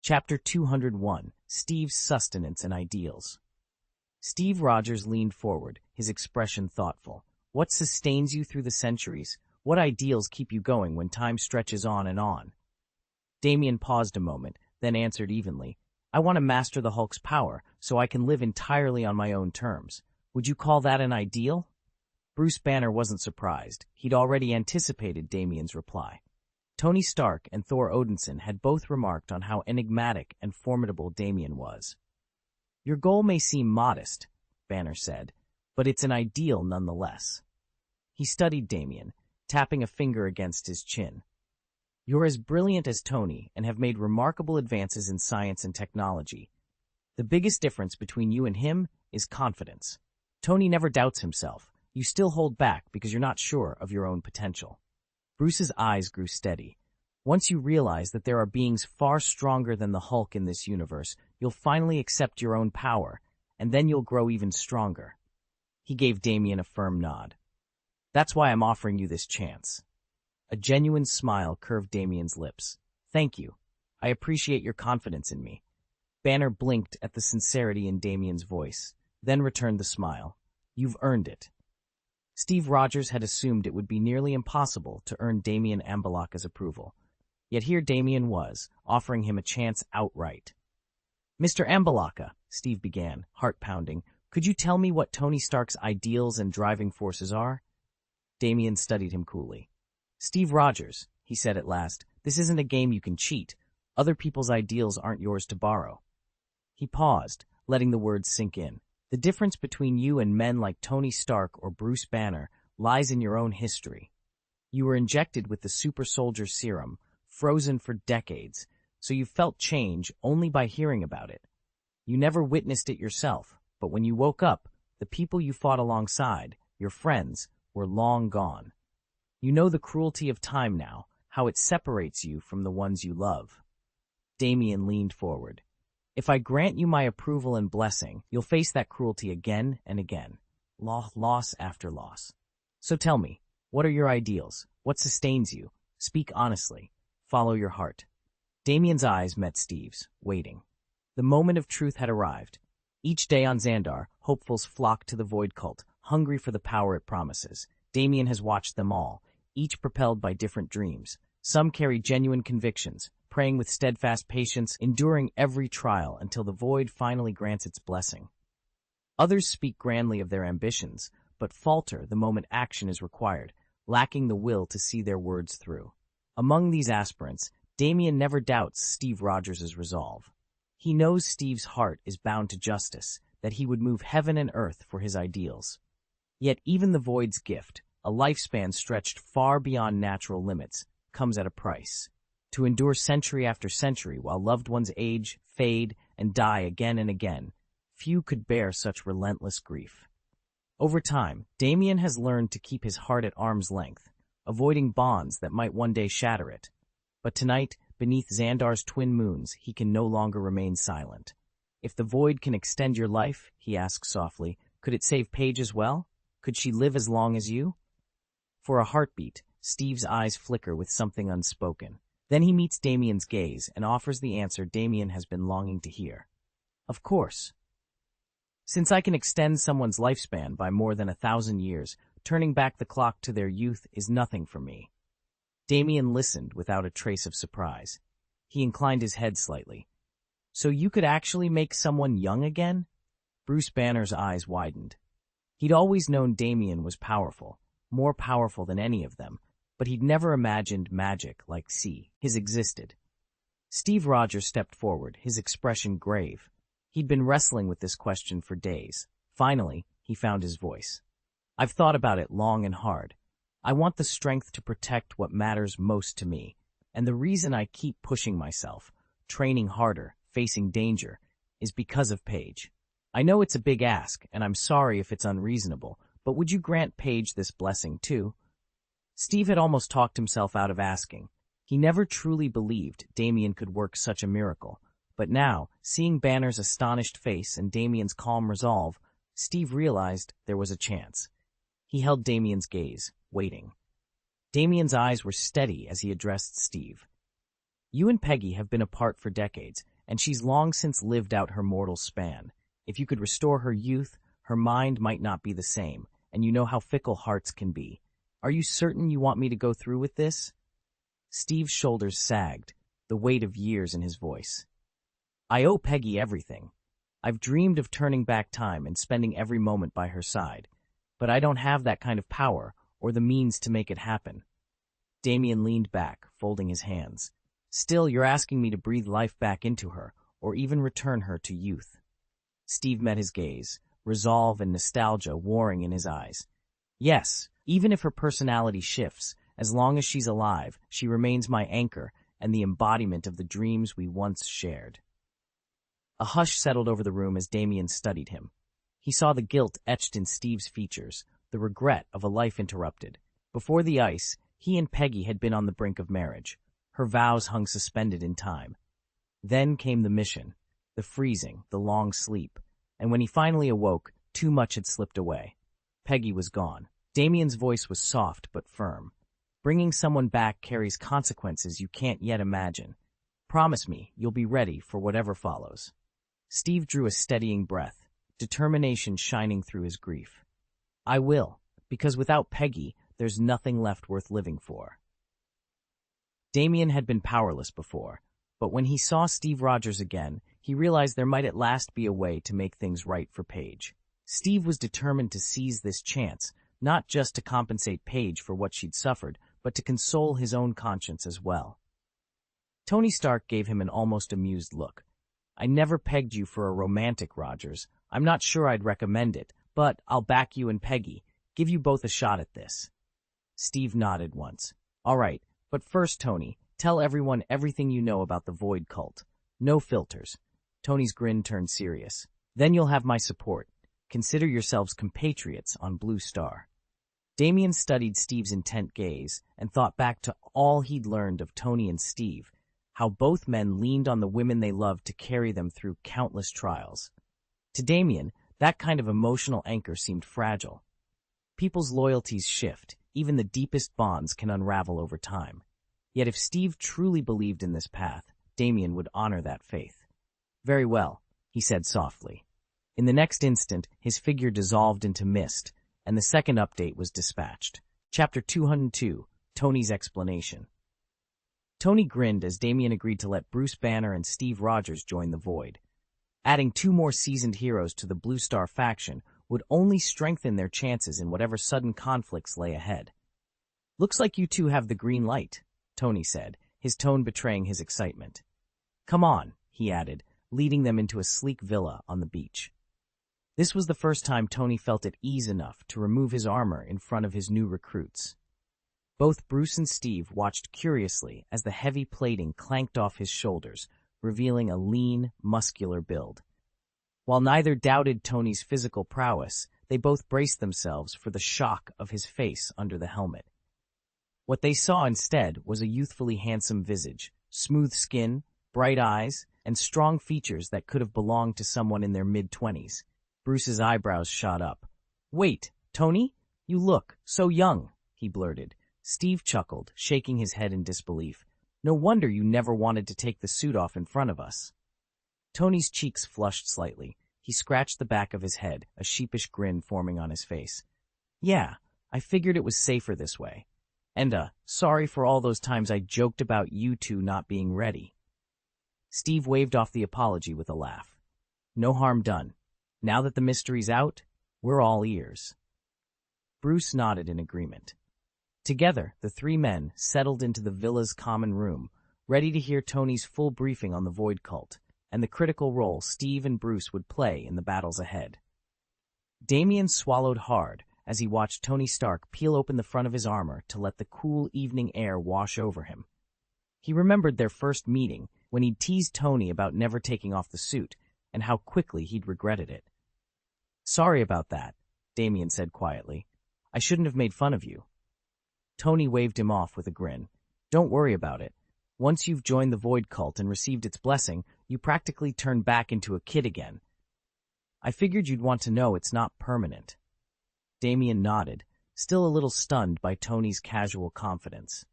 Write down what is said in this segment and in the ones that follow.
Chapter 201, Steve's Sustenance and Ideals. Steve Rogers leaned forward, his expression thoughtful. What sustains you through the centuries? What ideals keep you going when time stretches on and on? Damien paused a moment, then answered evenly. I want to master the Hulk's power, so I can live entirely on my own terms. Would you call that an ideal? Bruce Banner wasn't surprised. He'd already anticipated Damien's reply. Tony Stark and Thor Odinson had both remarked on how enigmatic and formidable Damien was. Your goal may seem modest, Banner said, but it's an ideal nonetheless. He studied Damien, tapping a finger against his chin. You're as brilliant as Tony and have made remarkable advances in science and technology. The biggest difference between you and him is confidence. Tony never doubts himself. You still hold back because you're not sure of your own potential. Bruce's eyes grew steady. Once you realize that there are beings far stronger than the Hulk in this universe, you'll finally accept your own power, and then you'll grow even stronger. He gave Damien a firm nod. That's why I'm offering you this chance. A genuine smile curved Damien's lips. Thank you. I appreciate your confidence in me. Banner blinked at the sincerity in Damien's voice, then returned the smile. You've earned it. Steve Rogers had assumed it would be nearly impossible to earn Damien Ambalaka's approval. Yet here Damien was, offering him a chance outright. Mr. Ambalaka, Steve began, heart-pounding, could you tell me what Tony Stark's ideals and driving forces are? Damien studied him coolly. Steve Rogers, he said at last, this isn't a game you can cheat. Other people's ideals aren't yours to borrow. He paused, letting the words sink in. The difference between you and men like Tony Stark or Bruce Banner lies in your own history. You were injected with the super soldier serum, frozen for decades, so you felt change only by hearing about it. You never witnessed it yourself, but when you woke up, the people you fought alongside, your friends, were long gone. You know the cruelty of time now, how it separates you from the ones you love. Damien leaned forward. If I grant you my approval and blessing, you'll face that cruelty again and again. Loss after loss. So tell me, what are your ideals? What sustains you? Speak honestly. Follow your heart. Damien's eyes met Steve's, waiting. The moment of truth had arrived. Each day on Xandar, hopefuls flock to the Void Cult, hungry for the power it promises. Damien has watched them all, each propelled by different dreams. Some carry genuine convictions, praying with steadfast patience, enduring every trial until the Void finally grants its blessing. Others speak grandly of their ambitions, but falter the moment action is required, lacking the will to see their words through. Among these aspirants, Damien never doubts Steve Rogers' resolve. He knows Steve's heart is bound to justice, that he would move heaven and earth for his ideals. Yet even the Void's gift, a lifespan stretched far beyond natural limits, comes at a price. To endure century after century while loved ones age, fade, and die again and again, few could bear such relentless grief. Over time, Damien has learned to keep his heart at arm's length, avoiding bonds that might one day shatter it. But tonight, beneath Xandar's twin moons, he can no longer remain silent. If the Void can extend your life, he asked softly, could it save Paige as well? Could she live as long as you? For a heartbeat, Steve's eyes flicker with something unspoken. Then he meets Damien's gaze and offers the answer Damien has been longing to hear. Of course. Since I can extend someone's lifespan by more than 1,000 years, turning back the clock to their youth is nothing for me. Damien listened without a trace of surprise. He inclined his head slightly. So you could actually make someone young again? Bruce Banner's eyes widened. He'd always known Damien was powerful, more powerful than any of them, but he'd never imagined magic like his existed. Steve Rogers stepped forward, his expression grave. He'd been wrestling with this question for days. Finally, he found his voice. I've thought about it long and hard. I want the strength to protect what matters most to me, and the reason I keep pushing myself, training harder, facing danger, is because of Paige. I know it's a big ask, and I'm sorry if it's unreasonable, but would you grant Paige this blessing too? Steve had almost talked himself out of asking. He never truly believed Damien could work such a miracle, but now, seeing Banner's astonished face and Damien's calm resolve, Steve realized there was a chance. He held Damien's gaze, waiting. Damien's eyes were steady as he addressed Steve. You and Peggy have been apart for decades, and she's long since lived out her mortal span. If you could restore her youth, her mind might not be the same, and you know how fickle hearts can be. Are you certain you want me to go through with this? Steve's shoulders sagged, the weight of years in his voice. I owe Peggy everything. I've dreamed of turning back time and spending every moment by her side, but I don't have that kind of power or the means to make it happen. Damien leaned back, folding his hands. Still, you're asking me to breathe life back into her, or even return her to youth. Steve met his gaze, resolve and nostalgia warring in his eyes. Yes, even if her personality shifts, as long as she's alive, she remains my anchor and the embodiment of the dreams we once shared. A hush settled over the room as Damien studied him. He saw the guilt etched in Steve's features, the regret of a life interrupted. Before the ice, he and Peggy had been on the brink of marriage. Her vows hung suspended in time. Then came the mission, the freezing, the long sleep, and when he finally awoke, too much had slipped away. Peggy was gone. Damien's voice was soft but firm. Bringing someone back carries consequences you can't yet imagine. Promise me you'll be ready for whatever follows. Steve drew a steadying breath, determination shining through his grief. I will, because without Peggy, there's nothing left worth living for. Damien had been powerless before, but when he saw Steve Rogers again, he realized there might at last be a way to make things right for Paige. Steve was determined to seize this chance, not just to compensate Paige for what she'd suffered, but to console his own conscience as well. Tony Stark gave him an almost amused look. I never pegged you for a romantic, Rogers. I'm not sure I'd recommend it, but I'll back you and Peggy. Give you both a shot at this. Steve nodded once. All right, but first, Tony, tell everyone everything you know about the Void Cult. No filters. Tony's grin turned serious. Then you'll have my support. Consider yourselves compatriots on Blue Star. Damien studied Steve's intent gaze and thought back to all he'd learned of Tony and Steve, how both men leaned on the women they loved to carry them through countless trials. To Damien, that kind of emotional anchor seemed fragile. People's loyalties shift, even the deepest bonds can unravel over time. Yet if Steve truly believed in this path, Damien would honor that faith. Very well, he said softly. In the next instant, his figure dissolved into mist, and the second update was dispatched. Chapter 202, Tony's Explanation. Tony grinned as Damien agreed to let Bruce Banner and Steve Rogers join the Void. Adding 2 more seasoned heroes to the Blue Star faction would only strengthen their chances in whatever sudden conflicts lay ahead. Looks like you two have the green light, Tony said, his tone betraying his excitement. Come on, he added, leading them into a sleek villa on the beach. This was the first time Tony felt at ease enough to remove his armor in front of his new recruits. Both Bruce and Steve watched curiously as the heavy plating clanked off his shoulders, revealing a lean, muscular build. While neither doubted Tony's physical prowess, they both braced themselves for the shock of his face under the helmet. What they saw instead was a youthfully handsome visage, smooth skin, bright eyes, and strong features that could have belonged to someone in their mid-20s. Bruce's eyebrows shot up. Wait, Tony? You look so young, he blurted. Steve chuckled, shaking his head in disbelief. No wonder you never wanted to take the suit off in front of us. Tony's cheeks flushed slightly. He scratched the back of his head, a sheepish grin forming on his face. Yeah, I figured it was safer this way. And, sorry for all those times I joked about you two not being ready. Steve waved off the apology with a laugh. No harm done. Now that the mystery's out, we're all ears. Bruce nodded in agreement. Together, the 3 men settled into the villa's common room, ready to hear Tony's full briefing on the Void Cult, and the critical role Steve and Bruce would play in the battles ahead. Damien swallowed hard as he watched Tony Stark peel open the front of his armor to let the cool evening air wash over him. He remembered their first meeting when he'd teased Tony about never taking off the suit, and how quickly he'd regretted it. Sorry about that, Damien said quietly. I shouldn't have made fun of you. Tony waved him off with a grin. Don't worry about it. Once you've joined the Void Cult and received its blessing, you practically turn back into a kid again. I figured you'd want to know it's not permanent. Damien nodded, still a little stunned by Tony's casual confidence.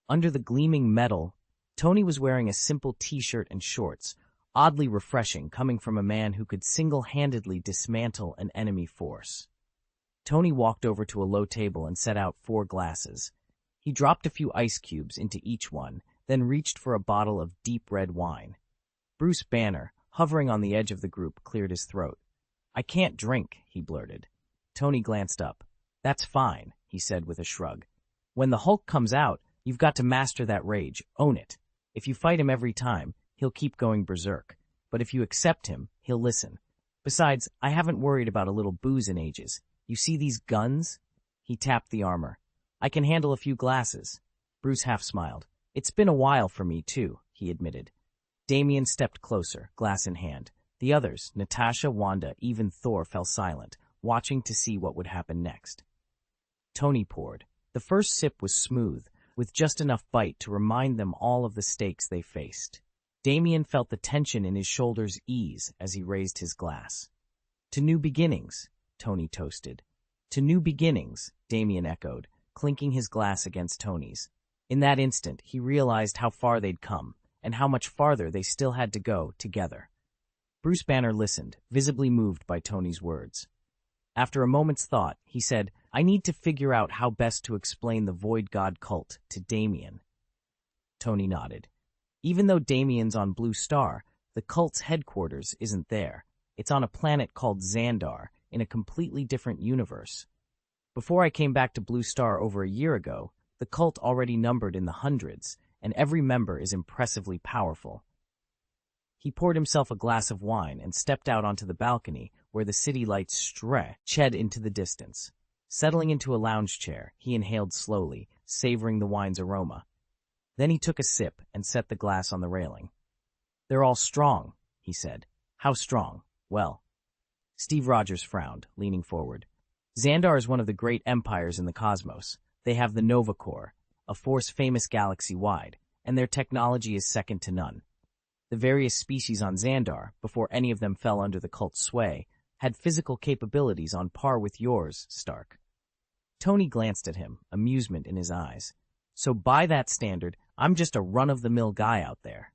Under the gleaming metal, Tony was wearing a simple t-shirt and shorts, oddly refreshing coming from a man who could single-handedly dismantle an enemy force. Tony walked over to a low table and set out 4 glasses. He dropped a few ice cubes into each one, then reached for a bottle of deep red wine. Bruce Banner, hovering on the edge of the group, cleared his throat. "I can't drink," he blurted. Tony glanced up. "That's fine," he said with a shrug. "When the Hulk comes out, you've got to master that rage, own it. If you fight him every time, he'll keep going berserk. But if you accept him, he'll listen. Besides, I haven't worried about a little booze in ages. You see these guns?" He tapped the armor. "I can handle a few glasses." Bruce half smiled. "It's been a while for me, too," he admitted. Damien stepped closer, glass in hand. The others, Natasha, Wanda, even Thor, fell silent, watching to see what would happen next. Tony poured. The first sip was smooth, with just enough bite to remind them all of the stakes they faced. Damien felt the tension in his shoulders ease as he raised his glass. "To new beginnings," Tony toasted. "To new beginnings," Damien echoed, clinking his glass against Tony's. In that instant, he realized how far they'd come, and how much farther they still had to go together. Bruce Banner listened, visibly moved by Tony's words. After a moment's thought, he said, "I need to figure out how best to explain the Void God cult to Damien." Tony nodded. "Even though Damien's on Blue Star, the cult's headquarters isn't there. It's on a planet called Xandar, in a completely different universe. Before I came back to Blue Star over a year ago, the cult already numbered in the hundreds, and every member is impressively powerful." He poured himself a glass of wine and stepped out onto the balcony where the city lights stretched into the distance. Settling into a lounge chair, he inhaled slowly, savoring the wine's aroma. Then he took a sip and set the glass on the railing. "They're all strong," he said. "How strong?" "Well." Steve Rogers frowned, leaning forward. "Xandar is one of the great empires in the cosmos. They have the Nova Corps, a force famous galaxy-wide, and their technology is second to none. The various species on Xandar, before any of them fell under the cult's sway, had physical capabilities on par with yours, Stark." Tony glanced at him, amusement in his eyes. "So by that standard, I'm just a run-of-the-mill guy out there."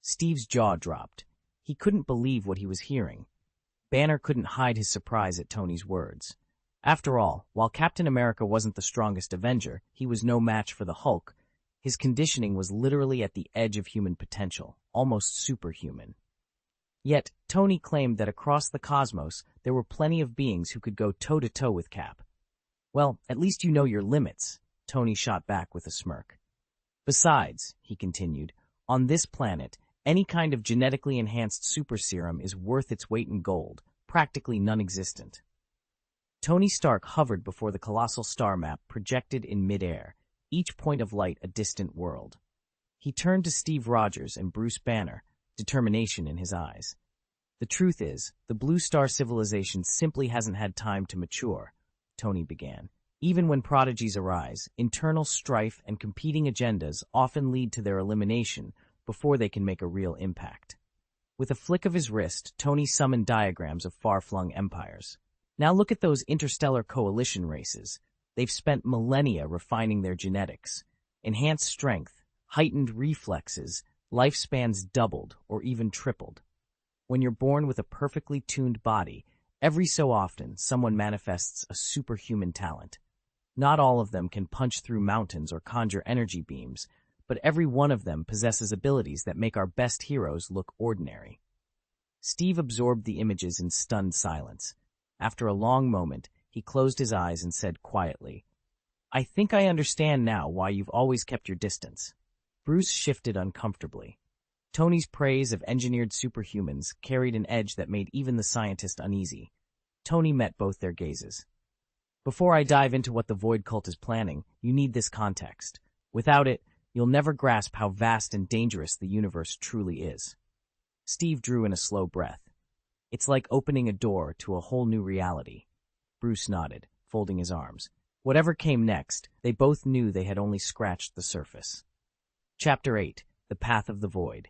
Steve's jaw dropped. He couldn't believe what he was hearing. Banner couldn't hide his surprise at Tony's words. After all, while Captain America wasn't the strongest Avenger, he was no match for the Hulk. His conditioning was literally at the edge of human potential, almost superhuman. Yet, Tony claimed that across the cosmos, there were plenty of beings who could go toe-to-toe with Cap. "Well, at least you know your limits," Tony shot back with a smirk. "Besides," he continued, "on this planet, any kind of genetically enhanced super serum is worth its weight in gold, practically non-existent." Tony Stark hovered before the colossal star map projected in midair, each point of light a distant world. He turned to Steve Rogers and Bruce Banner, determination in his eyes. "The truth is, the Blue Star civilization simply hasn't had time to mature," Tony began. "Even when prodigies arise, internal strife and competing agendas often lead to their elimination before they can make a real impact." With a flick of his wrist, Tony summoned diagrams of far-flung empires. "Now look at those interstellar coalition races. They've spent millennia refining their genetics. Enhanced strength, heightened reflexes, lifespans doubled or even tripled. When you're born with a perfectly tuned body, every so often someone manifests a superhuman talent. Not all of them can punch through mountains or conjure energy beams, but every one of them possesses abilities that make our best heroes look ordinary." Steve absorbed the images in stunned silence. After a long moment, he closed his eyes and said quietly, "I think I understand now why you've always kept your distance." Bruce shifted uncomfortably. Tony's praise of engineered superhumans carried an edge that made even the scientist uneasy. Tony met both their gazes. "Before I dive into what the Void Cult is planning, you need this context. Without it, you'll never grasp how vast and dangerous the universe truly is." Steve drew in a slow breath. "It's like opening a door to a whole new reality." Bruce nodded, folding his arms. Whatever came next, they both knew they had only scratched the surface. Chapter 8. The Path of the Void.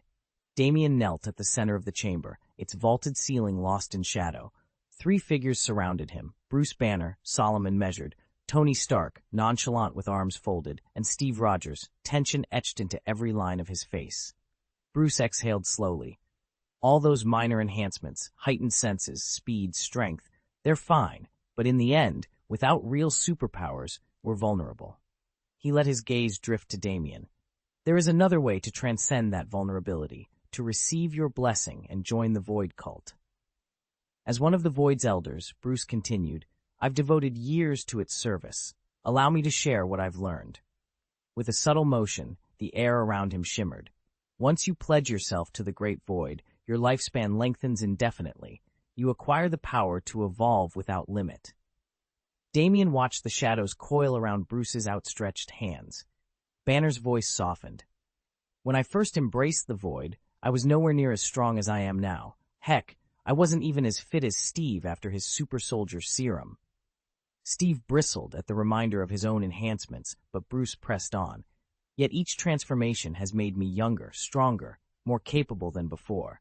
Damien knelt at the center of the chamber, its vaulted ceiling lost in shadow. 3 figures surrounded him: Bruce Banner, solemn and measured, Tony Stark, nonchalant with arms folded, and Steve Rogers, tension etched into every line of his face. Bruce exhaled slowly. All those minor enhancements, heightened senses, speed, strength, they're fine, but in the end, without real superpowers, we're vulnerable. He let his gaze drift to Damien. There is another way to transcend that vulnerability, to receive your blessing and join the Void cult. As one of the Void's elders, Bruce continued, I've devoted years to its service. Allow me to share what I've learned. With a subtle motion, the air around him shimmered. Once you pledge yourself to the Great Void, your lifespan lengthens indefinitely. You acquire the power to evolve without limit. Damien watched the shadows coil around Bruce's outstretched hands. Banner's voice softened. When I first embraced the Void, I was nowhere near as strong as I am now. Heck, I wasn't even as fit as Steve after his super soldier serum. Steve bristled at the reminder of his own enhancements, but Bruce pressed on. Yet each transformation has made me younger, stronger, more capable than before.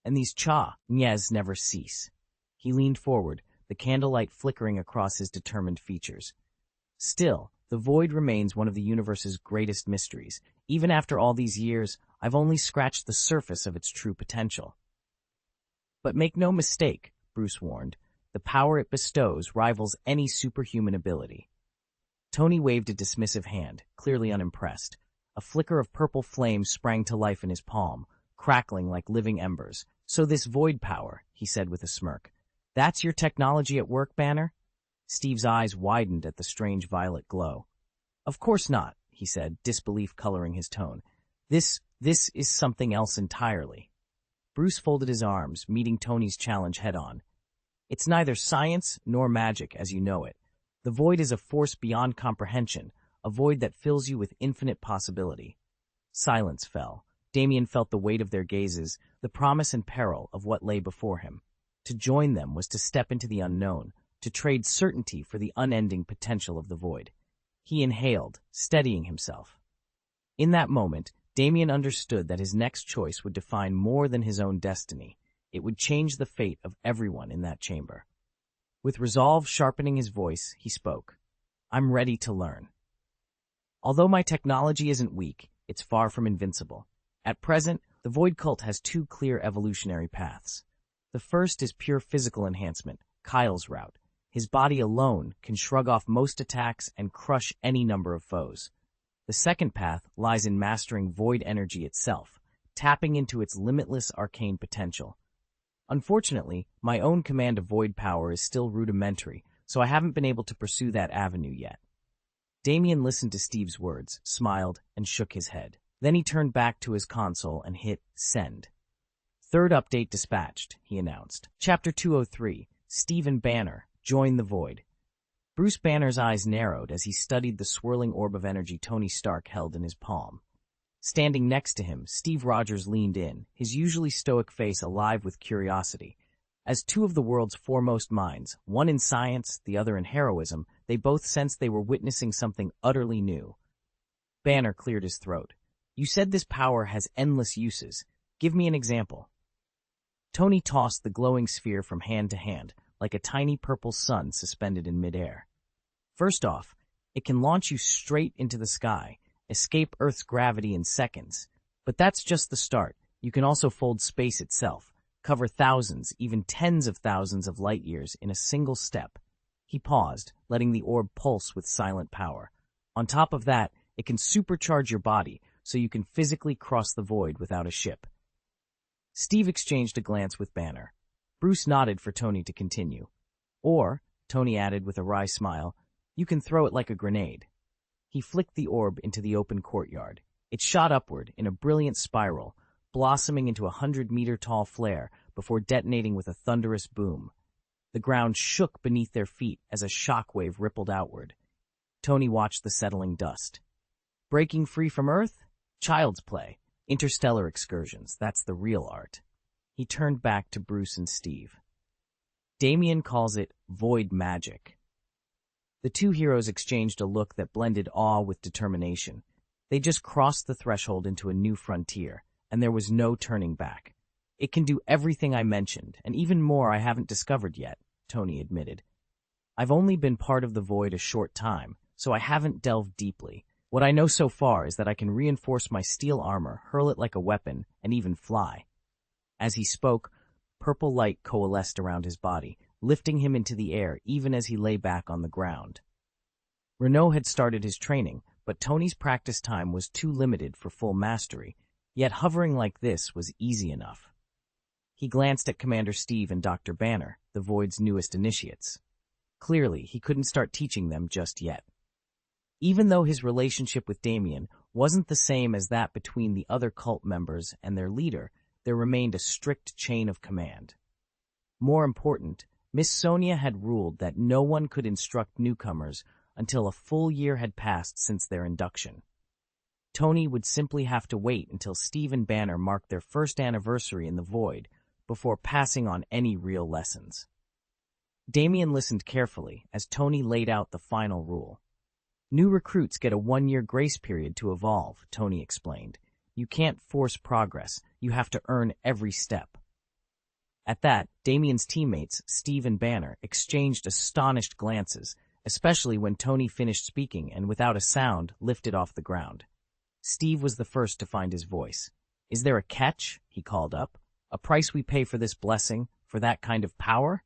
And these nyas never cease. He leaned forward, the candlelight flickering across his determined features. Still, the Void remains one of the universe's greatest mysteries. Even after all these years, I've only scratched the surface of its true potential. But make no mistake, Bruce warned, the power it bestows rivals any superhuman ability. Tony waved a dismissive hand, clearly unimpressed. A flicker of purple flame sprang to life in his palm, crackling like living embers. So this Void power, he said with a smirk. That's your technology at work, Banner? Steve's eyes widened at the strange violet glow. Of course not, he said, disbelief coloring his tone. This is something else entirely. Bruce folded his arms, meeting Tony's challenge head-on. It's neither science nor magic as you know it. The Void is a force beyond comprehension, a void that fills you with infinite possibility. Silence fell. Damien felt the weight of their gazes, the promise and peril of what lay before him. To join them was to step into the unknown, to trade certainty for the unending potential of the Void. He inhaled, steadying himself. In that moment, Damien understood that his next choice would define more than his own destiny. It would change the fate of everyone in that chamber. With resolve sharpening his voice, he spoke. I'm ready to learn. Although my technology isn't weak, it's far from invincible. At present, the Void cult has two clear evolutionary paths. The first is pure physical enhancement, Kyle's route. His body alone can shrug off most attacks and crush any number of foes. The second path lies in mastering Void energy itself, tapping into its limitless arcane potential. Unfortunately, my own command of Void power is still rudimentary, so I haven't been able to pursue that avenue yet. Damien listened to Steve's words, smiled, and shook his head. Then he turned back to his console and hit send. Third update dispatched, he announced. Chapter 203, Steve and Banner, join the Void. Bruce Banner's eyes narrowed as he studied the swirling orb of energy Tony Stark held in his palm. Standing next to him, Steve Rogers leaned in, his usually stoic face alive with curiosity. As two of the world's foremost minds, one in science, the other in heroism, they both sensed they were witnessing something utterly new. Banner cleared his throat. You said this power has endless uses. Give me an example. Tony tossed the glowing sphere from hand to hand, like a tiny purple sun suspended in midair. First off, it can launch you straight into the sky, escape Earth's gravity in seconds. But that's just the start. You can also fold space itself, cover thousands, even tens of thousands of light years in a single step. He paused, letting the orb pulse with silent power. On top of that, it can supercharge your body, so you can physically cross the Void without a ship. Steve exchanged a glance with Banner. Bruce nodded for Tony to continue. Or, Tony added with a wry smile, you can throw it like a grenade. He flicked the orb into the open courtyard. It shot upward in a brilliant spiral, blossoming into a 100-meter-tall flare before detonating with a thunderous boom. The ground shook beneath their feet as a shockwave rippled outward. Tony watched the settling dust. Breaking free from Earth? Child's play. Interstellar excursions, that's the real art. He turned back to Bruce and Steve. Damien calls it Void magic. The two heroes exchanged a look that blended awe with determination. They just crossed the threshold into a new frontier, and there was no turning back. It can do everything I mentioned, and even more I haven't discovered yet, Tony admitted. I've only been part of the Void a short time, so I haven't delved deeply. What I know so far is that I can reinforce my steel armor, hurl it like a weapon, and even fly. As he spoke, purple light coalesced around his body, lifting him into the air even as he lay back on the ground. Renaud had started his training, but Tony's practice time was too limited for full mastery, yet hovering like this was easy enough. He glanced at Commander Steve and Dr. Banner, the Void's newest initiates. Clearly, he couldn't start teaching them just yet. Even though his relationship with Damien wasn't the same as that between the other cult members and their leader, there remained a strict chain of command. More important, Miss Sonia had ruled that no one could instruct newcomers until a full year had passed since their induction. Tony would simply have to wait until Steve and Banner marked their first anniversary in the Void before passing on any real lessons. Damien listened carefully as Tony laid out the final rule. New recruits get a 1-year grace period to evolve, Tony explained. You can't force progress, you have to earn every step. At that, Damien's teammates, Steve and Banner, exchanged astonished glances, especially when Tony finished speaking and without a sound lifted off the ground. Steve was the first to find his voice. "Is there a catch?" he called up. "A price we pay for this blessing, for that kind of power?"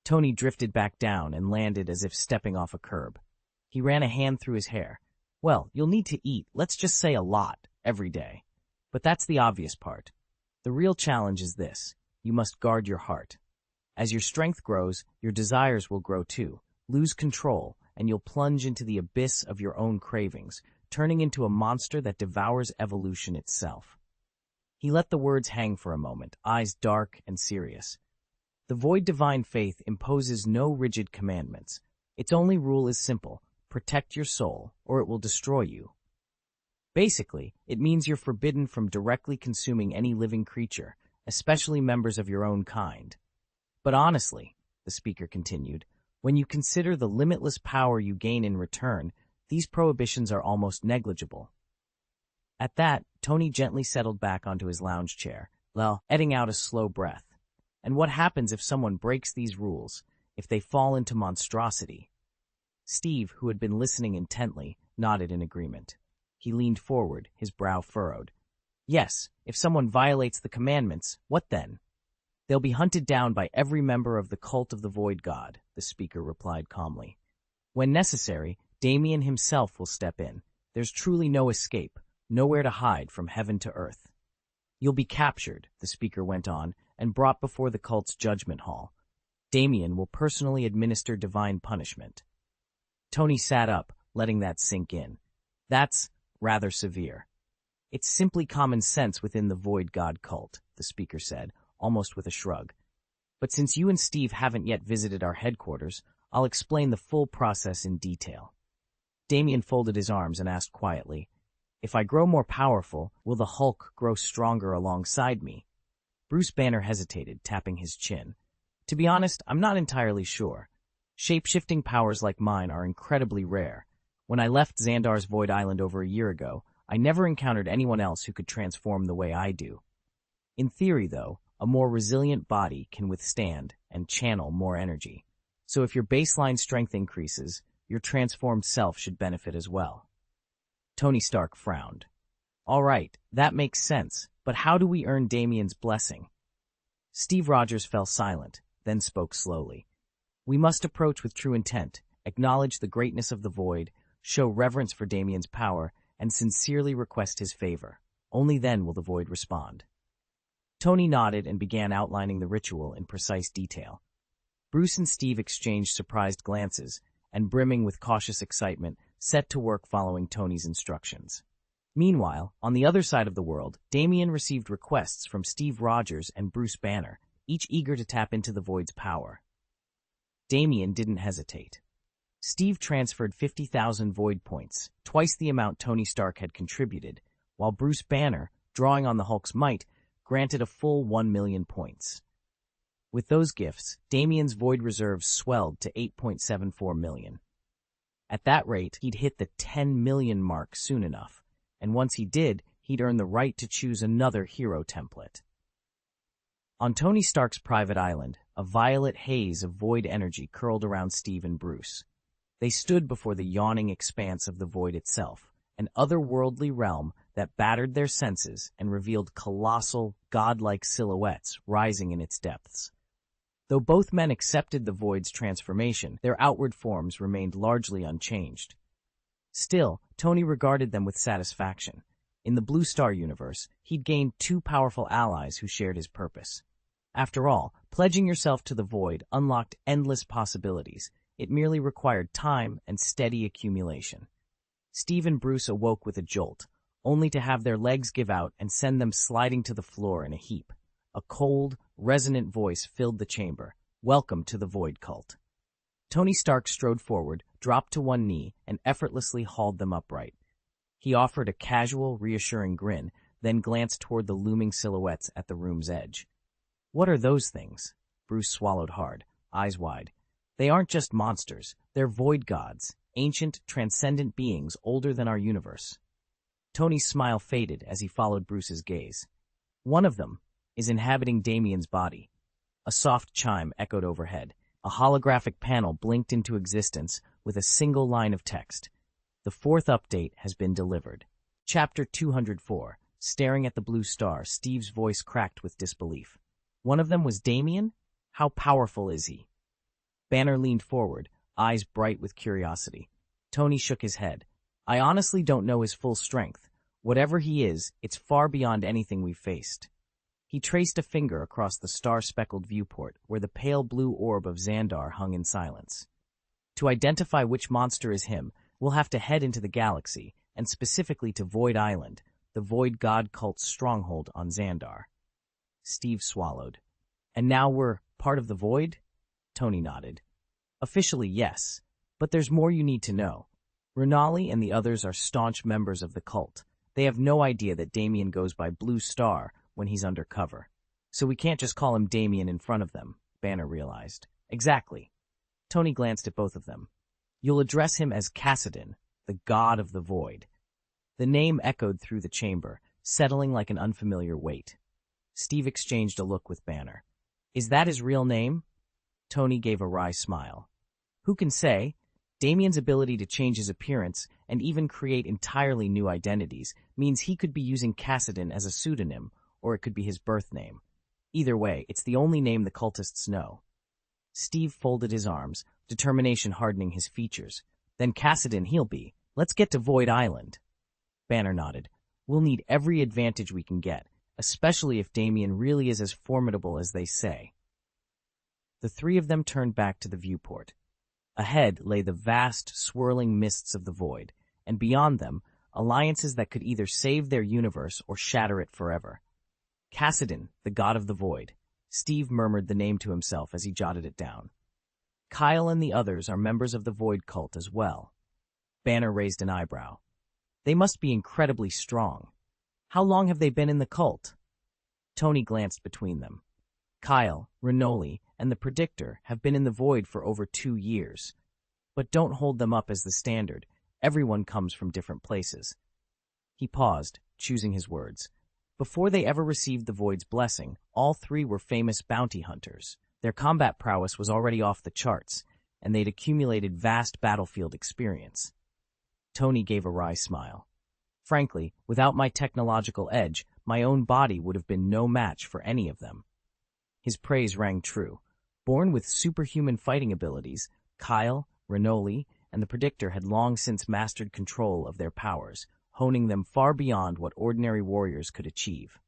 Tony drifted back down and landed as if stepping off a curb. He ran a hand through his hair. "Well, you'll need to eat, let's just say a lot, every day. But that's the obvious part. The real challenge is this. You must guard your heart. As your strength grows, your desires will grow too. Lose control, and you'll plunge into the abyss of your own cravings, turning into a monster that devours evolution itself." He let the words hang for a moment, eyes dark and serious. The Void Divine Faith imposes no rigid commandments. Its only rule is simple: protect your soul, or it will destroy you. Basically, it means you're forbidden from directly consuming any living creature, especially members of your own kind. But honestly, the speaker continued, when you consider the limitless power you gain in return, these prohibitions are almost negligible. At that, Tony gently settled back onto his lounge chair, letting out a slow breath. And what happens if someone breaks these rules, if they fall into monstrosity? Steve, who had been listening intently, nodded in agreement. He leaned forward, his brow furrowed. "Yes, if someone violates the commandments, what then?" "They'll be hunted down by every member of the cult of the Void God," the speaker replied calmly. "When necessary, Damien himself will step in. There's truly no escape, nowhere to hide from heaven to earth. You'll be captured," the speaker went on, "and brought before the cult's judgment hall. Damien will personally administer divine punishment." Tony sat up, letting that sink in. "That's rather severe." "It's simply common sense within the Void God cult," the speaker said, almost with a shrug. "But since you and Steve haven't yet visited our headquarters, I'll explain the full process in detail." Damien folded his arms and asked quietly, "If I grow more powerful, will the Hulk grow stronger alongside me?" Bruce Banner hesitated, tapping his chin. "To be honest, I'm not entirely sure. Shape-shifting powers like mine are incredibly rare. When I left Xandar's Void Island over a year ago, I never encountered anyone else who could transform the way I do. In theory, though, a more resilient body can withstand and channel more energy. So if your baseline strength increases, your transformed self should benefit as well." Tony Stark frowned. "All right, that makes sense, but how do we earn Damien's blessing?" Steve Rogers fell silent, then spoke slowly. "We must approach with true intent, acknowledge the greatness of the Void, show reverence for Damien's power, and sincerely request his favor. Only then will the Void respond." Tony nodded and began outlining the ritual in precise detail. Bruce and Steve exchanged surprised glances, and brimming with cautious excitement, set to work following Tony's instructions. Meanwhile, on the other side of the world, Damien received requests from Steve Rogers and Bruce Banner, each eager to tap into the Void's power. Damien didn't hesitate. Steve transferred 50,000 Void points, twice the amount Tony Stark had contributed, while Bruce Banner, drawing on the Hulk's might, granted a full 1 million points. With those gifts, Damien's Void reserves swelled to 8.74 million. At that rate, he'd hit the 10 million mark soon enough, and once he did, he'd earn the right to choose another hero template. On Tony Stark's private island, a violet haze of Void energy curled around Steve and Bruce. They stood before the yawning expanse of the Void itself, an otherworldly realm that battered their senses and revealed colossal, godlike silhouettes rising in its depths. Though both men accepted the void's transformation, their outward forms remained largely unchanged. Still, Tony regarded them with satisfaction. In the Blue Star universe, he'd gained two powerful allies who shared his purpose. After all, pledging yourself to the void unlocked endless possibilities. It merely required time and steady accumulation. Steve and Bruce awoke with a jolt, only to have their legs give out and send them sliding to the floor in a heap. A cold, resonant voice filled the chamber. "Welcome to the Void Cult." Tony Stark strode forward, dropped to one knee, and effortlessly hauled them upright. He offered a casual, reassuring grin, then glanced toward the looming silhouettes at the room's edge. "What are those things?" Bruce swallowed hard, eyes wide. "They aren't just monsters, they're void gods, ancient, transcendent beings older than our universe." Tony's smile faded as he followed Bruce's gaze. "One of them is inhabiting Damien's body." A soft chime echoed overhead. A holographic panel blinked into existence with a single line of text. "The fourth update has been delivered." Chapter 204. Staring at the blue star, Steve's voice cracked with disbelief. "One of them was Damien? How powerful is he?" Banner leaned forward, eyes bright with curiosity. Tony shook his head. "I honestly don't know his full strength. Whatever he is, it's far beyond anything we've faced." He traced a finger across the star-speckled viewport where the pale blue orb of Xandar hung in silence. "To identify which monster is him, we'll have to head into the galaxy, and specifically to Void Island, the Void God cult's stronghold on Xandar." Steve swallowed. "And now we're part of the Void?" Tony nodded. "Officially, yes, but there's more you need to know. Renali and the others are staunch members of the cult. They have no idea that Damien goes by Blue Star when he's undercover. So we can't just call him Damien in front of them," Banner realized. "Exactly." Tony glanced at both of them. "You'll address him as Cassidon, the god of the void." The name echoed through the chamber, settling like an unfamiliar weight. Steve exchanged a look with Banner. "Is that his real name?" Tony gave a wry smile. "Who can say? Damien's ability to change his appearance and even create entirely new identities means he could be using Cassidon as a pseudonym, or it could be his birth name. Either way, it's the only name the cultists know." Steve folded his arms, determination hardening his features. "Then Cassidon he'll be. Let's get to Void Island." Banner nodded. "We'll need every advantage we can get, especially if Damien really is as formidable as they say." The three of them turned back to the viewport. Ahead lay the vast, swirling mists of the void, and beyond them, alliances that could either save their universe or shatter it forever. Cassidon, the god of the void. Steve murmured the name to himself as he jotted it down. "Kyle and the others are members of the void cult as well." Banner raised an eyebrow. "They must be incredibly strong. How long have they been in the cult?" Tony glanced between them. "Kyle, Renoli, and the Predictor have been in the void for over 2 years. But don't hold them up as the standard. Everyone comes from different places." He paused, choosing his words. Before they ever received the void's blessing, all three were famous bounty hunters. Their combat prowess was already off the charts, and they'd accumulated vast battlefield experience. Tony gave a wry smile. "Frankly, without my technological edge, my own body would have been no match for any of them." His praise rang true. Born with superhuman fighting abilities, Kyle, Renoli, and the Predictor had long since mastered control of their powers, honing them far beyond what ordinary warriors could achieve.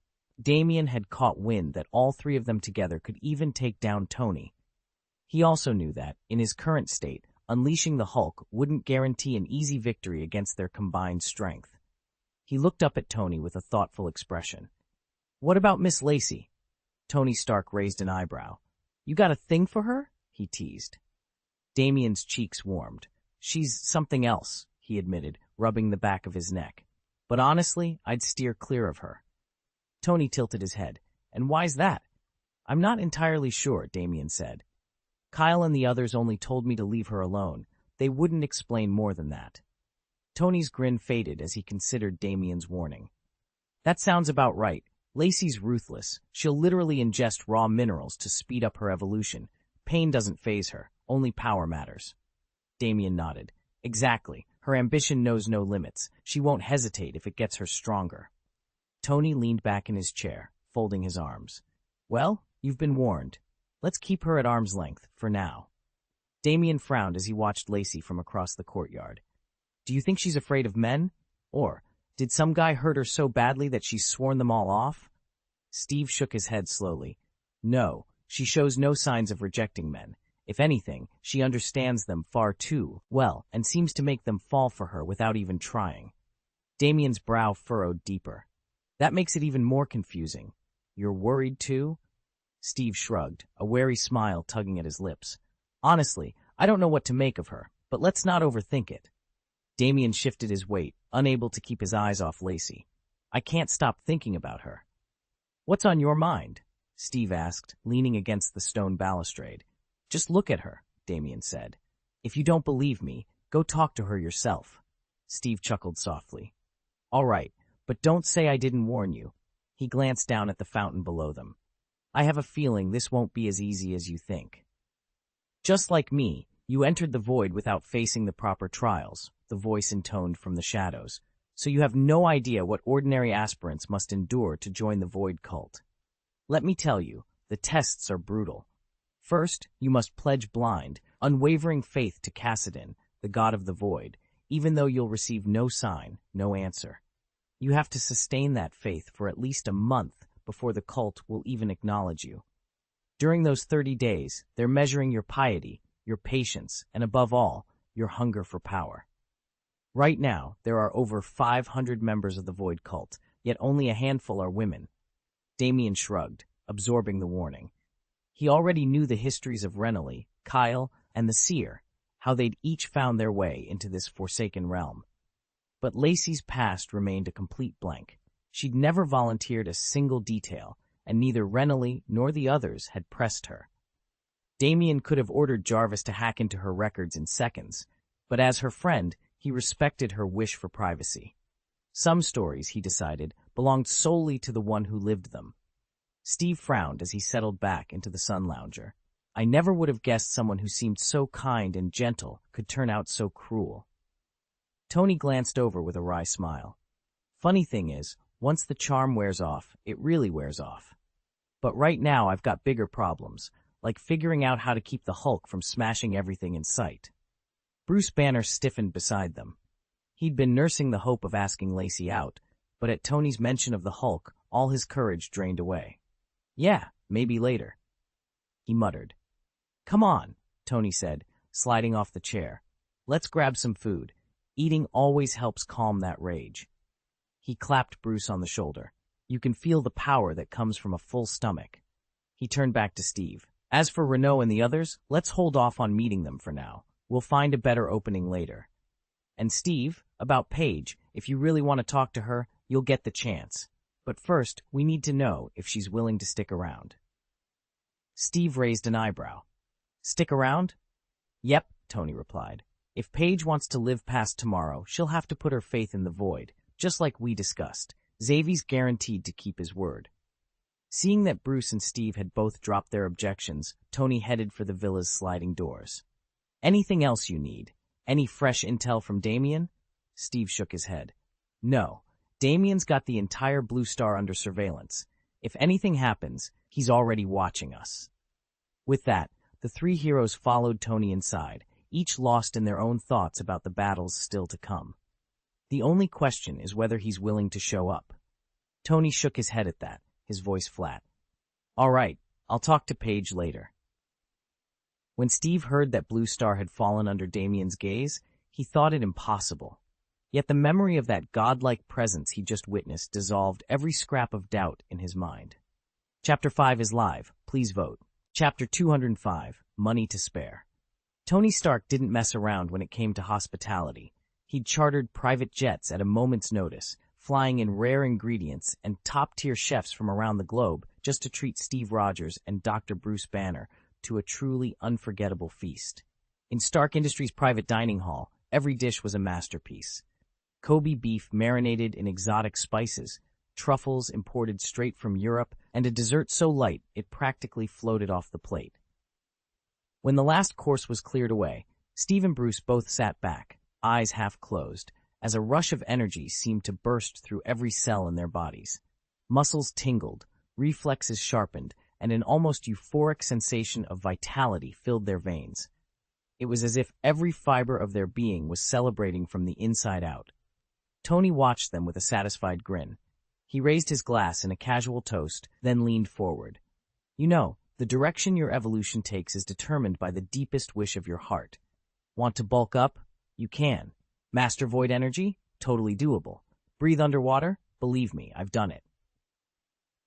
Damien had caught wind that all three of them together could even take down Tony. He also knew that, in his current state, unleashing the Hulk wouldn't guarantee an easy victory against their combined strength. He looked up at Tony with a thoughtful expression. "What about Miss Lacey?" Tony Stark raised an eyebrow. "You got a thing for her?" he teased. Damien's cheeks warmed. "She's something else," he admitted, rubbing the back of his neck. "But honestly, I'd steer clear of her." Tony tilted his head. "And why's that?" "I'm not entirely sure," Damien said. "Kyle and the others only told me to leave her alone. They wouldn't explain more than that." Tony's grin faded as he considered Damien's warning. "That sounds about right. Lacey's ruthless. She'll literally ingest raw minerals to speed up her evolution. Pain doesn't faze her. Only power matters." Damien nodded. "Exactly. Her ambition knows no limits. She won't hesitate if it gets her stronger. Tony leaned back in his chair, folding his arms. Well, you've been warned. Let's keep her at arm's length, for now. Damien frowned as he watched Lacey from across the courtyard. Do you think she's afraid of men? Or, did some guy hurt her so badly that she's sworn them all off? Steve shook his head slowly. No, she shows no signs of rejecting men. If anything, she understands them far too well and seems to make them fall for her without even trying. Damien's brow furrowed deeper. That makes it even more confusing. You're worried too? Steve shrugged, a wary smile tugging at his lips. Honestly, I don't know what to make of her, but let's not overthink it. Damien shifted his weight, unable to keep his eyes off Lacey. I can't stop thinking about her. What's on your mind? Steve asked, leaning against the stone balustrade. Just look at her, Damien said. If you don't believe me, go talk to her yourself. Steve chuckled softly. All right, but don't say I didn't warn you. He glanced down at the fountain below them. I have a feeling this won't be as easy as you think. Just like me, you entered the void without facing the proper trials, the voice intoned from the shadows, so you have no idea what ordinary aspirants must endure to join the void cult. Let me tell you, the tests are brutal. First, you must pledge blind, unwavering faith to Cassidon, the god of the void, even though you'll receive no sign, no answer. You have to sustain that faith for at least a month before the cult will even acknowledge you. During those 30 days, they're measuring your piety, your patience, and above all, your hunger for power. Right now, there are over 500 members of the Void cult, yet only a handful are women. Damien shrugged, absorbing the warning. He already knew the histories of Renly, Kyle, and the Seer, how they'd each found their way into this forsaken realm. But Lacey's past remained a complete blank. She'd never volunteered a single detail, and neither Renly nor the others had pressed her. Damien could have ordered Jarvis to hack into her records in seconds, but as her friend, he respected her wish for privacy. Some stories, he decided, belonged solely to the one who lived them. Steve frowned as he settled back into the sun lounger. I never would have guessed someone who seemed so kind and gentle could turn out so cruel. Tony glanced over with a wry smile. Funny thing is, once the charm wears off, it really wears off. But right now I've got bigger problems, like figuring out how to keep the Hulk from smashing everything in sight. Bruce Banner stiffened beside them. He'd been nursing the hope of asking Lacey out, but at Tony's mention of the Hulk, all his courage drained away. Yeah, maybe later. He muttered. Come on, Tony said, sliding off the chair. Let's grab some food. Eating always helps calm that rage. He clapped Bruce on the shoulder. You can feel the power that comes from a full stomach. He turned back to Steve. As for Renaud and the others, let's hold off on meeting them for now. We'll find a better opening later. And Steve, about Paige, if you really want to talk to her, you'll get the chance. But first, we need to know if she's willing to stick around. Steve raised an eyebrow. Stick around? Yep, Tony replied. If Paige wants to live past tomorrow, she'll have to put her faith in the void, just like we discussed. Xavier's guaranteed to keep his word. Seeing that Bruce and Steve had both dropped their objections, Tony headed for the villa's sliding doors. Anything else you need? Any fresh intel from Damien? Steve shook his head. No, Damien's got the entire Blue Star under surveillance. If anything happens, he's already watching us. With that, the three heroes followed Tony inside, each lost in their own thoughts about the battles still to come. The only question is whether he's willing to show up. Tony shook his head at that, his voice flat. All right, I'll talk to Paige later. When Steve heard that Blue Star had fallen under Damien's gaze, he thought it impossible. Yet the memory of that godlike presence he just witnessed dissolved every scrap of doubt in his mind. Chapter 5 is live. Please vote. Chapter 205, Money to Spare. Tony Stark didn't mess around when it came to hospitality. He'd chartered private jets at a moment's notice, flying in rare ingredients and top-tier chefs from around the globe just to treat Steve Rogers and Dr. Bruce Banner to a truly unforgettable feast. In Stark Industries' private dining hall, every dish was a masterpiece. Kobe beef marinated in exotic spices, truffles imported straight from Europe, and a dessert so light it practically floated off the plate. When the last course was cleared away, Steve and Bruce both sat back, eyes half closed, as a rush of energy seemed to burst through every cell in their bodies. Muscles tingled, reflexes sharpened, and an almost euphoric sensation of vitality filled their veins. It was as if every fiber of their being was celebrating from the inside out. Tony watched them with a satisfied grin. He raised his glass in a casual toast, then leaned forward. You know, the direction your evolution takes is determined by the deepest wish of your heart. Want to bulk up? You can. Master void energy? Totally doable. Breathe underwater? Believe me, I've done it.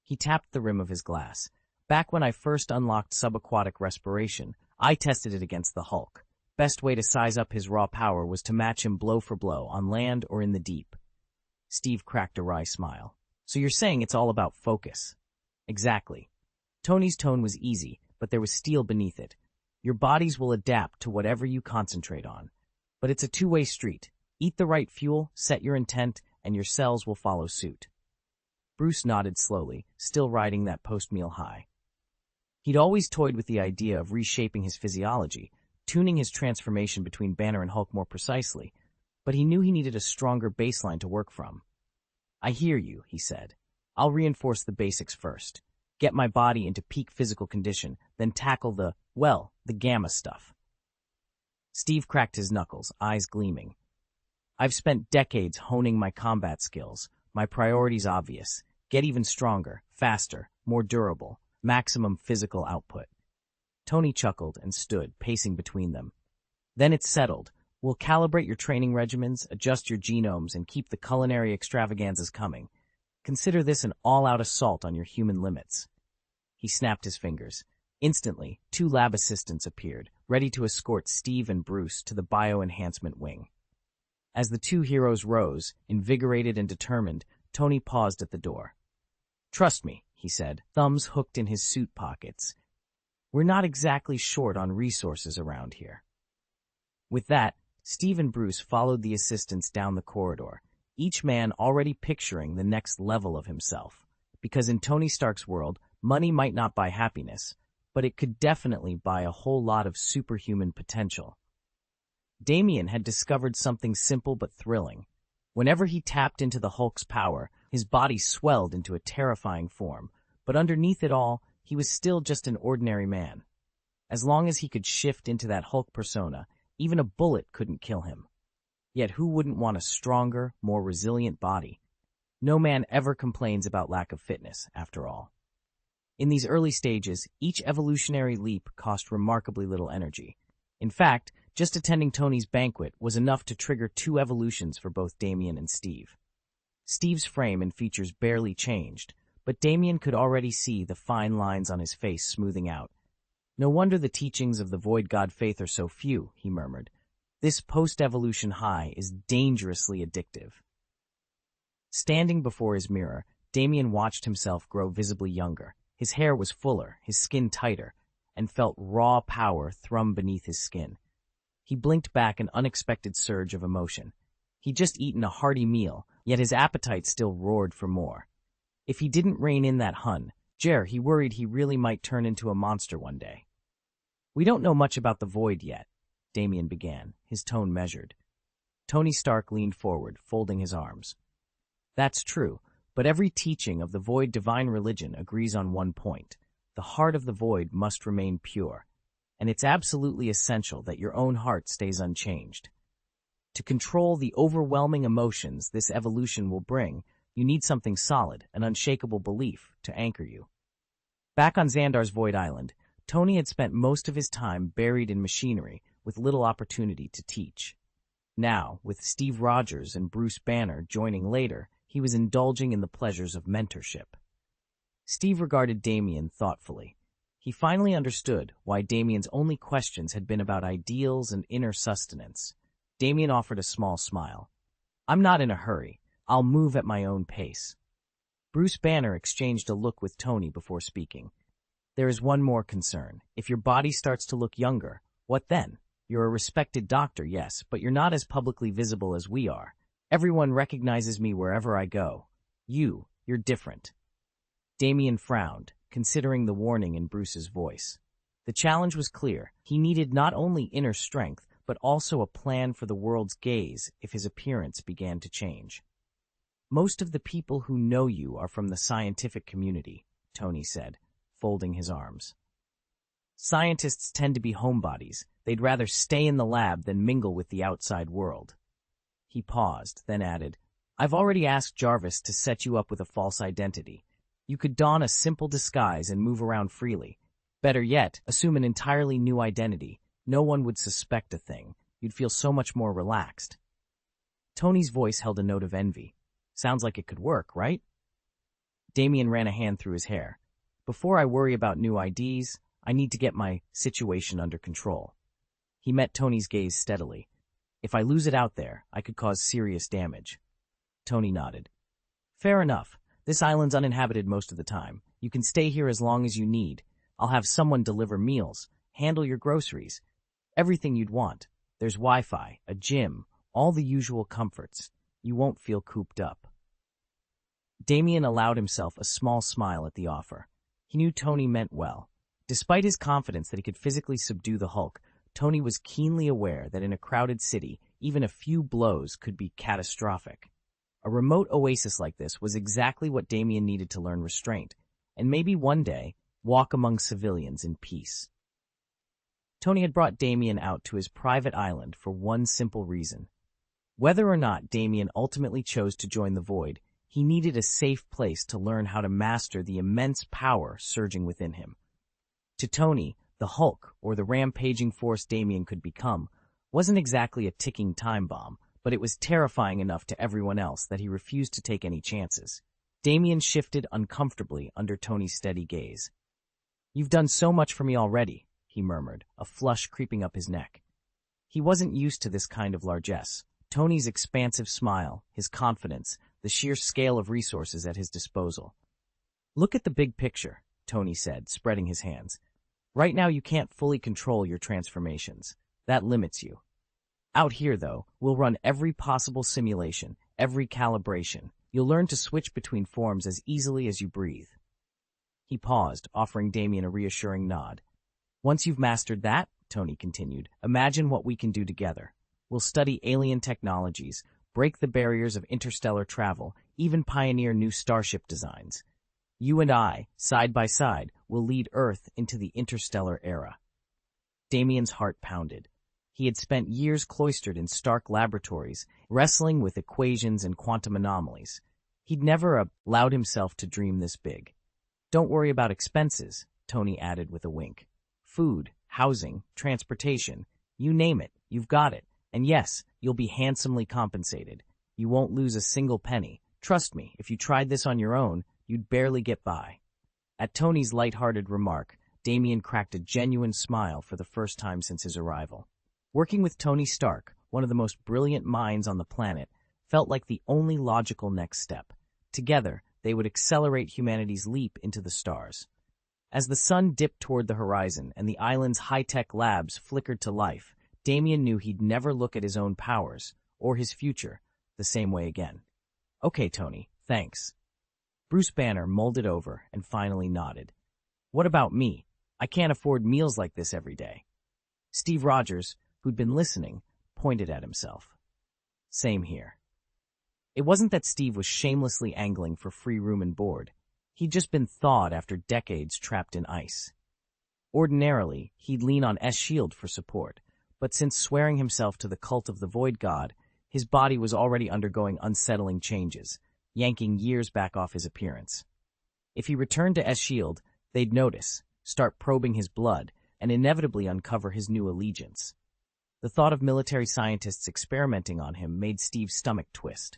He tapped the rim of his glass. Back when I first unlocked subaquatic respiration, I tested it against the Hulk. Best way to size up his raw power was to match him blow for blow, on land or in the deep. Steve cracked a wry smile. So you're saying it's all about focus? Exactly. Tony's tone was easy, but there was steel beneath it. Your bodies will adapt to whatever you concentrate on. But it's a two-way street. Eat the right fuel, set your intent, and your cells will follow suit. Bruce nodded slowly, still riding that post-meal high. He'd always toyed with the idea of reshaping his physiology, tuning his transformation between Banner and Hulk more precisely, but he knew he needed a stronger baseline to work from. I hear you, he said. I'll reinforce the basics first. Get my body into peak physical condition, then tackle the gamma stuff. Steve cracked his knuckles, eyes gleaming. I've spent decades honing my combat skills. My priority's obvious. Get even stronger, faster, more durable, maximum physical output. Tony chuckled and stood, pacing between them. Then it's settled. We'll calibrate your training regimens, adjust your genomes, and keep the culinary extravaganzas coming. Consider this an all-out assault on your human limits. He snapped his fingers. Instantly, 2 lab assistants appeared, ready to escort Steve and Bruce to the bioenhancement wing. As the 2 heroes rose, invigorated and determined, Tony paused at the door. Trust me, he said, thumbs hooked in his suit pockets. We're not exactly short on resources around here. With that, Steve and Bruce followed the assistants down the corridor, each man already picturing the next level of himself. Because in Tony Stark's world, money might not buy happiness, but it could definitely buy a whole lot of superhuman potential. Damien had discovered something simple but thrilling. Whenever he tapped into the Hulk's power, his body swelled into a terrifying form, but underneath it all, he was still just an ordinary man. As long as he could shift into that Hulk persona, even a bullet couldn't kill him. Yet who wouldn't want a stronger, more resilient body? No man ever complains about lack of fitness, after all. In these early stages, each evolutionary leap cost remarkably little energy. In fact, just attending Tony's banquet was enough to trigger 2 evolutions for both Damien and Steve. Steve's frame and features barely changed, but Damien could already see the fine lines on his face smoothing out. No wonder the teachings of the Void God faith are so few, he murmured. This post-evolution high is dangerously addictive. Standing before his mirror, Damien watched himself grow visibly younger. His hair was fuller, his skin tighter, and felt raw power thrum beneath his skin. He blinked back an unexpected surge of emotion. He'd just eaten a hearty meal, yet his appetite still roared for more. If he didn't rein in that Hun, he worried he really might turn into a monster one day. We don't know much about the Void yet, Damien began, his tone measured. Tony Stark leaned forward, folding his arms. That's true, but every teaching of the Void divine religion agrees on one point. The heart of the Void must remain pure, and it's absolutely essential that your own heart stays unchanged. To control the overwhelming emotions this evolution will bring, you need something solid, an unshakable belief, to anchor you. Back on Xandar's Void Island, Tony had spent most of his time buried in machinery, with little opportunity to teach. Now, with Steve Rogers and Bruce Banner joining later, he was indulging in the pleasures of mentorship. Steve regarded Damien thoughtfully. He finally understood why Damien's only questions had been about ideals and inner sustenance. Damien offered a small smile. I'm not in a hurry. I'll move at my own pace. Bruce Banner exchanged a look with Tony before speaking. There is one more concern. If your body starts to look younger, what then? You're a respected doctor, yes, but you're not as publicly visible as we are. Everyone recognizes me wherever I go. You're different. Damien frowned, considering the warning in Bruce's voice. The challenge was clear. He needed not only inner strength, but also a plan for the world's gaze if his appearance began to change. Most of the people who know you are from the scientific community, Tony said, folding his arms. Scientists tend to be homebodies. They'd rather stay in the lab than mingle with the outside world. He paused, then added, I've already asked Jarvis to set you up with a false identity. You could don a simple disguise and move around freely. Better yet, assume an entirely new identity. No one would suspect a thing. You'd feel so much more relaxed. Tony's voice held a note of envy. Sounds like it could work, right? Damien ran a hand through his hair. Before I worry about new IDs, I need to get my situation under control. He met Tony's gaze steadily. If I lose it out there, I could cause serious damage. Tony nodded. Fair enough. This island's uninhabited most of the time. You can stay here as long as you need. I'll have someone deliver meals, handle your groceries, everything you'd want. There's Wi-Fi, a gym, all the usual comforts. You won't feel cooped up. Damien allowed himself a small smile at the offer. He knew Tony meant well. Despite his confidence that he could physically subdue the Hulk, Tony was keenly aware that in a crowded city, even a few blows could be catastrophic. A remote oasis like this was exactly what Damien needed to learn restraint, and maybe one day walk among civilians in peace. Tony had brought Damien out to his private island for one simple reason. Whether or not Damien ultimately chose to join the Void, he needed a safe place to learn how to master the immense power surging within him. To Tony, the Hulk, or the rampaging force Damien could become, wasn't exactly a ticking time bomb, but it was terrifying enough to everyone else that he refused to take any chances. Damien shifted uncomfortably under Tony's steady gaze. You've done so much for me already, he murmured, a flush creeping up his neck. He wasn't used to this kind of largesse. Tony's expansive smile, his confidence, the sheer scale of resources at his disposal. Look at the big picture, Tony said, spreading his hands. Right now you can't fully control your transformations. That limits you. Out here, though, we'll run every possible simulation, every calibration. You'll learn to switch between forms as easily as you breathe. He paused, offering Damien a reassuring nod. Once you've mastered that, Tony continued, imagine what we can do together. We'll study alien technologies, break the barriers of interstellar travel, even pioneer new starship designs. You and I, side by side, will lead Earth into the interstellar era. Damien's heart pounded. He had spent years cloistered in Stark laboratories, wrestling with equations and quantum anomalies. He'd never allowed himself to dream this big. Don't worry about expenses, Tony added with a wink. Food, housing, transportation, you name it, you've got it. And yes, you'll be handsomely compensated. You won't lose a single penny. Trust me, if you tried this on your own, you'd barely get by. At Tony's light-hearted remark, Damien cracked a genuine smile for the first time since his arrival. Working with Tony Stark, one of the most brilliant minds on the planet, felt like the only logical next step. Together, they would accelerate humanity's leap into the stars. As the sun dipped toward the horizon and the island's high-tech labs flickered to life, Damien knew he'd never look at his own powers, or his future, the same way again. Okay, Tony, thanks. Bruce Banner mulled it over and finally nodded. What about me? I can't afford meals like this every day. Steve Rogers, who'd been listening, pointed at himself. Same here. It wasn't that Steve was shamelessly angling for free room and board. He'd just been thawed after decades trapped in ice. Ordinarily, he'd lean on S-Shield for support, but since swearing himself to the cult of the Void God, his body was already undergoing unsettling changes, yanking years back off his appearance. If he returned to S-Shield, they'd notice, start probing his blood, and inevitably uncover his new allegiance. The thought of military scientists experimenting on him made Steve's stomach twist.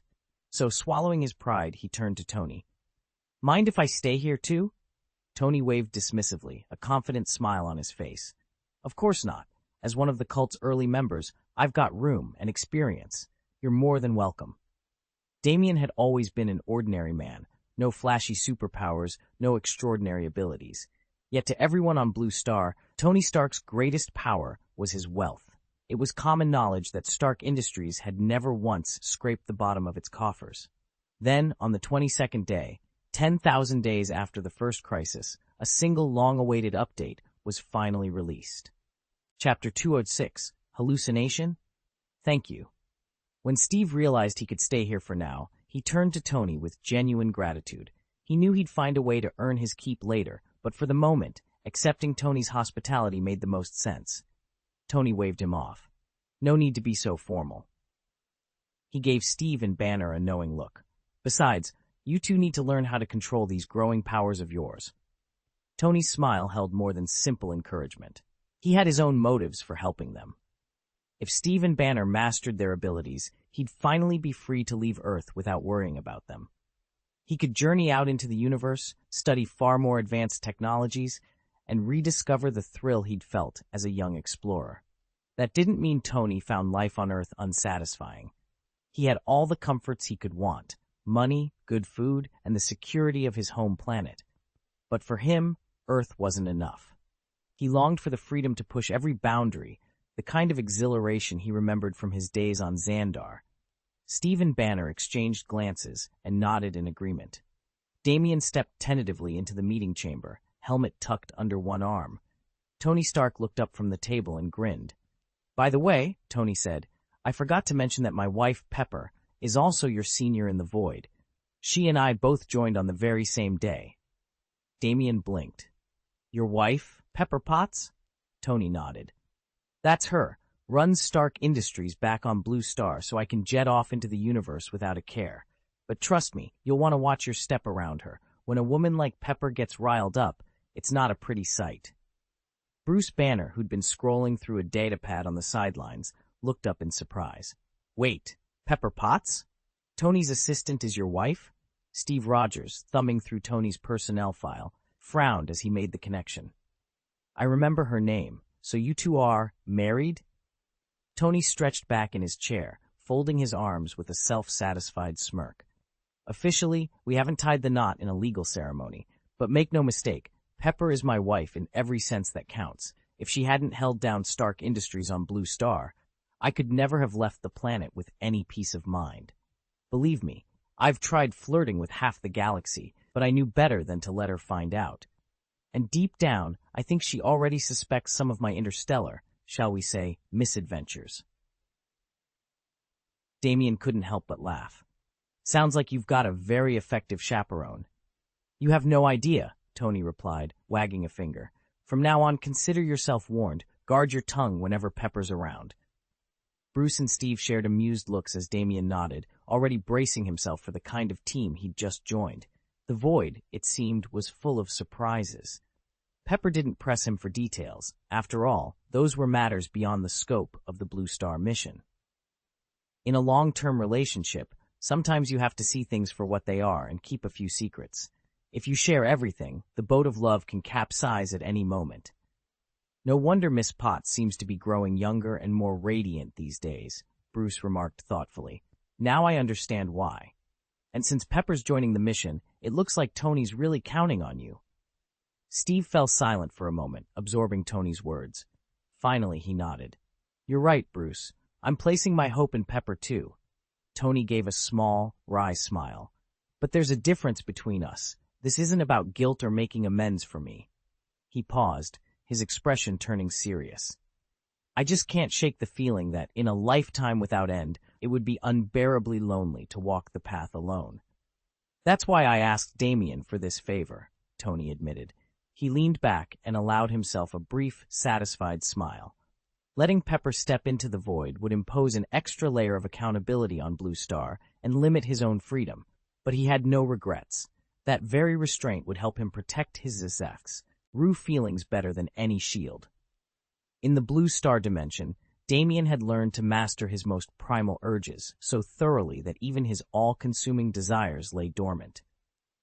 So, swallowing his pride, he turned to Tony. Mind if I stay here, too? Tony waved dismissively, a confident smile on his face. Of course not. As one of the cult's early members, I've got room and experience. You're more than welcome. Damien had always been an ordinary man. No flashy superpowers, no extraordinary abilities. Yet to everyone on Blue Star, Tony Stark's greatest power was his wealth. It was common knowledge that Stark Industries had never once scraped the bottom of its coffers. Then, on the 22nd day, 10,000 days after the first crisis, a single long-awaited update was finally released. Chapter 206, Hallucination? Thank you. When Steve realized he could stay here for now, he turned to Tony with genuine gratitude. He knew he'd find a way to earn his keep later, but for the moment, accepting Tony's hospitality made the most sense. Tony waved him off. No need to be so formal. He gave Steve and Banner a knowing look. Besides, you two need to learn how to control these growing powers of yours. Tony's smile held more than simple encouragement. He had his own motives for helping them. If Steve and Banner mastered their abilities, he'd finally be free to leave Earth without worrying about them. He could journey out into the universe, study far more advanced technologies, and rediscover the thrill he'd felt as a young explorer. That didn't mean Tony found life on Earth unsatisfying. He had all the comforts he could want: money, good food, and the security of his home planet. But for him, Earth wasn't enough. He longed for the freedom to push every boundary, the kind of exhilaration he remembered from his days on Xandar. Steve and Banner exchanged glances and nodded in agreement. Damien stepped tentatively into the meeting chamber, helmet tucked under one arm. Tony Stark looked up from the table and grinned. "By the way," Tony said, "I forgot to mention that my wife, Pepper, is also your senior in the Void. She and I both joined on the very same day." Damien blinked. "Your wife, Pepper Potts?" Tony nodded. "That's her. Runs Stark Industries back on Blue Star so I can jet off into the universe without a care. But trust me, you'll want to watch your step around her. When a woman like Pepper gets riled up, it's not a pretty sight." Bruce Banner, who'd been scrolling through a datapad on the sidelines, looked up in surprise. "Wait, Pepper Potts? Tony's assistant is your wife?" Steve Rogers, thumbing through Tony's personnel file, frowned as he made the connection. "I remember her name. So you two are married?" Tony stretched back in his chair, folding his arms with a self-satisfied smirk. "Officially, we haven't tied the knot in a legal ceremony, but make no mistake, Pepper is my wife in every sense that counts. If she hadn't held down Stark Industries on Blue Star, I could never have left the planet with any peace of mind. Believe me, I've tried flirting with half the galaxy, but I knew better than to let her find out. And deep down, I think she already suspects some of my interstellar, shall we say, misadventures." Damien couldn't help but laugh. "Sounds like you've got a very effective chaperone." "You have no idea," Tony replied, wagging a finger. "From now on, consider yourself warned. Guard your tongue whenever Pepper's around." Bruce and Steve shared amused looks as Damien nodded, already bracing himself for the kind of team he'd just joined. The Void, it seemed, was full of surprises. Pepper didn't press him for details. After all, those were matters beyond the scope of the Blue Star mission. In a long-term relationship, sometimes you have to see things for what they are and keep a few secrets. If you share everything, the boat of love can capsize at any moment. "No wonder Miss Potts seems to be growing younger and more radiant these days," Bruce remarked thoughtfully. "Now I understand why. And since Pepper's joining the mission, it looks like Tony's really counting on you." Steve fell silent for a moment, absorbing Tony's words. Finally, he nodded. "You're right, Bruce. I'm placing my hope in Pepper, too." Tony gave a small, wry smile. "But there's a difference between us. This isn't about guilt or making amends for me." He paused, his expression turning serious. "I just can't shake the feeling that, in a lifetime without end, it would be unbearably lonely to walk the path alone. That's why I asked Damien for this favor," Tony admitted. He leaned back and allowed himself a brief, satisfied smile. Letting Pepper step into the Void would impose an extra layer of accountability on Blue Star and limit his own freedom, but he had no regrets. That very restraint would help him protect his effects, Rue feelings better than any shield. In the Blue Star dimension, Damien had learned to master his most primal urges so thoroughly that even his all-consuming desires lay dormant.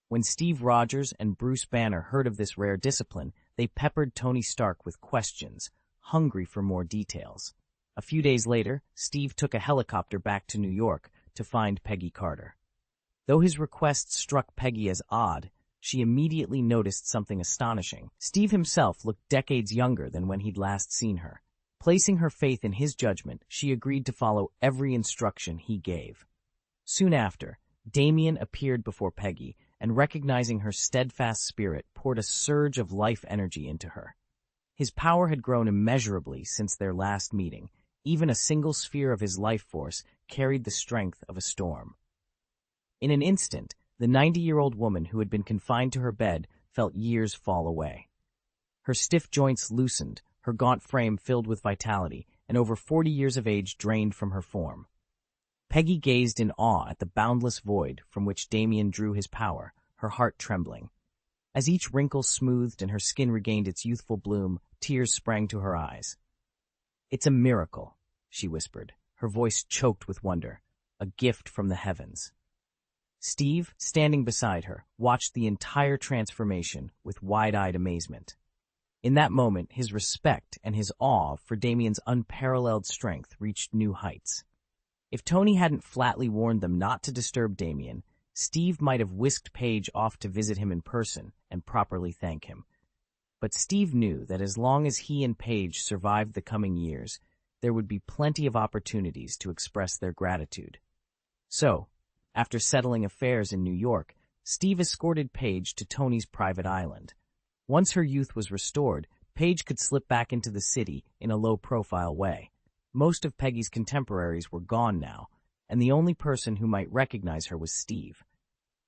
When Steve Rogers and Bruce Banner heard of this rare discipline, they peppered Tony Stark with questions, hungry for more details. A few days later, Steve took a helicopter back to New York to find Peggy Carter. Though his request struck Peggy as odd, she immediately noticed something astonishing. Steve himself looked decades younger than when he'd last seen her. Placing her faith in his judgment, she agreed to follow every instruction he gave. Soon after, Damien appeared before Peggy, and recognizing her steadfast spirit, poured a surge of life energy into her. His power had grown immeasurably since their last meeting, Even a single sphere of his life force carried the strength of a storm. In an instant, the 90-year-old woman who had been confined to her bed felt years fall away. Her stiff joints loosened, her gaunt frame filled with vitality, and over 40 years of age drained from her form. Peggy gazed in awe at the boundless void from which Damien drew his power, her heart trembling. As each wrinkle smoothed and her skin regained its youthful bloom, tears sprang to her eyes. "It's a miracle," she whispered, her voice choked with wonder. "A gift from the heavens." Steve, standing beside her, watched the entire transformation with wide-eyed amazement. In that moment, his respect and his awe for Damien's unparalleled strength reached new heights. If Tony hadn't flatly warned them not to disturb Damien, Steve might have whisked Paige off to visit him in person and properly thank him. But Steve knew that as long as he and Paige survived the coming years, there would be plenty of opportunities to express their gratitude. So, after settling affairs in New York, Steve escorted Paige to Tony's private island. Once her youth was restored, Paige could slip back into the city in a low-profile way. Most of Peggy's contemporaries were gone now, and the only person who might recognize her was Steve.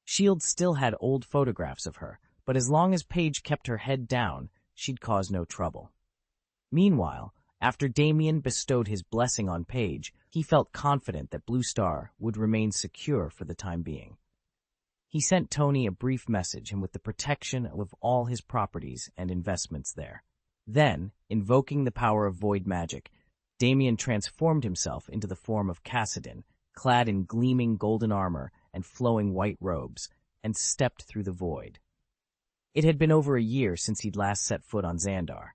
Shield still had old photographs of her, but as long as Paige kept her head down, she'd cause no trouble. Meanwhile, after Damien bestowed his blessing on Paige, he felt confident that Blue Star would remain secure for the time being. He sent Tony a brief message and with the protection of all his properties and investments there. Then, invoking the power of void magic, Damien transformed himself into the form of Cassidin, clad in gleaming golden armor and flowing white robes, and stepped through the void. It had been over a year since he'd last set foot on Xandar.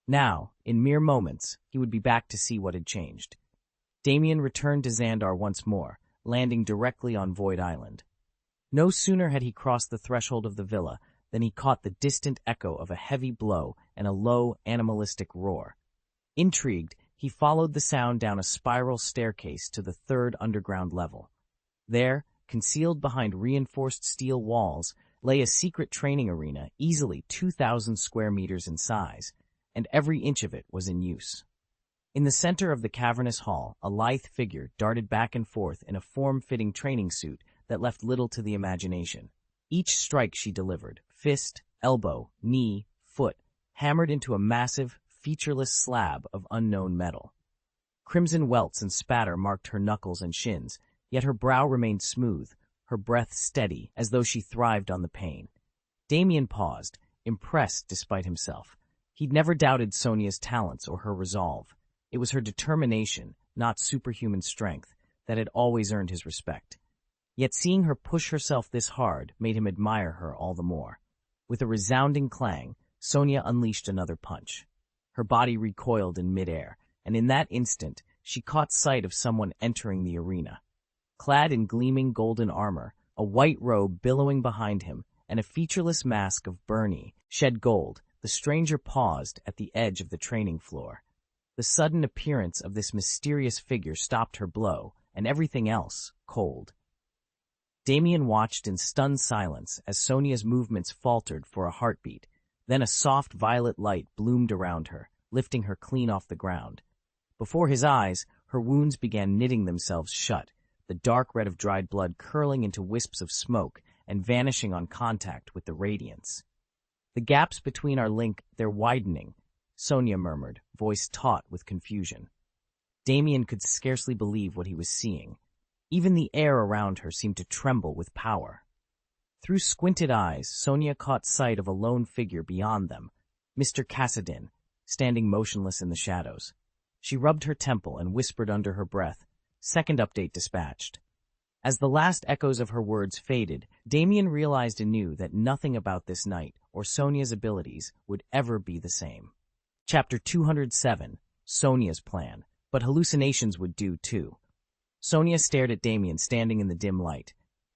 Now, in mere moments, he would be back to see what had changed. Damien returned to Xandar once more, landing directly on Void Island. No sooner had he crossed the threshold of the villa than he caught the distant echo of a heavy blow and a low, animalistic roar. Intrigued, he followed the sound down a spiral staircase to the third underground level. There, concealed behind reinforced steel walls, lay a secret training arena easily 2,000 square meters in size, and every inch of it was in use. In the center of the cavernous hall, a lithe figure darted back and forth in a form-fitting training suit that left little to the imagination. Each strike she delivered, fist, elbow, knee, foot, hammered into a massive, featureless slab of unknown metal. Crimson welts and spatter marked her knuckles and shins, yet her brow remained smooth, her breath steady, as though she thrived on the pain. Damien paused, impressed despite himself. He'd never doubted Sonia's talents or her resolve. It was her determination, not superhuman strength, that had always earned his respect. Yet seeing her push herself this hard made him admire her all the more. With a resounding clang, Sonia unleashed another punch. Her body recoiled in midair, and in that instant, she caught sight of someone entering the arena. Clad in gleaming golden armor, a white robe billowing behind him, and a featureless mask of Bernie, shed gold, the stranger paused at the edge of the training floor. The sudden appearance of this mysterious figure stopped her blow, and everything else cold. Damien watched in stunned silence as Sonia's movements faltered for a heartbeat. Then a soft violet light bloomed around her, lifting her clean off the ground. Before his eyes, her wounds began knitting themselves shut, the dark red of dried blood curling into wisps of smoke and vanishing on contact with the radiance. "The gaps between our link, they're widening," Sonia murmured, voice taut with confusion. Damien could scarcely believe what he was seeing. Even the air around her seemed to tremble with power. Through squinted eyes, Sonia caught sight of a lone figure beyond them, Mr. Cassidin, standing motionless in the shadows. She rubbed her temple and whispered under her breath, "Second update dispatched." As the last echoes of her words faded, Damien realized anew that nothing about this night or Sonia's abilities would ever be the same. Chapter 207, Sonia's Plan, but hallucinations would do too. Sonia stared at Damien standing in the dim light.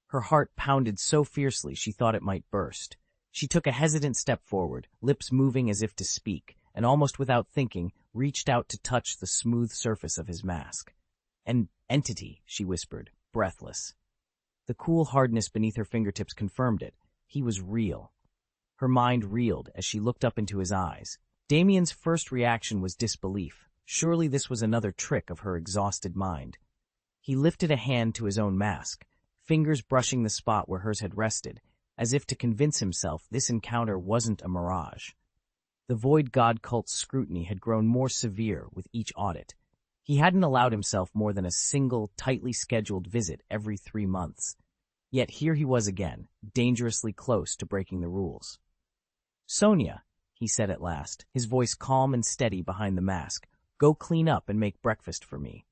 Her heart pounded so fiercely she thought it might burst. She took a hesitant step forward, lips moving as if to speak, and almost without thinking, reached out to touch the smooth surface of his mask. "An entity," she whispered, breathless. The cool hardness beneath her fingertips confirmed it. He was real. Her mind reeled as she looked up into his eyes. Damien's first reaction was disbelief, Surely this was another trick of her exhausted mind. He lifted a hand to his own mask, fingers brushing the spot where hers had rested, as if to convince himself this encounter wasn't a mirage. The Void God cult's scrutiny had grown more severe with each audit. He hadn't allowed himself more than a single, tightly scheduled visit every 3 months. Yet here he was again, dangerously close to breaking the rules. "Sonia," he said at last, his voice calm and steady behind the mask, "go clean up and make breakfast for me."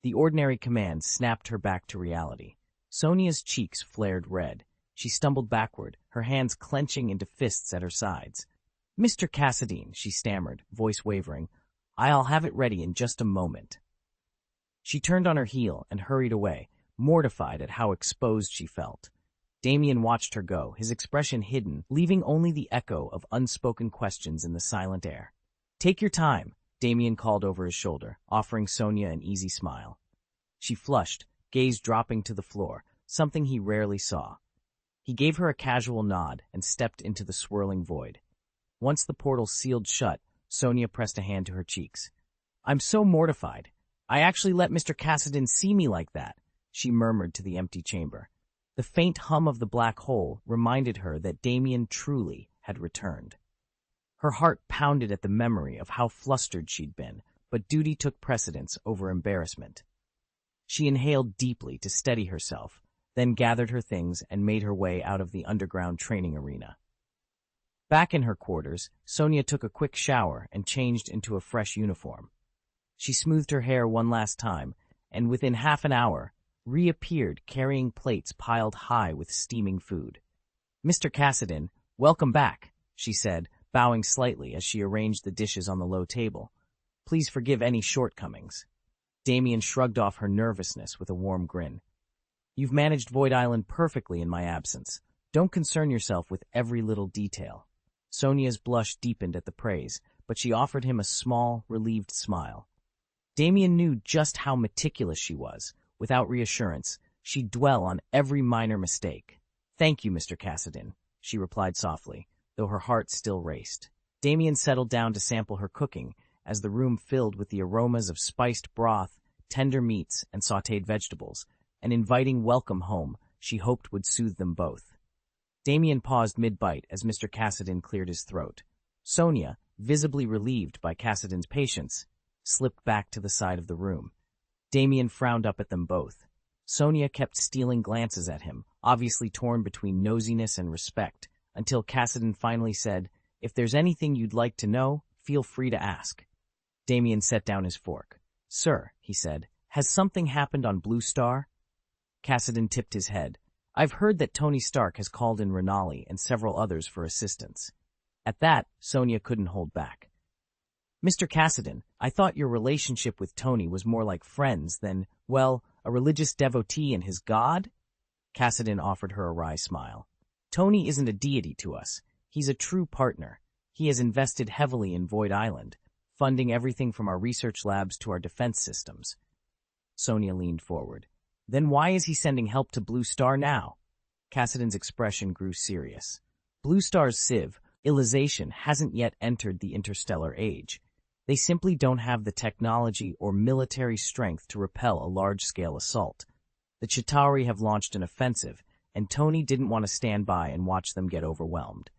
The ordinary command snapped her back to reality. Sonia's cheeks flared red. She stumbled backward, her hands clenching into fists at her sides. "Mr. Cassadine," she stammered, voice wavering, "I'll have it ready in just a moment." She turned on her heel and hurried away, mortified at how exposed she felt. Damien watched her go, his expression hidden, leaving only the echo of unspoken questions in the silent air. "Take your time," Damien called over his shoulder, offering Sonia an easy smile. She flushed, gaze dropping to the floor, something he rarely saw. He gave her a casual nod and stepped into the swirling void. Once the portal sealed shut, Sonia pressed a hand to her cheeks. "I'm so mortified. I actually let Mr. Cassadine see me like that," she murmured to the empty chamber. The faint hum of the black hole reminded her that Damien truly had returned. Her heart pounded at the memory of how flustered she'd been, but duty took precedence over embarrassment. She inhaled deeply to steady herself, then gathered her things and made her way out of the underground training arena. Back in her quarters, Sonia took a quick shower and changed into a fresh uniform. She smoothed her hair one last time, and within half an hour, reappeared carrying plates piled high with steaming food. "Mr. Cassadine, welcome back," she said, bowing slightly as she arranged the dishes on the low table. "Please forgive any shortcomings." Damien shrugged off her nervousness with a warm grin. "You've managed Void Island perfectly in my absence. Don't concern yourself with every little detail." Sonia's blush deepened at the praise, but she offered him a small, relieved smile. Damien knew just how meticulous she was. Without reassurance, she'd dwell on every minor mistake. "Thank you, Mr. Cassadine," she replied softly, though her heart still raced. Damien settled down to sample her cooking as the room filled with the aromas of spiced broth, tender meats, and sautéed vegetables, an inviting welcome home she hoped would soothe them both. Damien paused mid-bite as Mr. Cassadine cleared his throat. Sonia, visibly relieved by Cassadine's patience, slipped back to the side of the room. Damien frowned up at them both. Sonia kept stealing glances at him, obviously torn between nosiness and respect, until Cassadine finally said, "If there's anything you'd like to know, feel free to ask." Damien set down his fork. "Sir," he said, "has something happened on Blue Star?" Cassadine tipped his head. "I've heard that Tony Stark has called in Renali and several others for assistance." At that, Sonia couldn't hold back. "Mr. Cassadine, I thought your relationship with Tony was more like friends than, well, a religious devotee and his god?" Cassadine offered her a wry smile. "Tony isn't a deity to us. He's a true partner. He has invested heavily in Void Island, funding everything from our research labs to our defense systems." Sonia leaned forward. "Then why is he sending help to Blue Star now?" Cassadine's expression grew serious. "Blue Star's civilization hasn't yet entered the interstellar age. They simply don't have the technology or military strength to repel a large-scale assault. The Chitauri have launched an offensive, and Tony didn't want to stand by and watch them get overwhelmed."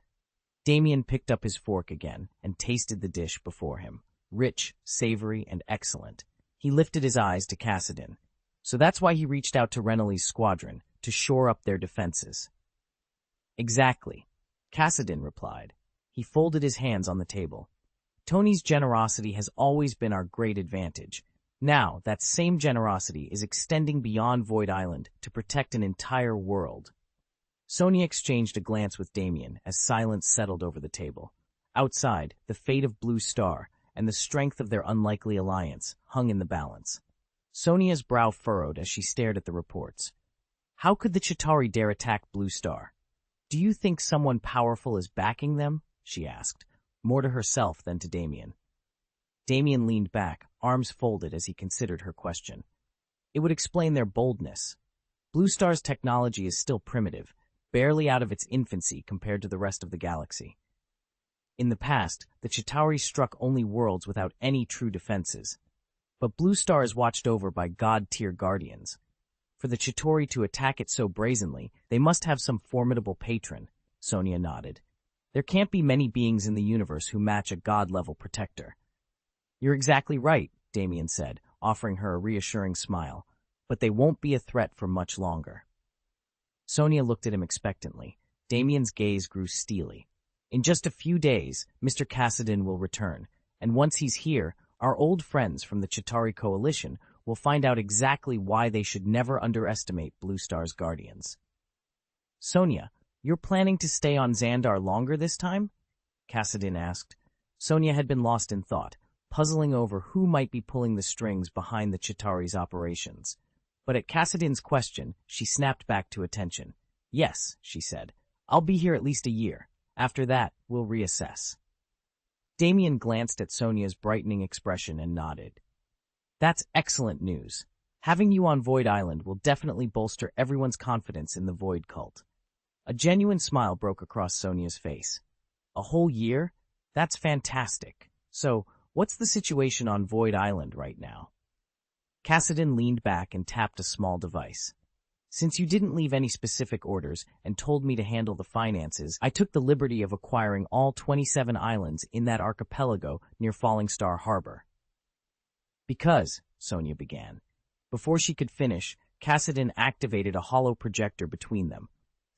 Damien picked up his fork again and tasted the dish before him. Rich, savory, and excellent. He lifted his eyes to Cassadine. "So that's why he reached out to Renali's squadron, to shore up their defenses." "Exactly," Cassadine replied. He folded his hands on the table. "Tony's generosity has always been our great advantage. Now, that same generosity is extending beyond Void Island to protect an entire world." Sonia exchanged a glance with Damien as silence settled over the table. Outside, the fate of Blue Star and the strength of their unlikely alliance hung in the balance. Sonia's brow furrowed as she stared at the reports. How could the Chitauri dare attack Blue Star? "Do you think someone powerful is backing them?" she asked, more to herself than to Damien. Damien leaned back, arms folded as he considered her question. It would explain their boldness. Blue Star's technology is still primitive, barely out of its infancy compared to the rest of the galaxy. In the past, the Chitauri struck only worlds without any true defenses. But Blue Star is watched over by god-tier guardians. For the Chitauri to attack it so brazenly, they must have some formidable patron, Sonia nodded. There can't be many beings in the universe who match a god-level protector. You're exactly right, Damien said, offering her a reassuring smile. But they won't be a threat for much longer. Sonia looked at him expectantly. Damien's gaze grew steely. In just a few days, Mr. Cassidon will return, and once he's here, our old friends from the Chitauri Coalition will find out exactly why they should never underestimate Blue Star's guardians. Sonia, you're planning to stay on Xandar longer this time? Cassidon asked. Sonia had been lost in thought, puzzling over who might be pulling the strings behind the Chitauri's operations. But at Cassidon's question, she snapped back to attention. Yes, she said. I'll be here at least a year. After that, we'll reassess. Damien glanced at Sonia's brightening expression and nodded. That's excellent news. Having you on Void Island will definitely bolster everyone's confidence in the Void cult. A genuine smile broke across Sonia's face. A whole year? That's fantastic. So, what's the situation on Void Island right now? Cassidon leaned back and tapped a small device. Since you didn't leave any specific orders and told me to handle the finances, I took the liberty of acquiring all 27 islands in that archipelago near Falling Star Harbor. Because, Sonia began. Before she could finish, Cassidon activated a hollow projector between them.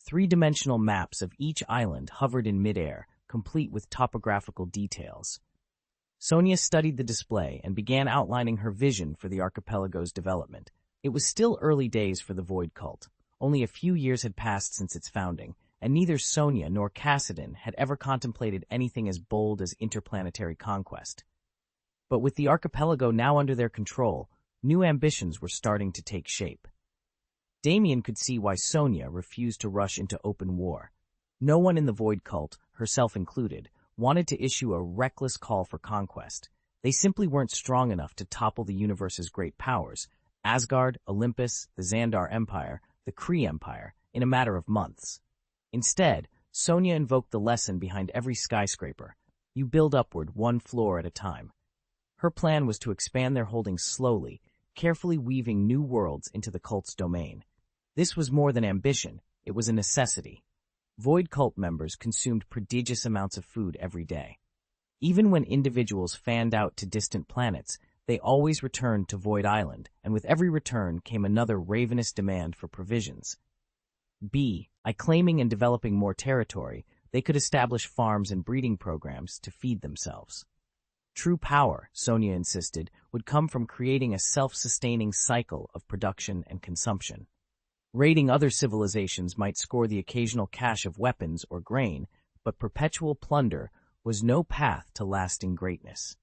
3-dimensional maps of each island hovered in midair, complete with topographical details. Sonia studied the display and began outlining her vision for the archipelago's development. It was still early days for the Void cult. Only a few years had passed since its founding, and neither Sonia nor Cassidon had ever contemplated anything as bold as interplanetary conquest. But with the archipelago now under their control, new ambitions were starting to take shape. Damien could see why Sonia refused to rush into open war. No one in the Void cult, herself included, wanted to issue a reckless call for conquest. They simply weren't strong enough to topple the universe's great powers, Asgard, Olympus, the Xandar Empire, the Kree Empire, in a matter of months. Instead, Sonia invoked the lesson behind every skyscraper. You build upward one floor at a time. Her plan was to expand their holdings slowly, carefully weaving new worlds into the cult's domain. This was more than ambition, it was a necessity. Void cult members consumed prodigious amounts of food every day. Even when individuals fanned out to distant planets, they always returned to Void Island, and with every return came another ravenous demand for provisions. By claiming and developing more territory, they could establish farms and breeding programs to feed themselves. True power, Sonia insisted, would come from creating a self-sustaining cycle of production and consumption. Raiding other civilizations might score the occasional cache of weapons or grain, but perpetual plunder was no path to lasting greatness.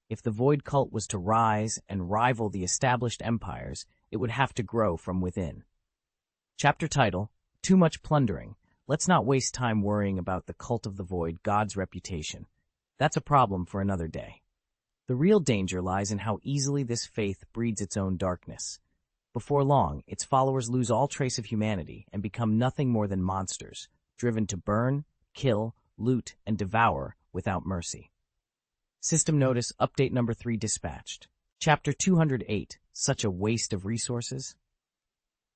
If the Void cult was to rise and rival the established empires, it would have to grow from within. Chapter title, Too Much Plundering. Let's not waste time worrying about the cult of the Void, God's reputation. That's a problem for another day. The real danger lies in how easily this faith breeds its own darkness. Before long, its followers lose all trace of humanity and become nothing more than monsters, driven to burn, kill, loot, and devour without mercy. System Notice Update Number 3 dispatched. Chapter 208, Such a Waste of Resources?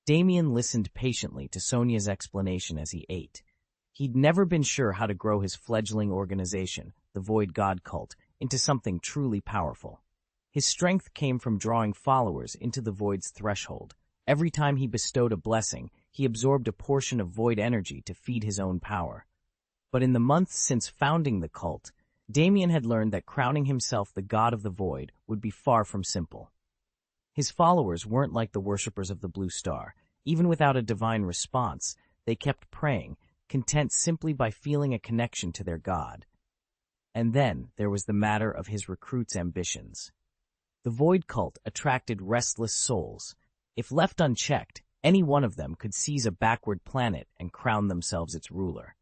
Damien listened patiently to Sonia's explanation as he ate. He'd never been sure how to grow his fledgling organization, the Void God Cult, into something truly powerful. His strength came from drawing followers into the Void's threshold. Every time he bestowed a blessing, he absorbed a portion of Void energy to feed his own power. But in the months since founding the cult, Damien had learned that crowning himself the god of the Void would be far from simple. His followers weren't like the worshippers of the Blue Star. Even without a divine response, they kept praying, content simply by feeling a connection to their god. And then there was the matter of his recruits' ambitions. The Void cult attracted restless souls. If left unchecked, any one of them could seize a backward planet and crown themselves its ruler.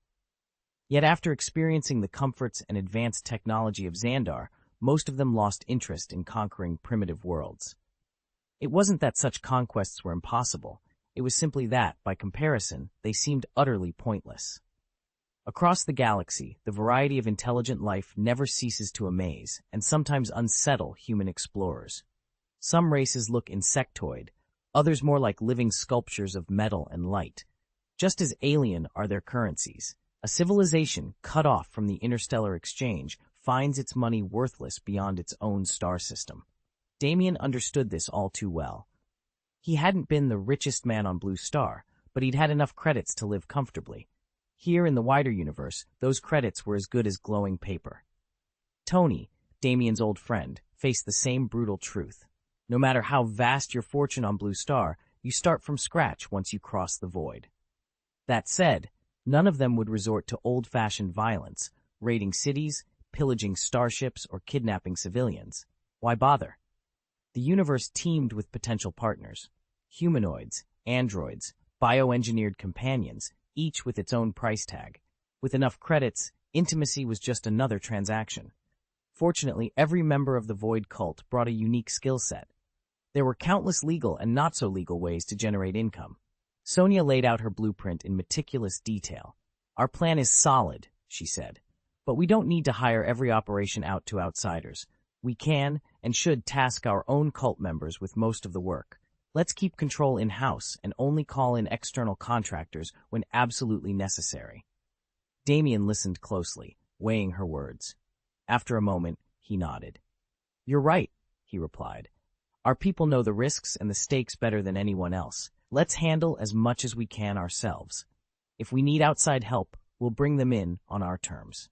Yet after experiencing the comforts and advanced technology of Xandar, most of them lost interest in conquering primitive worlds. It wasn't that such conquests were impossible. It was simply that, by comparison, they seemed utterly pointless. Across the galaxy, the variety of intelligent life never ceases to amaze and sometimes unsettle human explorers. Some races look insectoid, others more like living sculptures of metal and light. Just as alien are their currencies, a civilization cut off from the interstellar exchange finds its money worthless beyond its own star system. Damien understood this all too well. He hadn't been the richest man on Blue Star, but he'd had enough credits to live comfortably. Here in the wider universe, those credits were as good as glowing paper. Tony, Damien's old friend, faced the same brutal truth. No matter how vast your fortune on Blue Star, you start from scratch once you cross the void. That said, none of them would resort to old-fashioned violence, raiding cities, pillaging starships, or kidnapping civilians. Why bother? The universe teemed with potential partners. Humanoids, androids, bioengineered companions, each with its own price tag. With enough credits, intimacy was just another transaction. Fortunately, every member of the Void cult brought a unique skill set. There were countless legal and not-so-legal ways to generate income. Sonia laid out her blueprint in meticulous detail. "Our plan is solid," she said, "but we don't need to hire every operation out to outsiders. We can and should task our own cult members with most of the work. Let's keep control in-house and only call in external contractors when absolutely necessary." Damien listened closely, weighing her words. After a moment, he nodded. "You're right," he replied. "Our people know the risks and the stakes better than anyone else. Let's handle as much as we can ourselves. If we need outside help, we'll bring them in on our terms."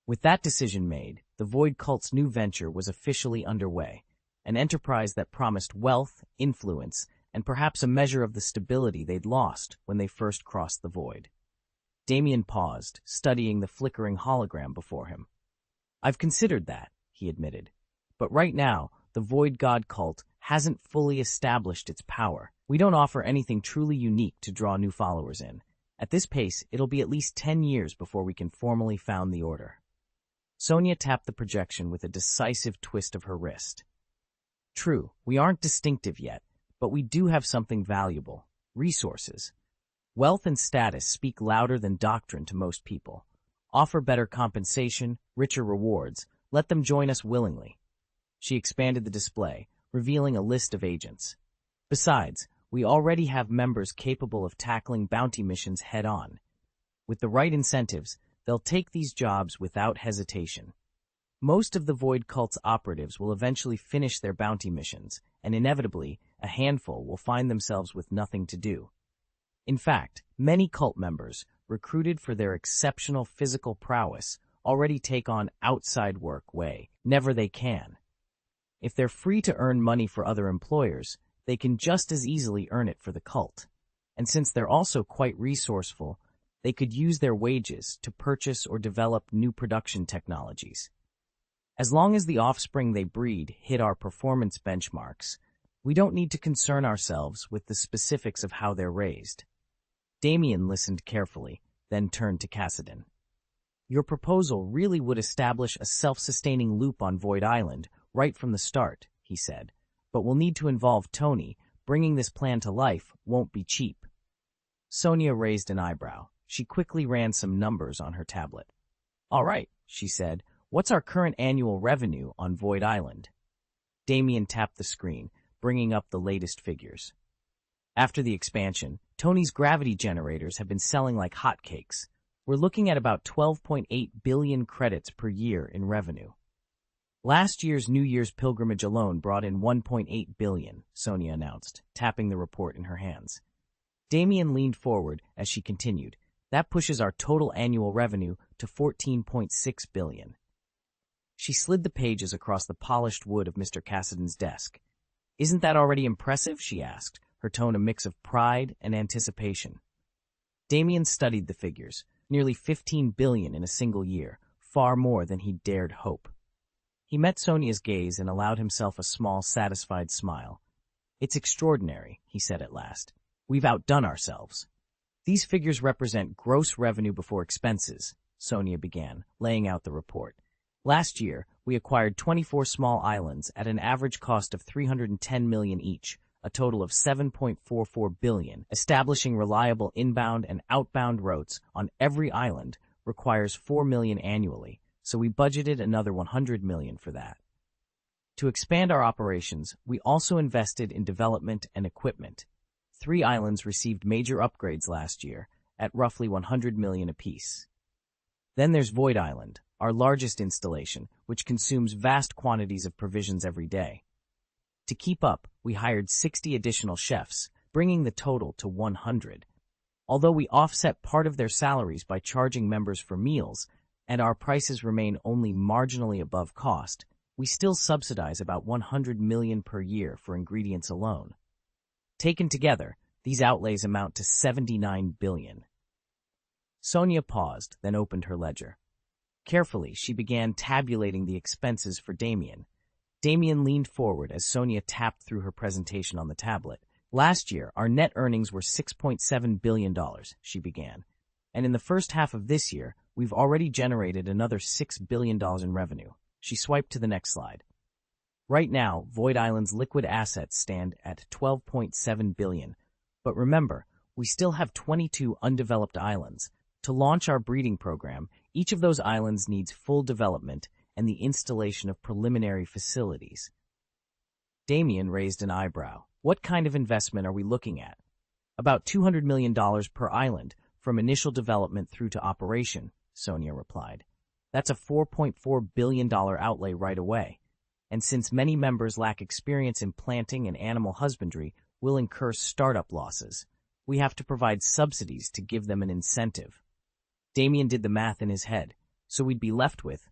With that decision made, the Void cult's new venture was officially underway, an enterprise that promised wealth, influence, and perhaps a measure of the stability they'd lost when they first crossed the Void. Damien paused, studying the flickering hologram before him. "I've considered that," he admitted. "But right now, the Void God cult hasn't fully established its power. We don't offer anything truly unique to draw new followers in. At this pace, it'll be at least 10 years before we can formally found the order." Sonia tapped the projection with a decisive twist of her wrist. "True, we aren't distinctive yet, but we do have something valuable: resources. Wealth and status speak louder than doctrine to most people. Offer better compensation, richer rewards, let them join us willingly." She expanded the display, revealing a list of agents. "Besides, we already have members capable of tackling bounty missions head-on. With the right incentives, they'll take these jobs without hesitation. Most of the Void cult's operatives will eventually finish their bounty missions, and inevitably, a handful will find themselves with nothing to do. In fact, many cult members, recruited for their exceptional physical prowess, already take on outside work whenever they can. If they're free to earn money for other employers, they can just as easily earn it for the cult. And since they're also quite resourceful, they could use their wages to purchase or develop new production technologies. As long as the offspring they breed hit our performance benchmarks, we don't need to concern ourselves with the specifics of how they're raised." Damien listened carefully, then turned to Cassidon. "Your proposal really would establish a self-sustaining loop on Void Island right from the start," he said, "but we'll need to involve Tony. Bringing this plan to life won't be cheap." Sonia raised an eyebrow. She quickly ran some numbers on her tablet. "All right," she said, "what's our current annual revenue on Void Island?" Damien tapped the screen, bringing up the latest figures. After the expansion, Tony's gravity generators have been selling like hotcakes. We're looking at about 12.8 billion credits per year in revenue. Last year's New Year's pilgrimage alone brought in 1.8 billion, Sonia announced, tapping the report in her hands. Damien leaned forward as she continued. "That pushes our total annual revenue to 14.6 billion. She slid the pages across the polished wood of Mr. Cassidon's desk. "Isn't that already impressive?" she asked, her tone a mix of pride and anticipation. Damien studied the figures, nearly 15 billion in a single year, far more than he dared hope. He met Sonia's gaze and allowed himself a small, satisfied smile. "It's extraordinary," he said at last. "We've outdone ourselves." "These figures represent gross revenue before expenses," Sonia began, laying out the report. "Last year, we acquired 24 small islands at an average cost of 310 million each, a total of 7.44 billion, establishing reliable inbound and outbound routes on every island, requires $4 million annually, so we budgeted another $100 million for that. To expand our operations, we also invested in development and equipment. 3 islands received major upgrades last year, at roughly $100 million apiece. Then there's Void Island, our largest installation, which consumes vast quantities of provisions every day. To keep up, we hired 60 additional chefs, bringing the total to 100. Although we offset part of their salaries by charging members for meals, and our prices remain only marginally above cost, we still subsidize about $100 million per year for ingredients alone. Taken together, these outlays amount to $79 billion. Sonia paused, then opened her ledger. Carefully, she began tabulating the expenses for Damien. Damien leaned forward as Sonia tapped through her presentation on the tablet. Last year, our net earnings were $6.7 billion, she began. And in the first half of this year, we've already generated another $6 billion in revenue. She swiped to the next slide. Right now, Void Island's liquid assets stand at $12.7 billion. But remember, we still have 22 undeveloped islands. To launch our breeding program, each of those islands needs full development and the installation of preliminary facilities. Damien raised an eyebrow. What kind of investment are we looking at? About $200 million per island, from initial development through to operation, Sonia replied. That's a $4.4 billion outlay right away. And since many members lack experience in planting and animal husbandry, we'll incur startup losses. We have to provide subsidies to give them an incentive. Damien did the math in his head, so we'd be left with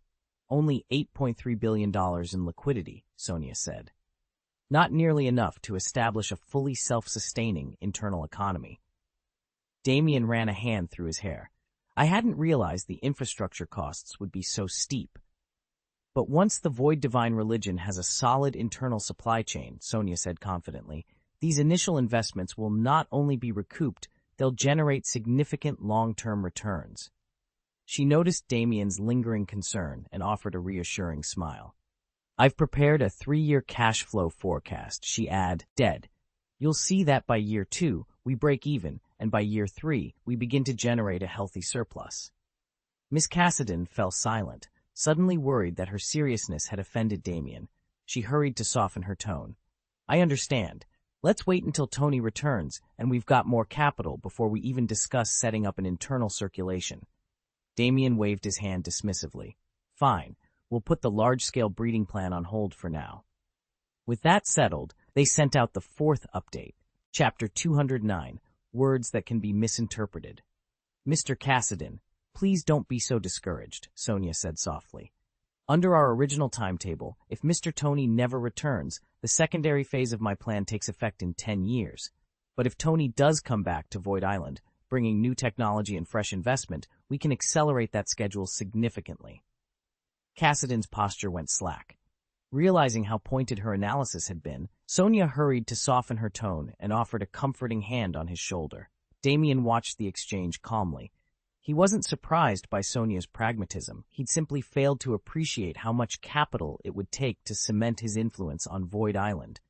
only $8.3 billion in liquidity, Sonia said. Not nearly enough to establish a fully self-sustaining internal economy. Damien ran a hand through his hair. I hadn't realized the infrastructure costs would be so steep. But once the Void Divine Religion has a solid internal supply chain, Sonia said confidently, these initial investments will not only be recouped, they'll generate significant long-term returns. She noticed Damien's lingering concern and offered a reassuring smile. I've prepared a 3-year cash flow forecast, she added. You'll see that by year 2, we break even, and by year 3, we begin to generate a healthy surplus. Miss Cassidy fell silent, suddenly worried that her seriousness had offended Damien. She hurried to soften her tone. I understand. Let's wait until Tony returns, and we've got more capital before we even discuss setting up an internal circulation. Damien waved his hand dismissively. Fine, we'll put the large-scale breeding plan on hold for now. With that settled, they sent out the 4th update, Chapter 209, Words That Can Be Misinterpreted. Mr. Cassidy, please don't be so discouraged, Sonia said softly. Under our original timetable, if Mr. Tony never returns, the secondary phase of my plan takes effect in 10 years. But if Tony does come back to Void Island, bringing new technology and fresh investment, we can accelerate that schedule significantly. Cassidy's posture went slack. Realizing how pointed her analysis had been, Sonia hurried to soften her tone and offered a comforting hand on his shoulder. Damien watched the exchange calmly. He wasn't surprised by Sonia's pragmatism. He'd simply failed to appreciate how much capital it would take to cement his influence on Void Island.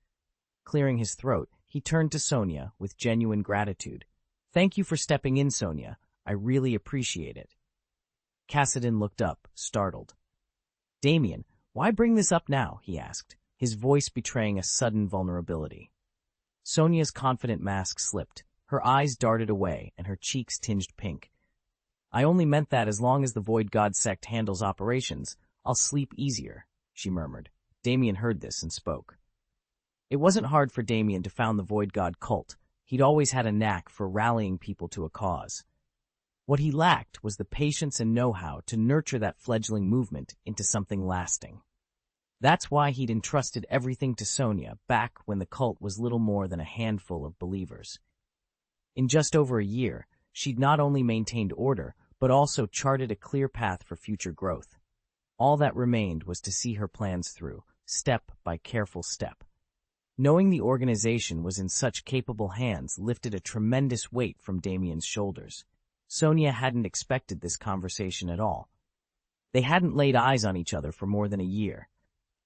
Clearing his throat, he turned to Sonia with genuine gratitude. Thank you for stepping in, Sonia. I really appreciate it. Cassidy looked up, startled. Damien, why bring this up now? He asked, his voice betraying a sudden vulnerability. Sonia's confident mask slipped. Her eyes darted away, and her cheeks tinged pink. I only meant that as long as the Void God sect handles operations, I'll sleep easier, she murmured. Damien heard this and spoke. It wasn't hard for Damien to found the Void God cult. He'd always had a knack for rallying people to a cause. What he lacked was the patience and know-how to nurture that fledgling movement into something lasting. That's why he'd entrusted everything to Sonia back when the cult was little more than a handful of believers. In just over a year, she'd not only maintained order, but also charted a clear path for future growth. All that remained was to see her plans through, step by careful step. Knowing the organization was in such capable hands lifted a tremendous weight from Damien's shoulders. Sonia hadn't expected this conversation at all. They hadn't laid eyes on each other for more than a year,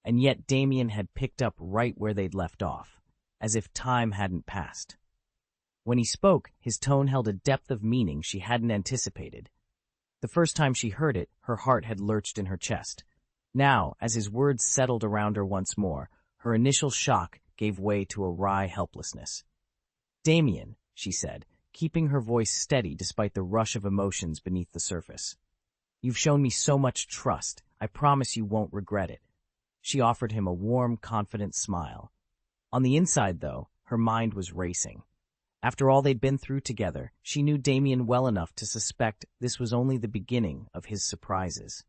and yet Damien had picked up right where they'd left off, as if time hadn't passed. When he spoke, his tone held a depth of meaning she hadn't anticipated. The first time she heard it, her heart had lurched in her chest. Now, as his words settled around her once more, her initial shock gave way to a wry helplessness. "Damien," she said, keeping her voice steady despite the rush of emotions beneath the surface. "You've shown me so much trust. I promise you won't regret it." She offered him a warm, confident smile. On the inside, though, her mind was racing. After all they'd been through together, she knew Damien well enough to suspect this was only the beginning of his surprises.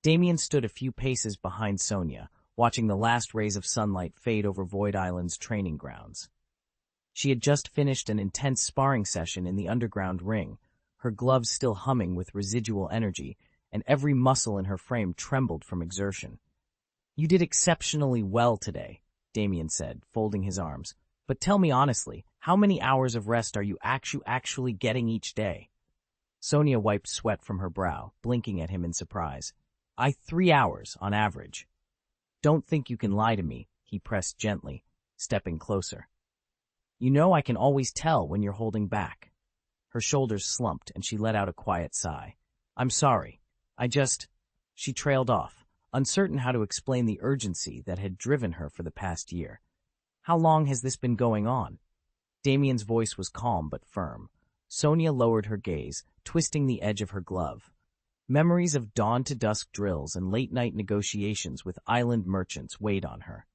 Damien stood a few paces behind Sonia, watching the last rays of sunlight fade over Void Island's training grounds. She had just finished an intense sparring session in the underground ring, her gloves still humming with residual energy, and every muscle in her frame trembled from exertion. "You did exceptionally well today," Damien said, folding his arms. "But tell me honestly, how many hours of rest are you actually getting each day?" Sonia wiped sweat from her brow, blinking at him in surprise. 3 hours, on average." "Don't think you can lie to me," he pressed gently, stepping closer. "You know I can always tell when you're holding back." Her shoulders slumped and she let out a quiet sigh. "I'm sorry. She trailed off, uncertain how to explain the urgency that had driven her for the past year. "How long has this been going on?" Damien's voice was calm but firm. Sonia lowered her gaze, twisting the edge of her glove. Memories of dawn-to-dusk drills and late-night negotiations with island merchants weighed on her.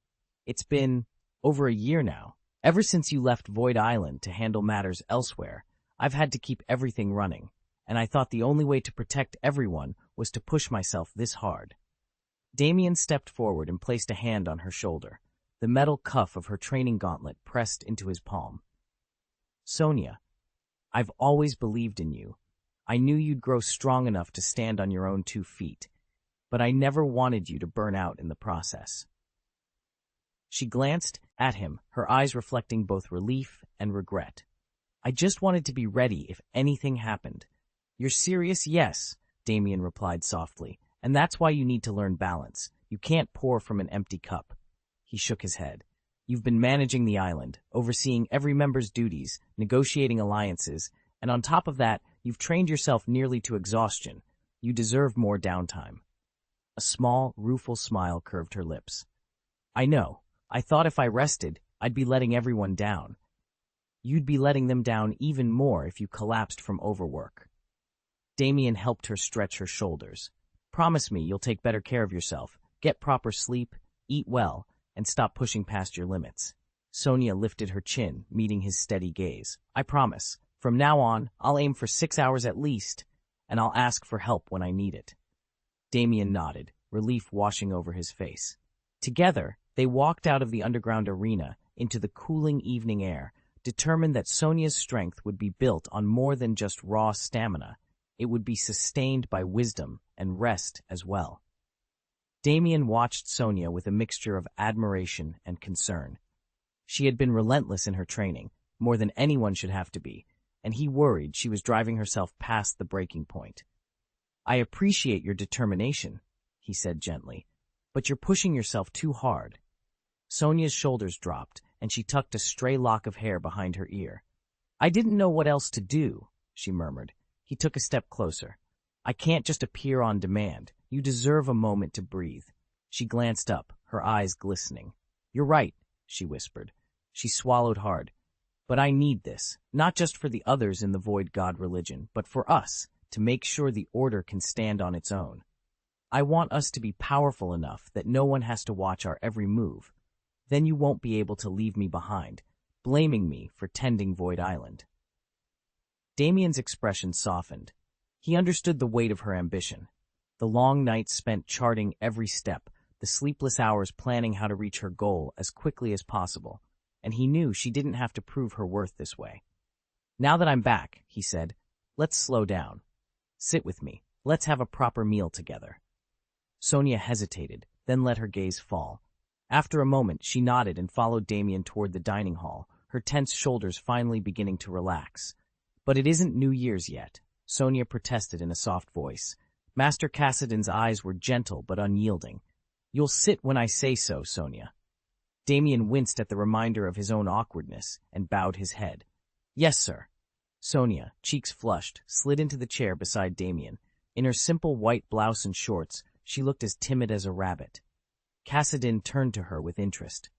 "It's been over a year now. Ever since you left Void Island to handle matters elsewhere, I've had to keep everything running, and I thought the only way to protect everyone was to push myself this hard." Damien stepped forward and placed a hand on her shoulder. The metal cuff of her training gauntlet pressed into his palm. "Sonia, I've always believed in you. I knew you'd grow strong enough to stand on your own 2 feet, but I never wanted you to burn out in the process." She glanced at him, her eyes reflecting both relief and regret. "I just wanted to be ready if anything happened." "You're serious?" "Yes," Damien replied softly, "and that's why you need to learn balance. You can't pour from an empty cup." He shook his head. "You've been managing the island, overseeing every member's duties, negotiating alliances, and on top of that, you've trained yourself nearly to exhaustion. You deserve more downtime." A small, rueful smile curved her lips. "I know. I thought if I rested, I'd be letting everyone down. You'd be letting them down even more if you collapsed from overwork." Damien helped her stretch her shoulders. "Promise me you'll take better care of yourself, get proper sleep, eat well, and stop pushing past your limits." Sonia lifted her chin, meeting his steady gaze. "I promise. From now on, I'll aim for 6 hours at least, and I'll ask for help when I need it." Damien nodded, relief washing over his face. Together, they walked out of the underground arena into the cooling evening air, determined that Sonia's strength would be built on more than just raw stamina. It would be sustained by wisdom and rest as well. Damien watched Sonia with a mixture of admiration and concern. She had been relentless in her training, more than anyone should have to be, and he worried she was driving herself past the breaking point. "I appreciate your determination," he said gently, "but you're pushing yourself too hard." Sonia's shoulders dropped, and she tucked a stray lock of hair behind her ear. "I didn't know what else to do," she murmured. He took a step closer. "I can't just appear on demand. You deserve a moment to breathe." She glanced up, her eyes glistening. "You're right," she whispered. She swallowed hard. "But I need this, not just for the others in the Void God religion, but for us, to make sure the Order can stand on its own. I want us to be powerful enough that no one has to watch our every move. Then you won't be able to leave me behind, blaming me for tending Void Island." Damien's expression softened. He understood the weight of her ambition. The long nights spent charting every step, the sleepless hours planning how to reach her goal as quickly as possible, and he knew she didn't have to prove her worth this way. "Now that I'm back," he said, "let's slow down. Sit with me. Let's have a proper meal together." Sonia hesitated, then let her gaze fall. After a moment, she nodded and followed Damien toward the dining hall, her tense shoulders finally beginning to relax. "But it isn't New Year's yet," Sonia protested in a soft voice. Master Cassidon's eyes were gentle but unyielding. "You'll sit when I say so, Sonia." Damien winced at the reminder of his own awkwardness and bowed his head. "Yes, sir." Sonia, cheeks flushed, slid into the chair beside Damien. In her simple white blouse and shorts, she looked as timid as a rabbit. Cassidin turned to her with interest.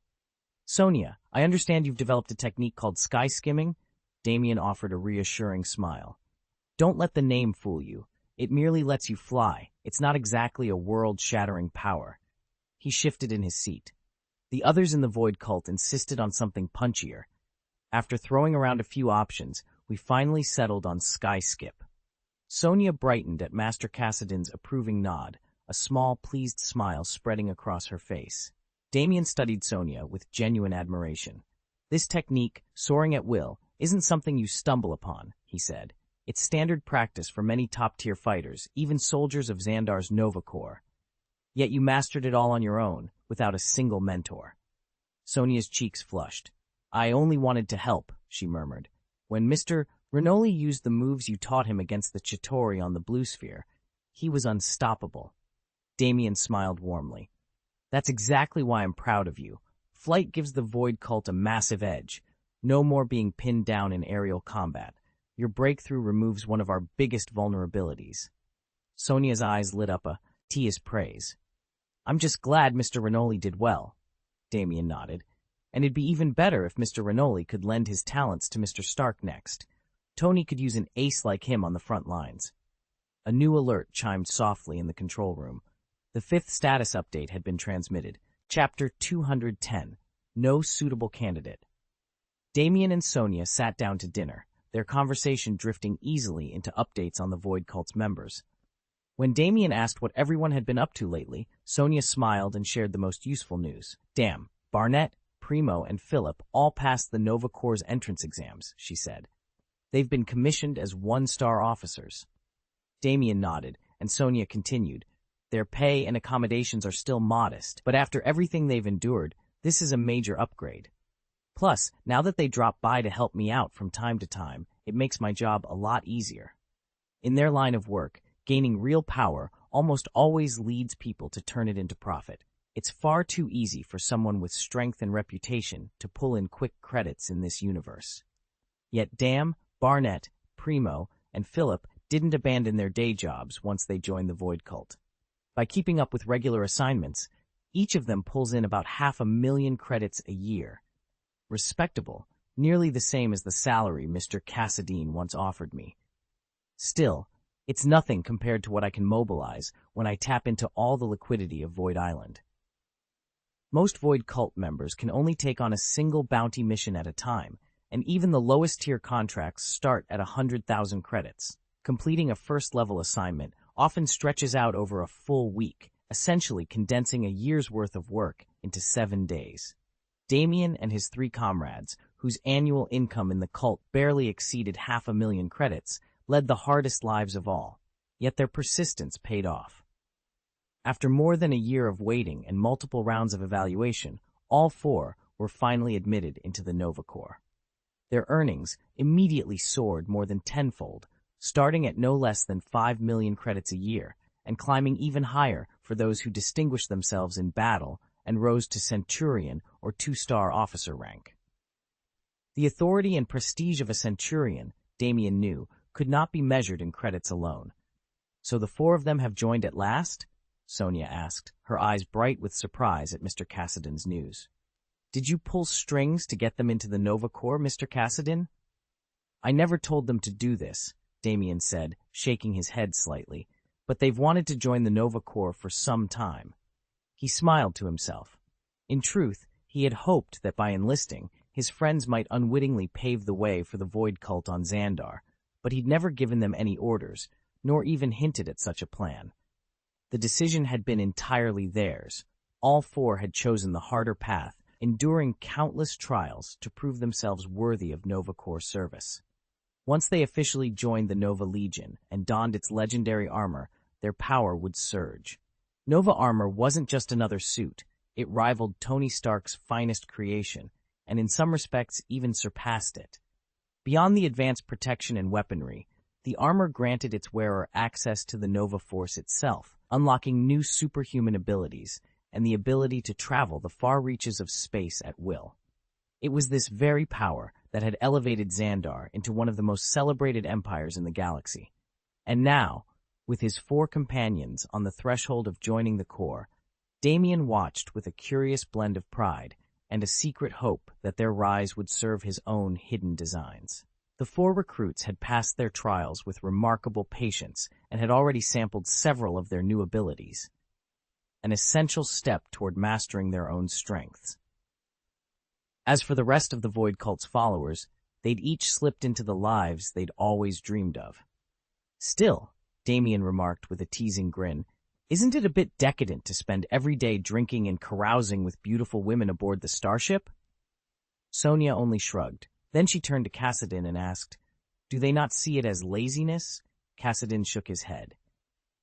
"Sonia, I understand you've developed a technique called sky skimming?" Damien offered a reassuring smile. "Don't let the name fool you. It merely lets you fly. It's not exactly a world-shattering power." He shifted in his seat. The others in the Void Cult insisted on something punchier. After throwing around a few options, we finally settled on Sky Skip. Sonia brightened at Master Cassidin's approving nod, a small, pleased smile spreading across her face. Damien studied Sonia with genuine admiration. "This technique, soaring at will, isn't something you stumble upon," he said. "It's standard practice for many top-tier fighters, even soldiers of Xandar's Nova Corps. Yet you mastered it all on your own, without a single mentor." Sonia's cheeks flushed. "I only wanted to help," she murmured. "When Mr. Renoli used the moves you taught him against the Chitauri on the Blue Sphere, he was unstoppable." Damien smiled warmly. "That's exactly why I'm proud of you. Flight gives the Void Cult a massive edge. No more being pinned down in aerial combat. Your breakthrough removes one of our biggest vulnerabilities." Sonia's eyes lit up a tea's praise. "I'm just glad Mr. Renoli did well." Damien nodded. "And it'd be even better if Mr. Renoli could lend his talents to Mr. Stark next. Tony could use an ace like him on the front lines." A new alert chimed softly in the control room. The 5th status update had been transmitted. Chapter 210, No Suitable Candidate. Damien and Sonia sat down to dinner, their conversation drifting easily into updates on the Void Cult's members. When Damien asked what everyone had been up to lately, Sonia smiled and shared the most useful news. "Damn, Barnett, Primo, and Philip all passed the Nova Corps' entrance exams," she said. "They've been commissioned as 1-star officers." Damien nodded, and Sonia continued. "Their pay and accommodations are still modest, but after everything they've endured, this is a major upgrade. Plus, now that they drop by to help me out from time to time, it makes my job a lot easier." In their line of work, gaining real power almost always leads people to turn it into profit. It's far too easy for someone with strength and reputation to pull in quick credits in this universe. Yet Dam, Barnett, Primo, and Philip didn't abandon their day jobs once they joined the Void Cult. By keeping up with regular assignments, each of them pulls in about 500,000 credits a year. Respectable, nearly the same as the salary Mr. Cassidin once offered me. Still, it's nothing compared to what I can mobilize when I tap into all the liquidity of Void Island. Most Void Cult members can only take on a single bounty mission at a time, and even the lowest-tier contracts start at 100,000 credits. Completing a first-level assignment often stretches out over a full week, essentially condensing a year's worth of work into 7 days. Damien and his 3 comrades, whose annual income in the cult barely exceeded 500,000 credits, led the hardest lives of all, yet their persistence paid off. After more than a year of waiting and multiple rounds of evaluation, all 4 were finally admitted into the Nova Corps. Their earnings immediately soared more than tenfold, starting at no less than 5 million credits a year, and climbing even higher for those who distinguished themselves in battle and rose to Centurion or 2-star officer rank. The authority and prestige of a Centurion, Damien knew, could not be measured in credits alone. "So the 4 of them have joined at last?" Sonia asked, her eyes bright with surprise at Mr. Cassidin's news. "Did you pull strings to get them into the Nova Corps, Mr. Cassidin?" "I never told them to do this," Damien said, shaking his head slightly, "but they've wanted to join the Nova Corps for some time." He smiled to himself. In truth, he had hoped that by enlisting, his friends might unwittingly pave the way for the Void Cult on Xandar, but he'd never given them any orders, nor even hinted at such a plan. The decision had been entirely theirs. All 4 had chosen the harder path, enduring countless trials to prove themselves worthy of Nova Corps service. Once they officially joined the Nova Legion and donned its legendary armor, their power would surge. Nova armor wasn't just another suit. It rivaled Tony Stark's finest creation, and in some respects even surpassed it. Beyond the advanced protection and weaponry, the armor granted its wearer access to the Nova Force itself, unlocking new superhuman abilities and the ability to travel the far reaches of space at will. It was this very power that had elevated Xandar into one of the most celebrated empires in the galaxy. And now, With his 4 companions on the threshold of joining the Corps, Damien watched with a curious blend of pride and a secret hope that their rise would serve his own hidden designs. The 4 recruits had passed their trials with remarkable patience and had already sampled several of their new abilities, an essential step toward mastering their own strengths. As for the rest of the Void Cult's followers, they'd each slipped into the lives they'd always dreamed of. Still, Damien remarked with a teasing grin, isn't it a bit decadent to spend every day drinking and carousing with beautiful women aboard the starship? Sonia only shrugged. Then she turned to Cassidin and asked, do they not see it as laziness? Cassidin shook his head.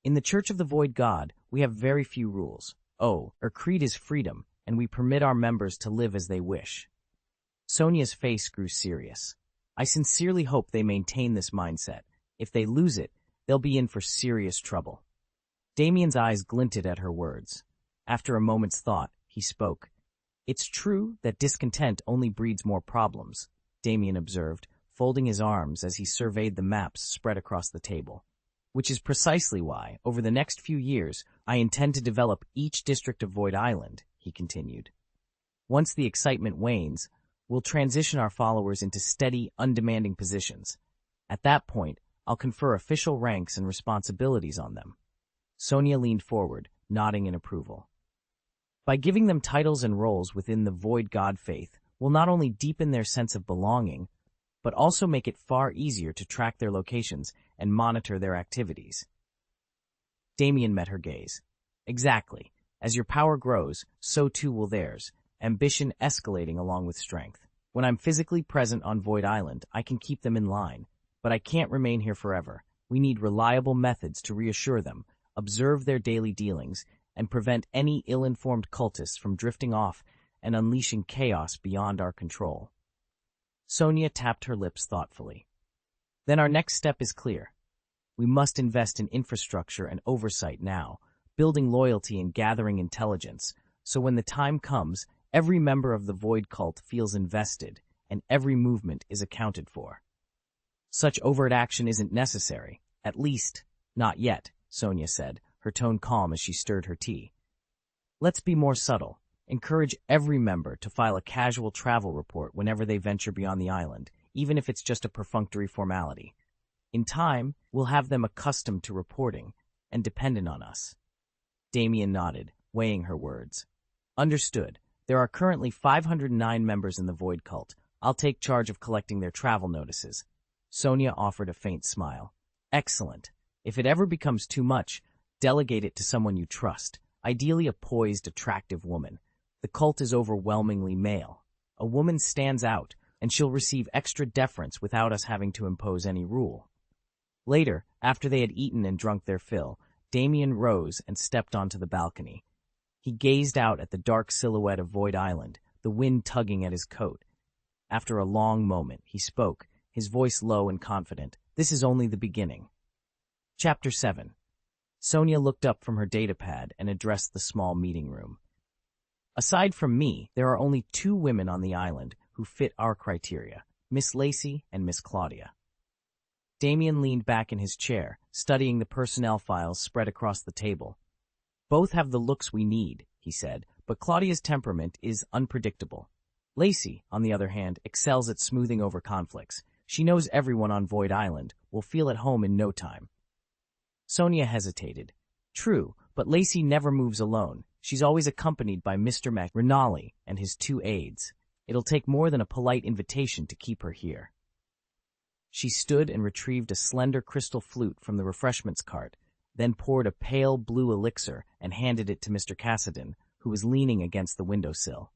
In the Church of the Void God, we have very few rules. Our creed is freedom, and we permit our members to live as they wish. Sonia's face grew serious. I sincerely hope they maintain this mindset. If they lose it, they'll be in for serious trouble. Damien's eyes glinted at her words. After a moment's thought, he spoke. It's true that discontent only breeds more problems, Damien observed, folding his arms as he surveyed the maps spread across the table. Which is precisely why, over the next few years, I intend to develop each district of Void Island, he continued. Once the excitement wanes, we'll transition our followers into steady, undemanding positions. At that point, I'll confer official ranks and responsibilities on them. Sonia leaned forward, nodding in approval. By giving them titles and roles within the Void God faith, we'll not only deepen their sense of belonging, but also make it far easier to track their locations and monitor their activities. Damien met her gaze. Exactly. As your power grows, so too will theirs, ambition escalating along with strength. When I'm physically present on Void Island, I can keep them in line, but I can't remain here forever. We need reliable methods to reassure them, observe their daily dealings, and prevent any ill-informed cultists from drifting off and unleashing chaos beyond our control. Sonia tapped her lips thoughtfully. Then our next step is clear. We must invest in infrastructure and oversight now, building loyalty and gathering intelligence, so when the time comes, every member of the Void Cult feels invested, and every movement is accounted for. Such overt action isn't necessary, at least, not yet, Sonia said, her tone calm as she stirred her tea. Let's be more subtle. Encourage every member to file a casual travel report whenever they venture beyond the island, even if it's just a perfunctory formality. In time, we'll have them accustomed to reporting and dependent on us. Damien nodded, weighing her words. Understood. There are currently 509 members in the Void Cult. I'll take charge of collecting their travel notices. Sonia offered a faint smile. Excellent. If it ever becomes too much, delegate it to someone you trust, ideally a poised, attractive woman. The cult is overwhelmingly male. A woman stands out, and she'll receive extra deference without us having to impose any rule. Later, after they had eaten and drunk their fill, Damien rose and stepped onto the balcony. He gazed out at the dark silhouette of Void Island, the wind tugging at his coat. After a long moment, he spoke, his voice low and confident. This is only the beginning. Chapter 7. Sonia looked up from her datapad and addressed the small meeting room. Aside from me, there are only 2 women on the island who fit our criteria, Miss Lacey and Miss Claudia. Damien leaned back in his chair, studying the personnel files spread across the table. Both have the looks we need, he said, but Claudia's temperament is unpredictable. Lacey, on the other hand, excels at smoothing over conflicts. She knows everyone on Void Island, will feel at home in no time. Sonia hesitated. True, but Lacey never moves alone. She's always accompanied by Mr. Rinaldi and his 2 aides. It'll take more than a polite invitation to keep her here. She stood and retrieved a slender crystal flute from the refreshments cart, then poured a pale blue elixir and handed it to Mr. Cassidin, who was leaning against the windowsill.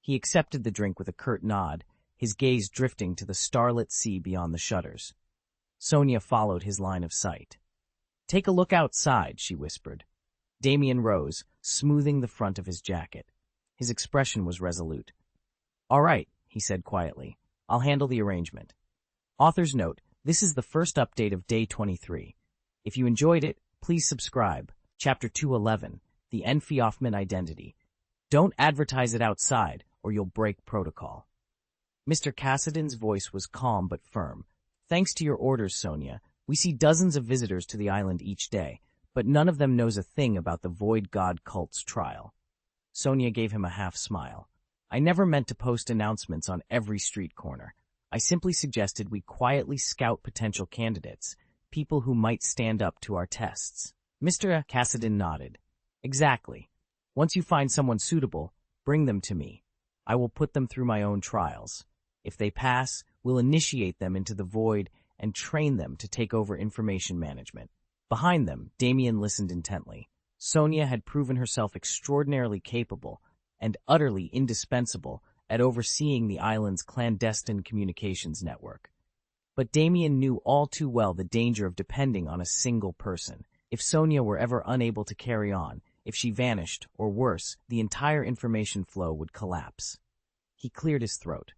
He accepted the drink with a curt nod, his gaze drifting to the starlit sea beyond the shutters. Sonia followed his line of sight. Take a look outside, she whispered. Damien rose, smoothing the front of his jacket. His expression was resolute. All right, he said quietly. I'll handle the arrangement. Author's note, this is the first update of Day 23. If you enjoyed it, please subscribe. Chapter 211, The Inifinite Identity. Don't advertise it outside, or you'll break protocol. Mr. Cassidin's voice was calm but firm. Thanks to your orders, Sonia, We see dozens of visitors to the island each day, but none of them knows a thing about the Void God cult's trial. Sonia gave him a half-smile. I never meant to post announcements on every street corner. I simply suggested we quietly scout potential candidates, people who might stand up to our tests. Mr. Cassidin nodded. Exactly. Once you find someone suitable, bring them to me. I will put them through my own trials. If they pass, we'll initiate them into the Void and train them to take over information management. Behind them, Damien listened intently. Sonia had proven herself extraordinarily capable and utterly indispensable at overseeing the island's clandestine communications network. But Damien knew all too well the danger of depending on a single person. If Sonia were ever unable to carry on, if she vanished, or worse, the entire information flow would collapse. He cleared his throat.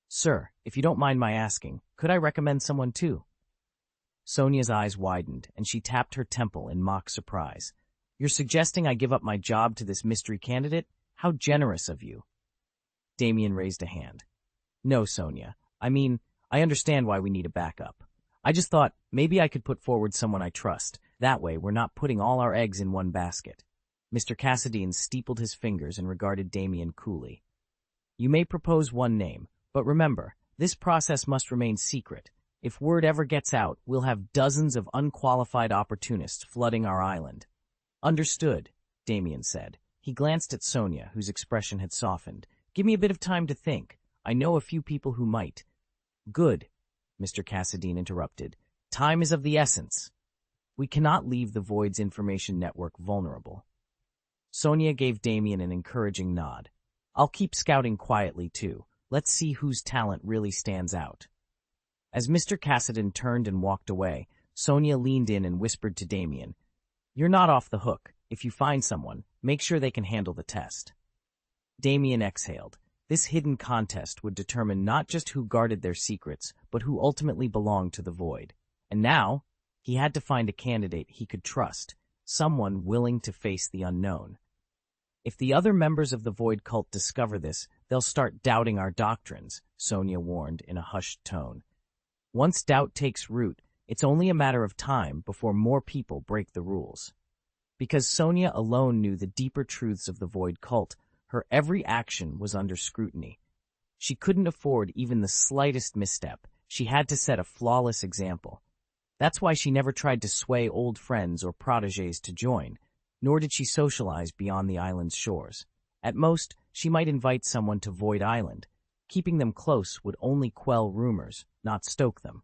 Sir, if you don't mind my asking, could I recommend someone too? Sonia's eyes widened, and she tapped her temple in mock surprise. You're suggesting I give up my job to this mystery candidate? How generous of you. Damien raised a hand. No, Sonia. I mean, I understand why we need a backup. I just thought maybe I could put forward someone I trust. That way we're not putting all our eggs in one basket. Mr. Cassidine steepled his fingers and regarded Damien coolly. You may propose one name, but remember, this process must remain secret. If word ever gets out, we'll have dozens of unqualified opportunists flooding our island. Understood, Damien said. He glanced at Sonia, whose expression had softened. Give me a bit of time to think. I know a few people who might. Good, Mr. Cassidine interrupted. Time is of the essence. We cannot leave the Void's information network vulnerable. Sonia gave Damien an encouraging nod. I'll keep scouting quietly, too. Let's see whose talent really stands out. As Mr. Cassidine turned and walked away, Sonia leaned in and whispered to Damien, You're not off the hook. If you find someone, make sure they can handle the test. Damien exhaled. This hidden contest would determine not just who guarded their secrets, but who ultimately belonged to the Void. And now, he had to find a candidate he could trust, someone willing to face the unknown. If the other members of the Void cult discover this, they'll start doubting our doctrines, Sonia warned in a hushed tone. Once doubt takes root, it's only a matter of time before more people break the rules. Because Sonia alone knew the deeper truths of the Void cult, her every action was under scrutiny. She couldn't afford even the slightest misstep. She had to set a flawless example. That's why she never tried to sway old friends or protégés to join, nor did she socialize beyond the island's shores. At most, she might invite someone to Void Island. Keeping them close would only quell rumors, not stoke them.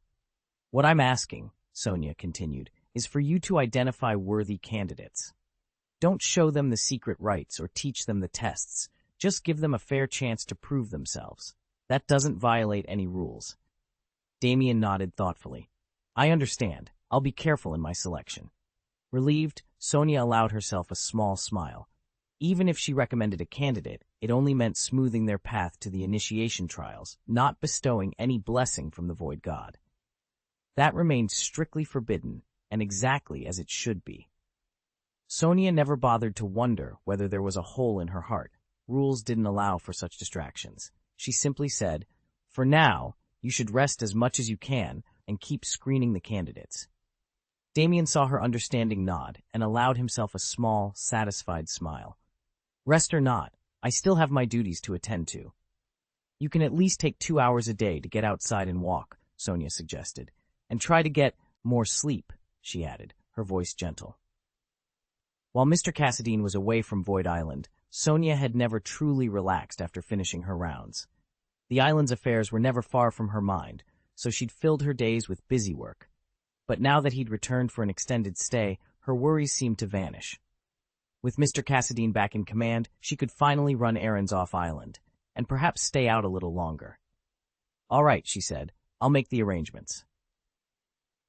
What I'm asking, Sonia continued, is for you to identify worthy candidates. Don't show them the secret rites or teach them the tests. Just give them a fair chance to prove themselves. That doesn't violate any rules. Damien nodded thoughtfully. I understand. I'll be careful in my selection. Relieved, Sonia allowed herself a small smile. Even if she recommended a candidate, it only meant smoothing their path to the initiation trials, not bestowing any blessing from the Void God. That remained strictly forbidden, and exactly as it should be. Sonia never bothered to wonder whether there was a hole in her heart. Rules didn't allow for such distractions. She simply said, For now, you should rest as much as you can and keep screening the candidates. Damien saw her understanding nod and allowed himself a small, satisfied smile. Rest or not, I still have my duties to attend to. You can at least take 2 hours a day to get outside and walk, Sonia suggested. And try to get more sleep, she added, her voice gentle. While Mr. Cassidine was away from Void Island, Sonia had never truly relaxed after finishing her rounds. The island's affairs were never far from her mind, so she'd filled her days with busy work. But now that he'd returned for an extended stay, her worries seemed to vanish. With Mr. Cassidine back in command, she could finally run errands off island, and perhaps stay out a little longer. All right, she said, I'll make the arrangements.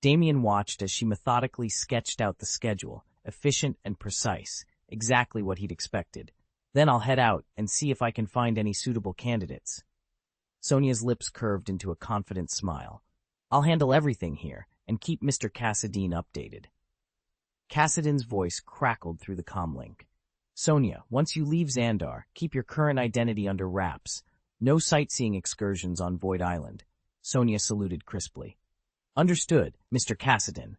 Damien watched as she methodically sketched out the schedule, efficient and precise, exactly what he'd expected. Then I'll head out and see if I can find any suitable candidates. Sonia's lips curved into a confident smile. I'll handle everything here and keep Mr. Cassidine updated. Cassidine's voice crackled through the comlink. Sonia, once you leave Xandar, keep your current identity under wraps. No sightseeing excursions on Void Island. Sonia saluted crisply. Understood, Mr. Cassidy.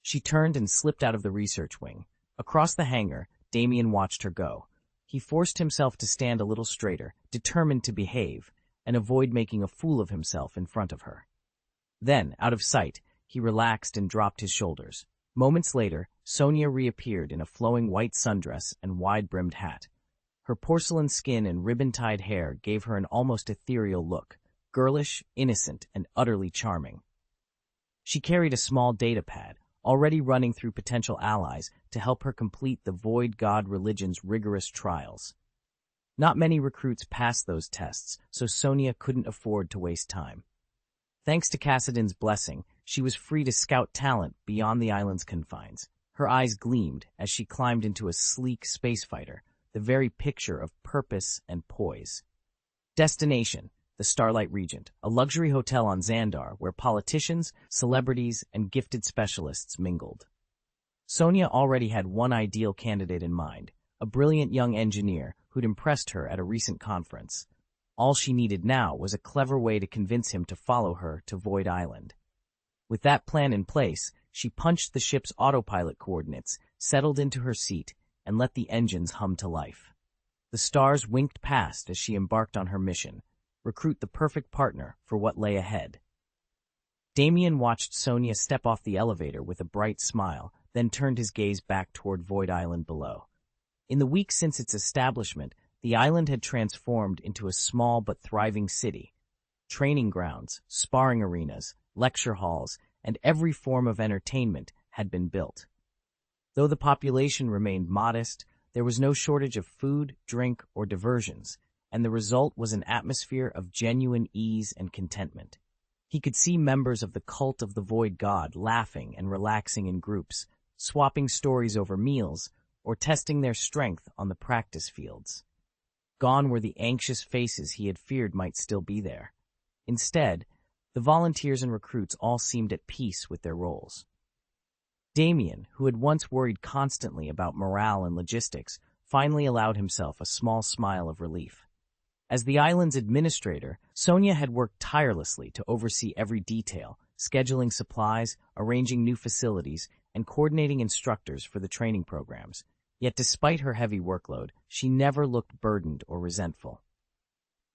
She turned and slipped out of the research wing. Across the hangar, Damien watched her go. He forced himself to stand a little straighter, determined to behave, and avoid making a fool of himself in front of her. Then, out of sight, he relaxed and dropped his shoulders. Moments later, Sonia reappeared in a flowing white sundress and wide-brimmed hat. Her porcelain skin and ribbon-tied hair gave her an almost ethereal look, girlish, innocent, and utterly charming. She carried a small data pad, already running through potential allies to help her complete the Void God religion's rigorous trials. Not many recruits passed those tests, so Sonia couldn't afford to waste time. Thanks to Cassidin's blessing, she was free to scout talent beyond the island's confines. Her eyes gleamed as she climbed into a sleek space fighter, the very picture of purpose and poise. Destination: the Starlight Regent, a luxury hotel on Xandar where politicians, celebrities, and gifted specialists mingled. Sonia already had one ideal candidate in mind, a brilliant young engineer who'd impressed her at a recent conference. All she needed now was a clever way to convince him to follow her to Void Island. With that plan in place, she punched the ship's autopilot coordinates, settled into her seat, and let the engines hum to life. The stars winked past as she embarked on her mission, recruit the perfect partner for what lay ahead. Damien watched Sonia step off the elevator with a bright smile, then turned his gaze back toward Void Island below. In the weeks since its establishment, the island had transformed into a small but thriving city. Training grounds, sparring arenas, lecture halls, and every form of entertainment had been built. Though the population remained modest, there was no shortage of food, drink, or diversions, and the result was an atmosphere of genuine ease and contentment. He could see members of the cult of the Void God laughing and relaxing in groups, swapping stories over meals, or testing their strength on the practice fields. Gone were the anxious faces he had feared might still be there. Instead, the volunteers and recruits all seemed at peace with their roles. Damien, who had once worried constantly about morale and logistics, finally allowed himself a small smile of relief. As the island's administrator, Sonia had worked tirelessly to oversee every detail, scheduling supplies, arranging new facilities, and coordinating instructors for the training programs. Yet despite her heavy workload, she never looked burdened or resentful.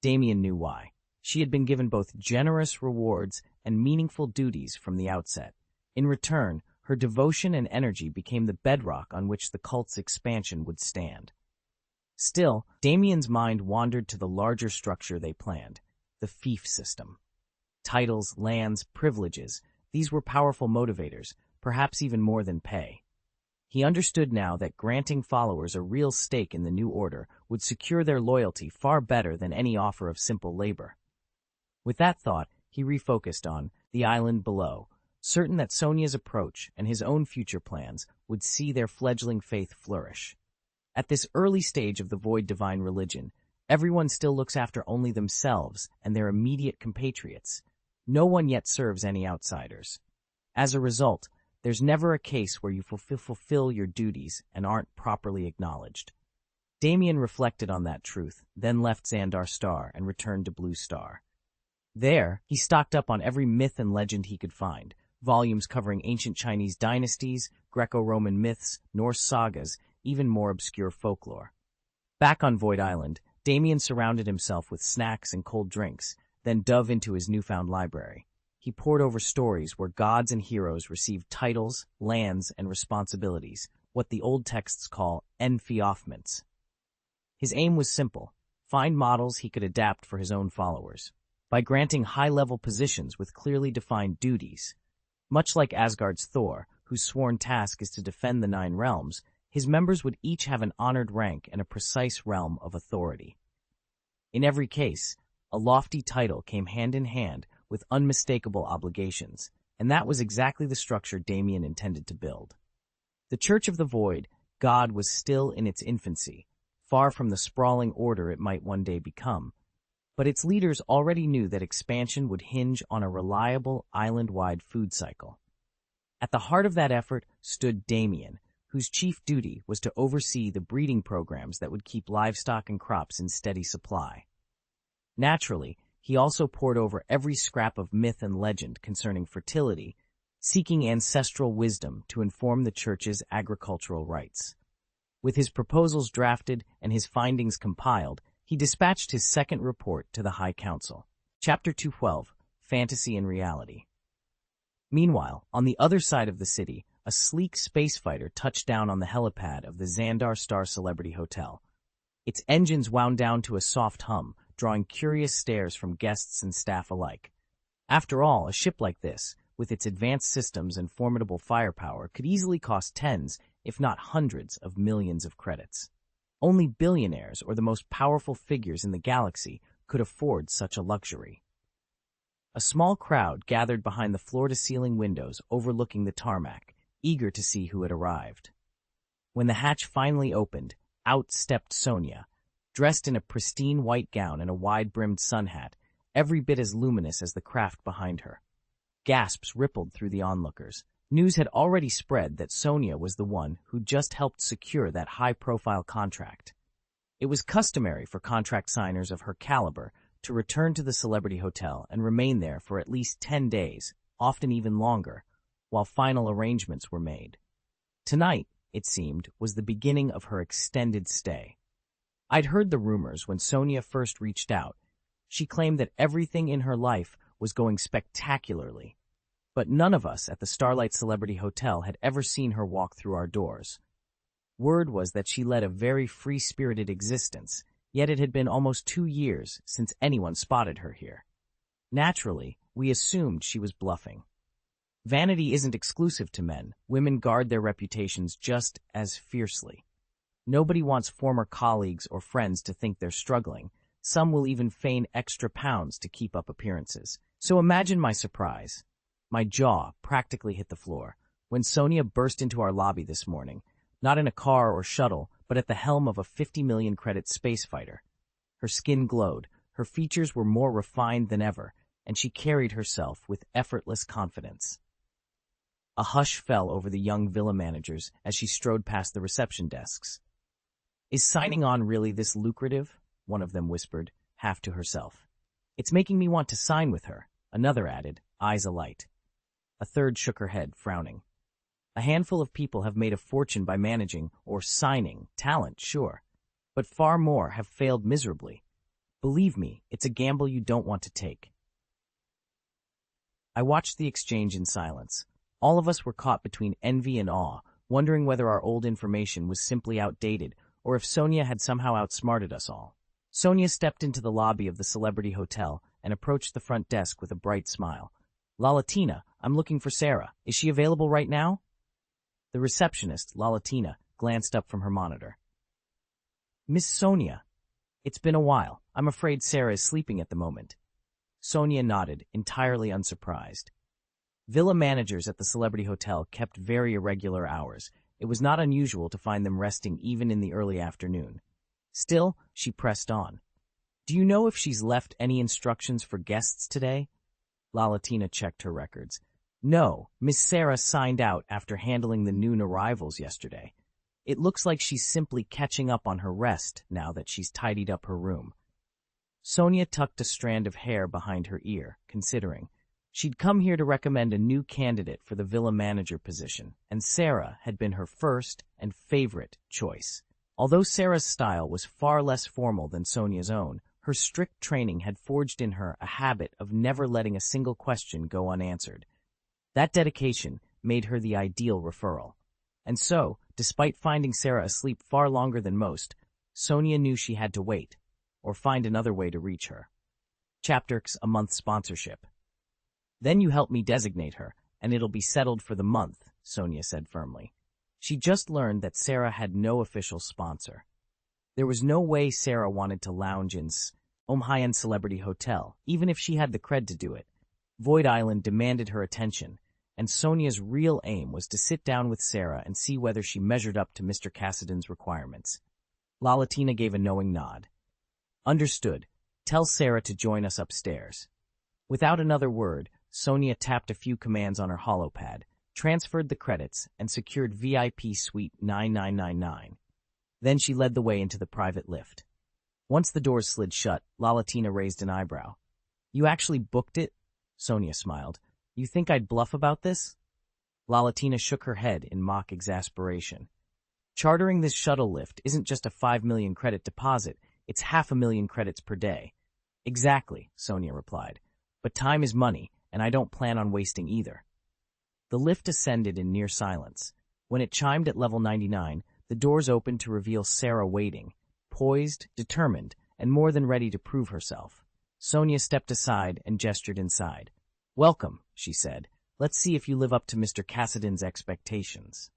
Damien knew why. She had been given both generous rewards and meaningful duties from the outset. In return, her devotion and energy became the bedrock on which the cult's expansion would stand. Still, Damien's mind wandered to the larger structure they planned, the fief system. Titles, lands, privileges, these were powerful motivators, perhaps even more than pay. He understood now that granting followers a real stake in the new order would secure their loyalty far better than any offer of simple labor. With that thought, he refocused on the island below, certain that Sonia's approach and his own future plans would see their fledgling faith flourish. At this early stage of the Void Divine religion, everyone still looks after only themselves and their immediate compatriots. No one yet serves any outsiders. As a result, there's never a case where you fulfill your duties and aren't properly acknowledged. Damien reflected on that truth, then left Xandar Star and returned to Blue Star. There, he stocked up on every myth and legend he could find, volumes covering ancient Chinese dynasties, Greco-Roman myths, Norse sagas, even more obscure folklore. Back on Void Island, Damien surrounded himself with snacks and cold drinks, then dove into his newfound library. He pored over stories where gods and heroes received titles, lands, and responsibilities, what the old texts call enfeoffments. His aim was simple: find models he could adapt for his own followers. By granting high-level positions with clearly defined duties. Much like Asgard's Thor, whose sworn task is to defend the 9 realms, his members would each have an honored rank and a precise realm of authority. In every case, a lofty title came hand in hand with unmistakable obligations, and that was exactly the structure Damien intended to build. The Church of the Void, God, was still in its infancy, far from the sprawling order it might one day become, but its leaders already knew that expansion would hinge on a reliable island-wide food cycle. At the heart of that effort stood Damien, whose chief duty was to oversee the breeding programs that would keep livestock and crops in steady supply. Naturally, he also pored over every scrap of myth and legend concerning fertility, seeking ancestral wisdom to inform the church's agricultural rites. With his proposals drafted and his findings compiled, he dispatched his second report to the High Council. Chapter 212, Fantasy and Reality. Meanwhile, on the other side of the city, a sleek space fighter touched down on the helipad of the Xandar Star Celebrity Hotel. Its engines wound down to a soft hum, drawing curious stares from guests and staff alike. After all, a ship like this, with its advanced systems and formidable firepower, could easily cost tens, if not hundreds, of millions of credits. Only billionaires or the most powerful figures in the galaxy could afford such a luxury. A small crowd gathered behind the floor-to-ceiling windows overlooking the tarmac, eager to see who had arrived. When the hatch finally opened, out stepped Sonia, dressed in a pristine white gown and a wide-brimmed sun hat, every bit as luminous as the craft behind her. Gasps rippled through the onlookers. News had already spread that Sonia was the one who just helped secure that high-profile contract. It was customary for contract signers of her caliber to return to the Celebrity Hotel and remain there for at least 10 days, often even longer, while final arrangements were made. Tonight, it seemed, was the beginning of her extended stay. I'd heard the rumors when Sonia first reached out. She claimed that everything in her life was going spectacularly, but none of us at the Starlight Celebrity Hotel had ever seen her walk through our doors. Word was that she led a very free-spirited existence, yet it had been almost 2 years since anyone spotted her here. Naturally, we assumed she was bluffing. Vanity isn't exclusive to men. Women guard their reputations just as fiercely. Nobody wants former colleagues or friends to think they're struggling. Some will even feign extra pounds to keep up appearances. So imagine my surprise. My jaw practically hit the floor when Sonia burst into our lobby this morning, not in a car or shuttle, but at the helm of a 50 million credit space fighter. Her skin glowed, her features were more refined than ever, and she carried herself with effortless confidence. A hush fell over the young villa managers as she strode past the reception desks. "Is signing on really this lucrative?" one of them whispered, half to herself. "It's making me want to sign with her," another added, eyes alight. A third shook her head, frowning. "A handful of people have made a fortune by managing, or signing, talent, sure, but far more have failed miserably. Believe me, it's a gamble you don't want to take." I watched the exchange in silence. All of us were caught between envy and awe, wondering whether our old information was simply outdated or if Sonia had somehow outsmarted us all. Sonia stepped into the lobby of the Celebrity Hotel and approached the front desk with a bright smile. "Lalatina, I'm looking for Sarah. Is she available right now?" The receptionist, Lalatina, glanced up from her monitor. "Miss Sonia, it's been a while. I'm afraid Sarah is sleeping at the moment." Sonia nodded, entirely unsurprised. Villa managers at the Celebrity Hotel kept very irregular hours. It was not unusual to find them resting even in the early afternoon. Still, she pressed on. "Do you know if she's left any instructions for guests today?" Lalatina checked her records. "No, Miss Sarah signed out after handling the noon arrivals yesterday. It looks like she's simply catching up on her rest now that she's tidied up her room." Sonia tucked a strand of hair behind her ear, considering. She'd come here to recommend a new candidate for the villa manager position, and Sarah had been her first and favorite choice. Although Sarah's style was far less formal than Sonia's own, her strict training had forged in her a habit of never letting a single question go unanswered. That dedication made her the ideal referral. And so, despite finding Sarah asleep far longer than most, Sonia knew she had to wait, or find another way to reach her. Chapter's a month sponsorship. "Then you help me designate her, and it'll be settled for the month," Sonia said firmly. She just learned that Sarah had no official sponsor. There was no way Sarah wanted to lounge in high-end Celebrity Hotel, even if she had the cred to do it. Void Island demanded her attention, and Sonia's real aim was to sit down with Sarah and see whether she measured up to Mr. Cassidy's requirements. Lalatina gave a knowing nod. "Understood. Tell Sarah to join us upstairs." Without another word, Sonia tapped a few commands on her holopad, transferred the credits, and secured VIP Suite 9999. Then she led the way into the private lift. Once the doors slid shut, Lalatina raised an eyebrow. You actually booked it? Sonia smiled. You think I'd bluff about this? Lalatina shook her head in mock exasperation. Chartering this shuttle lift isn't just a 5 million credit deposit, it's 500,000 credits per day. Exactly, Sonia replied. But time is money, and I don't plan on wasting either. The lift ascended in near silence. When it chimed at level 99, the doors opened to reveal Sarah waiting, poised, determined, and more than ready to prove herself. Sonia stepped aside and gestured inside. Welcome, she said. Let's see if you live up to Mr. Cassidy's expectations.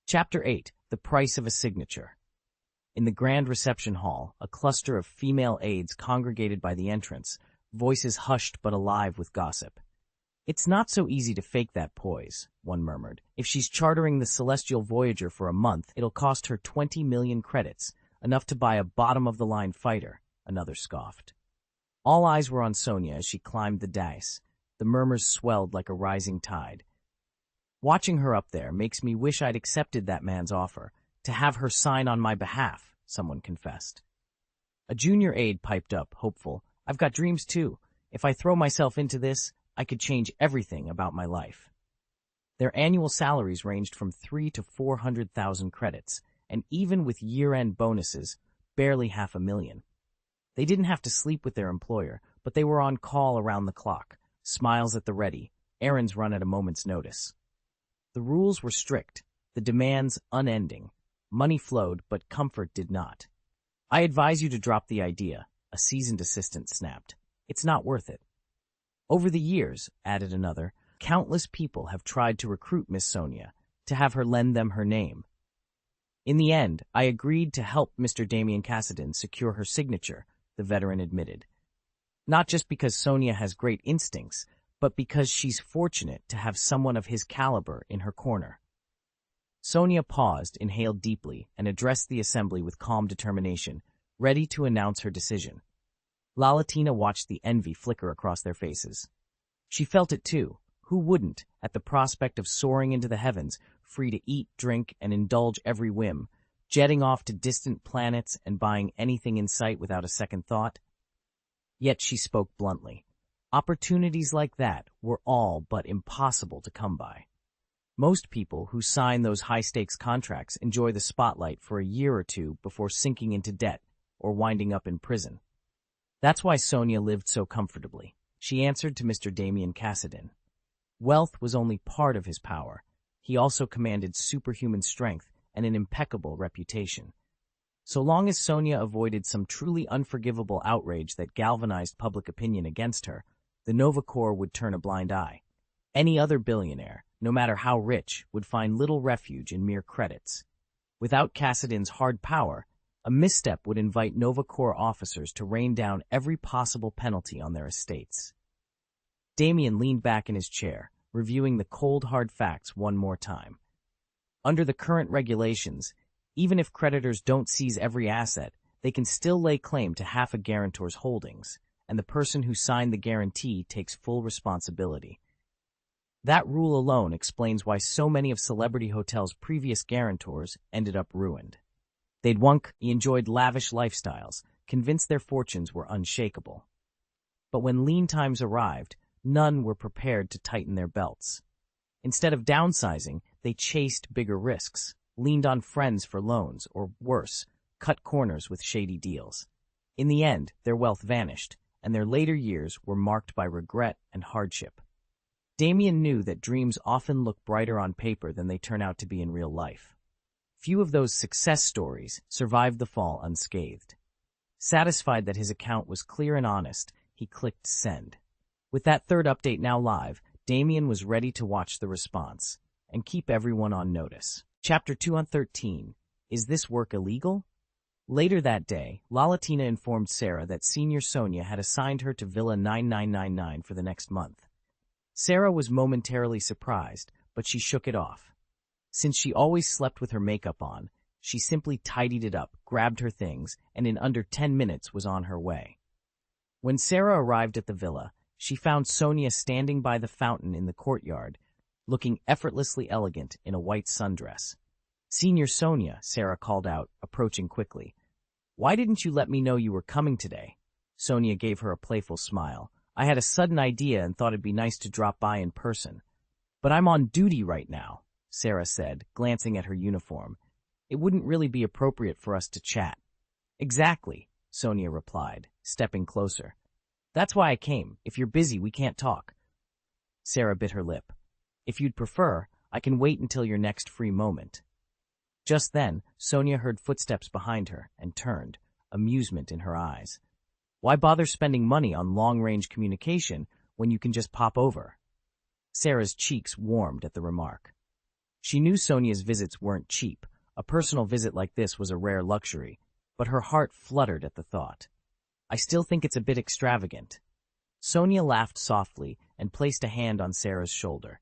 Chapter 8. The Price of a Signature. In the grand reception hall, a cluster of female aides congregated by the entrance, voices hushed but alive with gossip. It's not so easy to fake that poise, one murmured. If she's chartering the Celestial Voyager for a month, it'll cost her 20 million credits, enough to buy a bottom-of-the-line fighter, another scoffed. All eyes were on Sonia as she climbed the dais. The murmurs swelled like a rising tide. Watching her up there makes me wish I'd accepted that man's offer, to have her sign on my behalf, someone confessed. A junior aide piped up, hopeful. I've got dreams too. If I throw myself into this, I could change everything about my life. Their annual salaries ranged from 300,000 to 400,000 credits, and even with year-end bonuses, barely 500,000. They didn't have to sleep with their employer, but they were on call around the clock, smiles at the ready, errands run at a moment's notice. The rules were strict, the demands unending. Money flowed, but comfort did not. I advise you to drop the idea, a seasoned assistant snapped. It's not worth it. Over the years, added another, countless people have tried to recruit Miss Sonia, to have her lend them her name. In the end, I agreed to help Mr. Damien Cassidy secure her signature, the veteran admitted. Not just because Sonia has great instincts, but because she's fortunate to have someone of his caliber in her corner. Sonia paused, inhaled deeply, and addressed the assembly with calm determination, ready to announce her decision. Lalatina watched the envy flicker across their faces. She felt it too. Who wouldn't, at the prospect of soaring into the heavens, free to eat, drink, and indulge every whim, jetting off to distant planets and buying anything in sight without a second thought? Yet she spoke bluntly. Opportunities like that were all but impossible to come by. Most people who sign those high-stakes contracts enjoy the spotlight for a year or two before sinking into debt or winding up in prison. That's why Sonia lived so comfortably. She answered to Mr. Damien Cassidy. Wealth was only part of his power. He also commanded superhuman strength and an impeccable reputation. So long as Sonia avoided some truly unforgivable outrage that galvanized public opinion against her, the Nova Corps would turn a blind eye. Any other billionaire, no matter how rich, would find little refuge in mere credits. Without Cassidy's hard power, a misstep would invite Nova Corps officers to rain down every possible penalty on their estates. Damien leaned back in his chair, reviewing the cold, hard facts one more time. Under the current regulations, even if creditors don't seize every asset, they can still lay claim to half a guarantor's holdings, and the person who signed the guarantee takes full responsibility. That rule alone explains why so many of Celebrity Hotel's previous guarantors ended up ruined. They'd once enjoyed lavish lifestyles, convinced their fortunes were unshakable. But when lean times arrived, none were prepared to tighten their belts. Instead of downsizing, they chased bigger risks, leaned on friends for loans, or worse, cut corners with shady deals. In the end, their wealth vanished, and their later years were marked by regret and hardship. Damien knew that dreams often look brighter on paper than they turn out to be in real life. Few of those success stories survived the fall unscathed. Satisfied that his account was clear and honest, he clicked send. With that third update now live, Damien was ready to watch the response and keep everyone on notice. Chapter 213. Is this work illegal? Later that day, Lalatina informed Sarah that Senior Sonia had assigned her to Villa 9999 for the next month. Sarah was momentarily surprised, but she shook it off. Since she always slept with her makeup on, she simply tidied it up, grabbed her things, and in under 10 minutes was on her way. When Sarah arrived at the villa, she found Sonia standing by the fountain in the courtyard, looking effortlessly elegant in a white sundress. "Senior Sonia," Sarah called out, approaching quickly. "Why didn't you let me know you were coming today?" Sonia gave her a playful smile. I had a sudden idea and thought it'd be nice to drop by in person. But I'm on duty right now, Sarah said, glancing at her uniform. It wouldn't really be appropriate for us to chat. Exactly, Sonia replied, stepping closer. That's why I came. If you're busy, we can't talk. Sarah bit her lip. If you'd prefer, I can wait until your next free moment. Just then, Sonia heard footsteps behind her and turned, amusement in her eyes. Why bother spending money on long-range communication when you can just pop over? Sarah's cheeks warmed at the remark. She knew Sonia's visits weren't cheap. A personal visit like this was a rare luxury, but her heart fluttered at the thought. I still think it's a bit extravagant. Sonia laughed softly and placed a hand on Sarah's shoulder.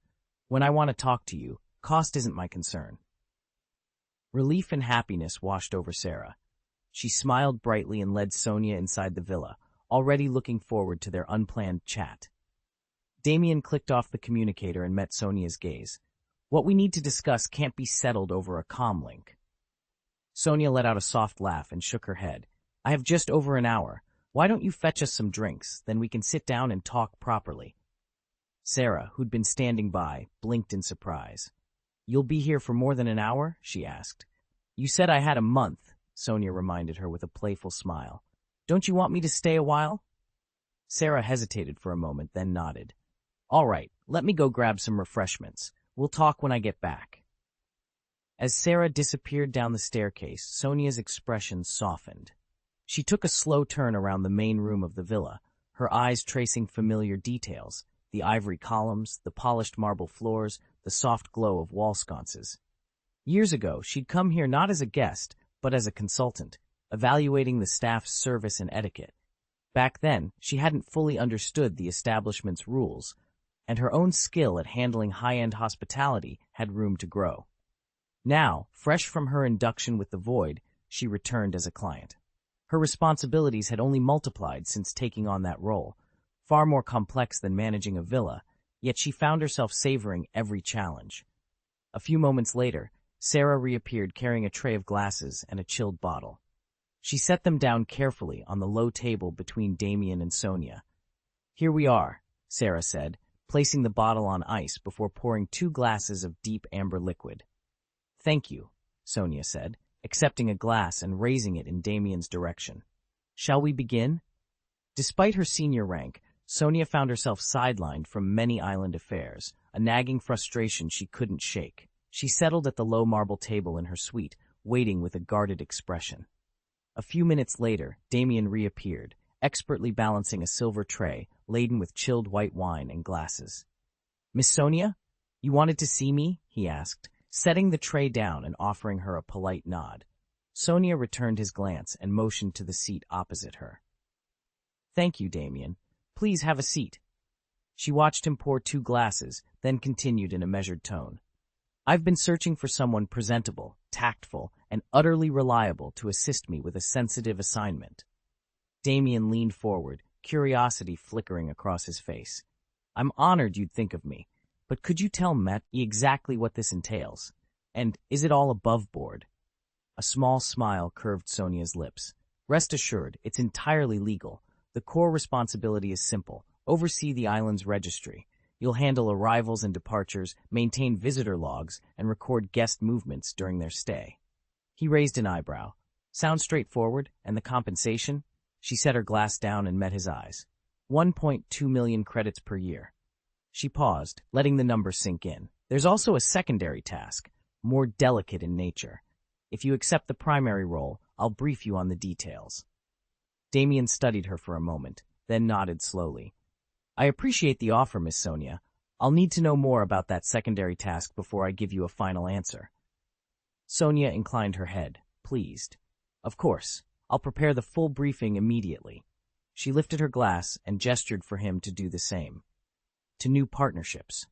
When I want to talk to you, cost isn't my concern. Relief and happiness washed over Sarah. She smiled brightly and led Sonia inside the villa, already looking forward to their unplanned chat. Damien clicked off the communicator and met Sonia's gaze. What we need to discuss can't be settled over a comm link. Sonia let out a soft laugh and shook her head. I have just over an hour. Why don't you fetch us some drinks, then we can sit down and talk properly. Sarah, who'd been standing by, blinked in surprise. You'll be here for more than an hour? She asked. You said I had a month, Sonia reminded her with a playful smile. Don't you want me to stay a while? Sarah hesitated for a moment, then nodded. All right, let me go grab some refreshments. We'll talk when I get back. As Sarah disappeared down the staircase, Sonia's expression softened. She took a slow turn around the main room of the villa, her eyes tracing familiar details, the ivory columns, the polished marble floors, the soft glow of wall sconces. Years ago, she'd come here not as a guest, but as a consultant, evaluating the staff's service and etiquette. Back then, she hadn't fully understood the establishment's rules, and her own skill at handling high-end hospitality had room to grow. Now, fresh from her induction with the Void, she returned as a client. Her responsibilities had only multiplied since taking on that role, far more complex than managing a villa, yet she found herself savoring every challenge. A few moments later, Sarah reappeared carrying a tray of glasses and a chilled bottle. She set them down carefully on the low table between Damien and Sonia. Here we are, Sarah said, placing the bottle on ice before pouring 2 glasses of deep amber liquid. Thank you, Sonia said, accepting a glass and raising it in Damien's direction. Shall we begin? Despite her senior rank, Sonia found herself sidelined from many island affairs, a nagging frustration she couldn't shake. She settled at the low marble table in her suite, waiting with a guarded expression. A few minutes later, Damien reappeared, expertly balancing a silver tray laden with chilled white wine and glasses. Miss Sonia, you wanted to see me? He asked, setting the tray down and offering her a polite nod. Sonia returned his glance and motioned to the seat opposite her. Thank you, Damien. Please have a seat. She watched him pour 2 glasses, then continued in a measured tone. I've been searching for someone presentable, tactful, and utterly reliable to assist me with a sensitive assignment. Damien leaned forward, curiosity flickering across his face. I'm honored you'd think of me, but could you tell Met exactly what this entails? And is it all above board? A small smile curved Sonia's lips. Rest assured, it's entirely legal. The core responsibility is simple. Oversee the island's registry. You'll handle arrivals and departures, maintain visitor logs, and record guest movements during their stay. He raised an eyebrow. Sounds straightforward, and the compensation? She set her glass down and met his eyes. 1.2 million credits per year. She paused, letting the number sink in. There's also a secondary task, more delicate in nature. If you accept the primary role, I'll brief you on the details. Damien studied her for a moment, then nodded slowly. I appreciate the offer, Miss Sonia. I'll need to know more about that secondary task before I give you a final answer. Sonia inclined her head, pleased. Of course, I'll prepare the full briefing immediately. She lifted her glass and gestured for him to do the same. To new partnerships.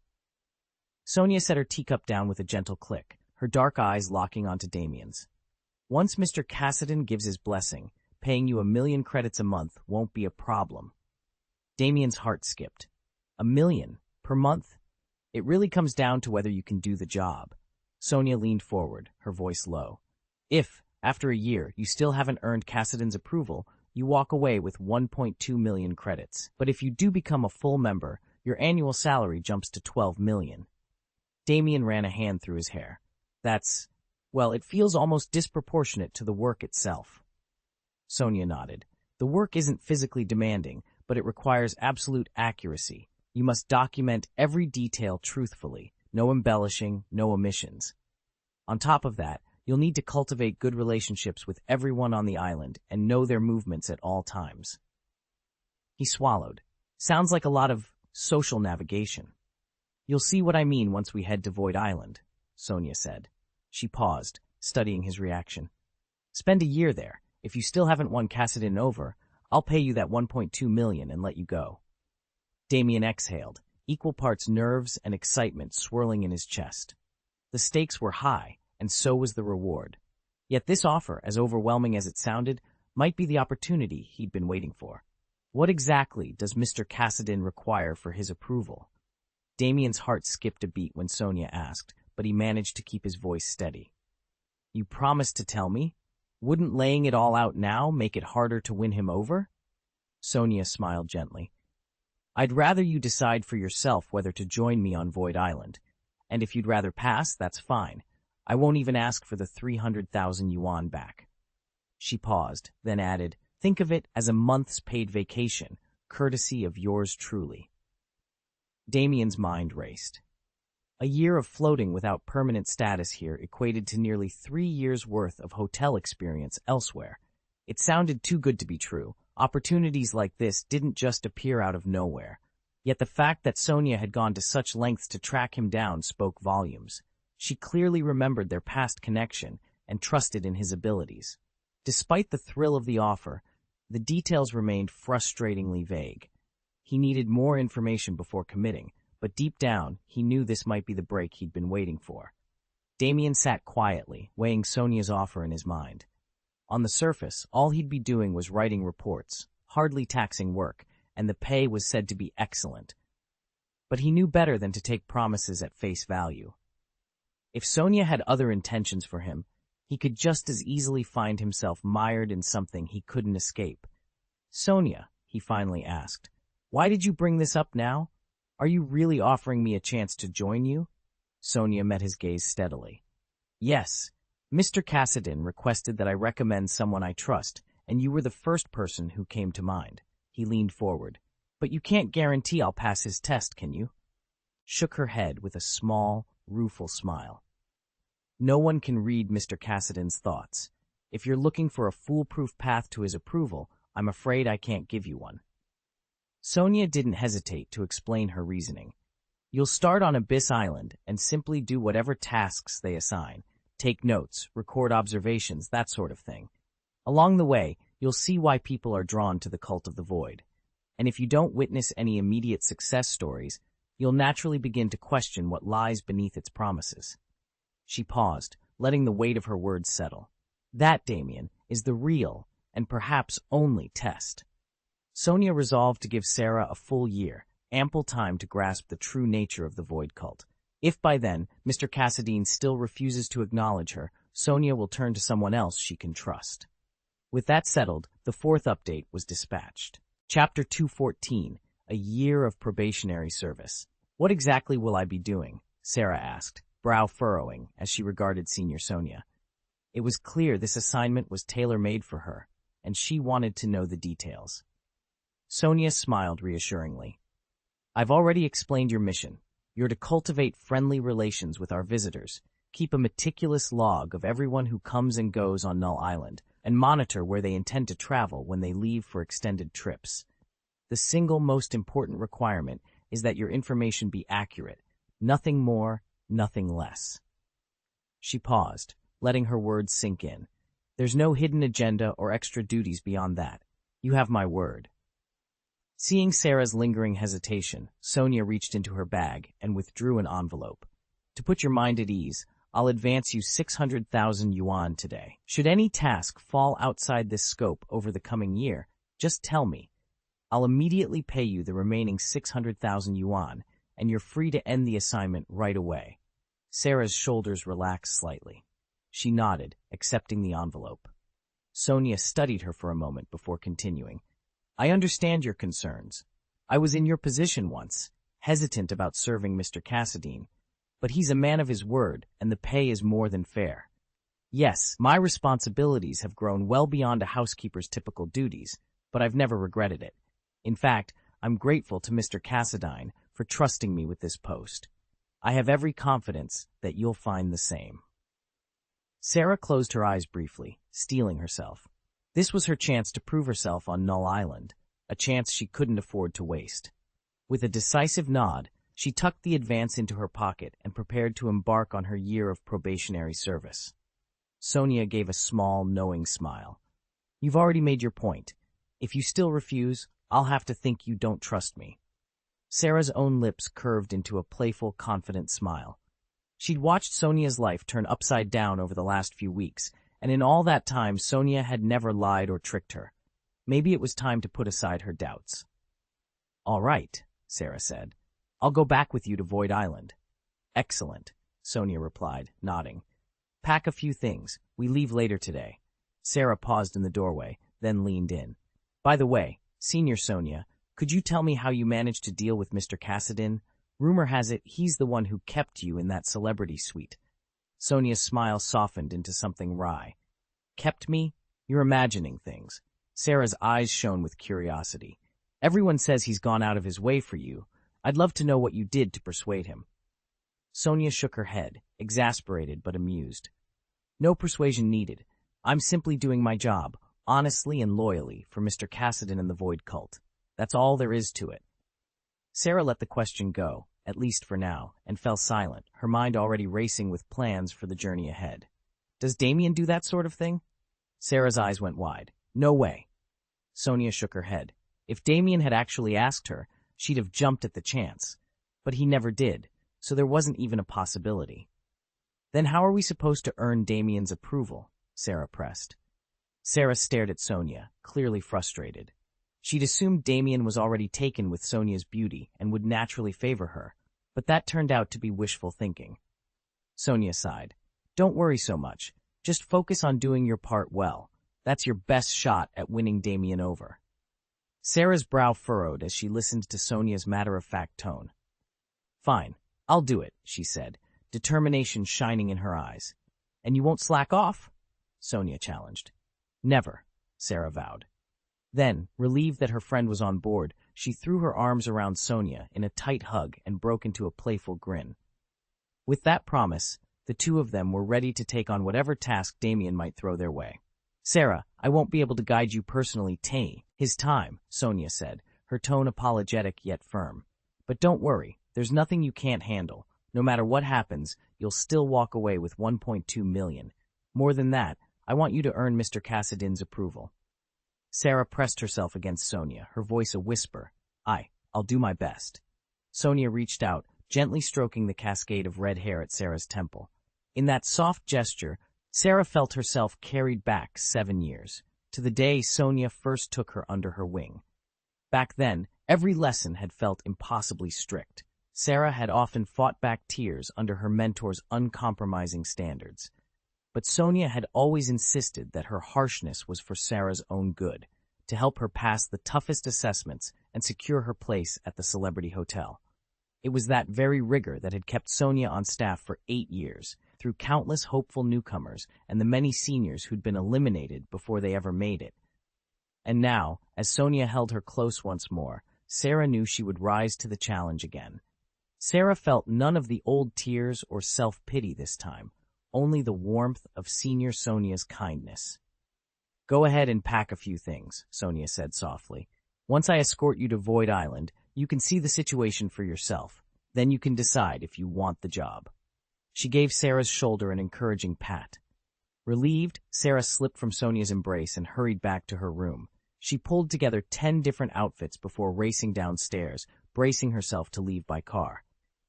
Sonia set her teacup down with a gentle click, her dark eyes locking onto Damien's. Once Mr. Cassidy gives his blessing, paying you 1 million credits a month won't be a problem. Damien's heart skipped. 1 million per month? It really comes down to whether you can do the job. Sonia leaned forward, her voice low. If, after a year, you still haven't earned Cassidy's approval, You walk away with 1.2 million credits. But if you do become a full member, your annual salary jumps to 12 million. Damien ran a hand through his hair. Well, it feels almost disproportionate to the work itself. Sonia nodded. The work isn't physically demanding, but it requires absolute accuracy. You must document every detail truthfully. No embellishing, no omissions. On top of that, you'll need to cultivate good relationships with everyone on the island and know their movements at all times. He swallowed. Sounds like a lot of social navigation. You'll see what I mean once we head to Void Island, Sonia said. She paused, studying his reaction. Spend a year there. If you still haven't won Cassidin over, I'll pay you that 1.2 million and let you go. Damien exhaled, equal parts nerves and excitement swirling in his chest. The stakes were high, and so was the reward. Yet this offer, as overwhelming as it sounded, might be the opportunity he'd been waiting for. What exactly does Mr. Cassidin require for his approval? Damien's heart skipped a beat when Sonia asked, but he managed to keep his voice steady. You promised to tell me? Wouldn't laying it all out now make it harder to win him over? Sonia smiled gently. I'd rather you decide for yourself whether to join me on Void Island. And if you'd rather pass, that's fine. I won't even ask for the 300,000 yuan back. She paused, then added, think of it as a month's paid vacation, courtesy of yours truly. Damien's mind raced. A year of floating without permanent status here equated to nearly 3 years' worth of hotel experience elsewhere. It sounded too good to be true. Opportunities like this didn't just appear out of nowhere. Yet the fact that Sonia had gone to such lengths to track him down spoke volumes. She clearly remembered their past connection and trusted in his abilities. Despite the thrill of the offer, the details remained frustratingly vague. He needed more information before committing, but deep down, he knew this might be the break he'd been waiting for. Damien sat quietly, weighing Sonia's offer in his mind. On the surface, all he'd be doing was writing reports, hardly taxing work, and the pay was said to be excellent. But he knew better than to take promises at face value. If Sonia had other intentions for him, he could just as easily find himself mired in something he couldn't escape. Sonia, he finally asked, why did you bring this up now? Are you really offering me a chance to join you? Sonia met his gaze steadily. Yes, Mr. Cassidin requested that I recommend someone I trust, and you were the first person who came to mind. He leaned forward. But you can't guarantee I'll pass his test, can you? Shook her head with a small, rueful smile. No one can read Mr. Cassidin's thoughts. If you're looking for a foolproof path to his approval, I'm afraid I can't give you one. Sonia didn't hesitate to explain her reasoning. You'll start on Abyss Island and simply do whatever tasks they assign. Take notes, record observations, that sort of thing. Along the way, you'll see why people are drawn to the Cult of the Void. And if you don't witness any immediate success stories, you'll naturally begin to question what lies beneath its promises. She paused, letting the weight of her words settle. That, Damien, is the real, and perhaps only, test. Sonia resolved to give Sarah a full year, ample time to grasp the true nature of the Void Cult. If by then, Mr. Cassidin still refuses to acknowledge her, Sonia will turn to someone else she can trust. With that settled, the fourth update was dispatched. Chapter 214, A Year of Probationary Service. What exactly will I be doing? Sarah asked, brow furrowing as she regarded Senior Sonia. It was clear this assignment was tailor-made for her, and she wanted to know the details. Sonia smiled reassuringly. I've already explained your mission. You're to cultivate friendly relations with our visitors, keep a meticulous log of everyone who comes and goes on Null Island, and monitor where they intend to travel when they leave for extended trips. The single most important requirement is that your information be accurate. Nothing more, nothing less. She paused, letting her words sink in. There's no hidden agenda or extra duties beyond that. You have my word. Seeing Sarah's lingering hesitation, Sonia reached into her bag and withdrew an envelope. To put your mind at ease, I'll advance you 600,000 yuan today. Should any task fall outside this scope over the coming year, just tell me. I'll immediately pay you the remaining 600,000 yuan, and you're free to end the assignment right away. Sarah's shoulders relaxed slightly. She nodded, accepting the envelope. Sonia studied her for a moment before continuing. I understand your concerns. I was in your position once, hesitant about serving Mr. Cassadine, but he's a man of his word, and the pay is more than fair. Yes, my responsibilities have grown well beyond a housekeeper's typical duties, but I've never regretted it. In fact, I'm grateful to Mr. Cassadine for trusting me with this post. I have every confidence that you'll find the same. Sarah closed her eyes briefly, steeling herself. This was her chance to prove herself on Null Island, a chance she couldn't afford to waste. With a decisive nod, she tucked the advance into her pocket and prepared to embark on her year of probationary service. Sonia gave a small, knowing smile. You've already made your point. If you still refuse, I'll have to think you don't trust me. Sarah's own lips curved into a playful, confident smile. She'd watched Sonia's life turn upside down over the last few weeks, and in all that time Sonia had never lied or tricked her. Maybe it was time to put aside her doubts. All right, Sarah said. I'll go back with you to Void Island. Excellent, Sonia replied, nodding. Pack a few things. We leave later today. Sarah paused in the doorway, then leaned in. By the way, Senior Sonia, could you tell me how you managed to deal with Mr. Cassadine? Rumor has it he's the one who kept you in that celebrity suite. Sonia's smile softened into something wry. Kept me? You're imagining things. Sarah's eyes shone with curiosity. Everyone says he's gone out of his way for you. I'd love to know what you did to persuade him. Sonia shook her head, exasperated but amused. No persuasion needed. I'm simply doing my job, honestly and loyally, for Mr. Cassadine and the Void Cult. That's all there is to it. Sarah let the question go, at least for now, and fell silent, her mind already racing with plans for the journey ahead. Does Damien do that sort of thing? Sarah's eyes went wide. No way. Sonia shook her head. If Damien had actually asked her, she'd have jumped at the chance. But he never did, so there wasn't even a possibility. Then how are we supposed to earn Damien's approval? Sarah pressed. Sarah stared at Sonia, clearly frustrated. She'd assumed Damien was already taken with Sonia's beauty and would naturally favor her, but that turned out to be wishful thinking. Sonia sighed. Don't worry so much. Just focus on doing your part well. That's your best shot at winning Damien over. Sarah's brow furrowed as she listened to Sonia's matter-of-fact tone. Fine, I'll do it, she said, determination shining in her eyes. And you won't slack off? Sonia challenged. Never, Sarah vowed. Then, relieved that her friend was on board, she threw her arms around Sonia in a tight hug and broke into a playful grin. With that promise, the two of them were ready to take on whatever task Damien might throw their way. Sarah, I won't be able to guide you personally his time, Sonia said, her tone apologetic yet firm. But don't worry, there's nothing you can't handle. No matter what happens, you'll still walk away with 1.2 million. More than that, I want you to earn Mr. Cassadine's approval. Sarah pressed herself against Sonia, her voice a whisper. I'll do my best. Sonia reached out, gently stroking the cascade of red hair at Sarah's temple. In that soft gesture, Sarah felt herself carried back 7 years, to the day Sonia first took her under her wing. Back then, every lesson had felt impossibly strict. Sarah had often fought back tears under her mentor's uncompromising standards. But Sonia had always insisted that her harshness was for Sarah's own good, to help her pass the toughest assessments and secure her place at the celebrity hotel. It was that very rigor that had kept Sonia on staff for 8 years, through countless hopeful newcomers and the many seniors who'd been eliminated before they ever made it. And now, as Sonia held her close once more, Sarah knew she would rise to the challenge again. Sarah felt none of the old tears or self-pity this time, only the warmth of Senior Sonia's kindness. Go ahead and pack a few things, Sonia said softly. Once I escort you to Void Island, you can see the situation for yourself. Then you can decide if you want the job. She gave Sarah's shoulder an encouraging pat. Relieved, Sarah slipped from Sonia's embrace and hurried back to her room. She pulled together 10 different outfits before racing downstairs, bracing herself to leave by car.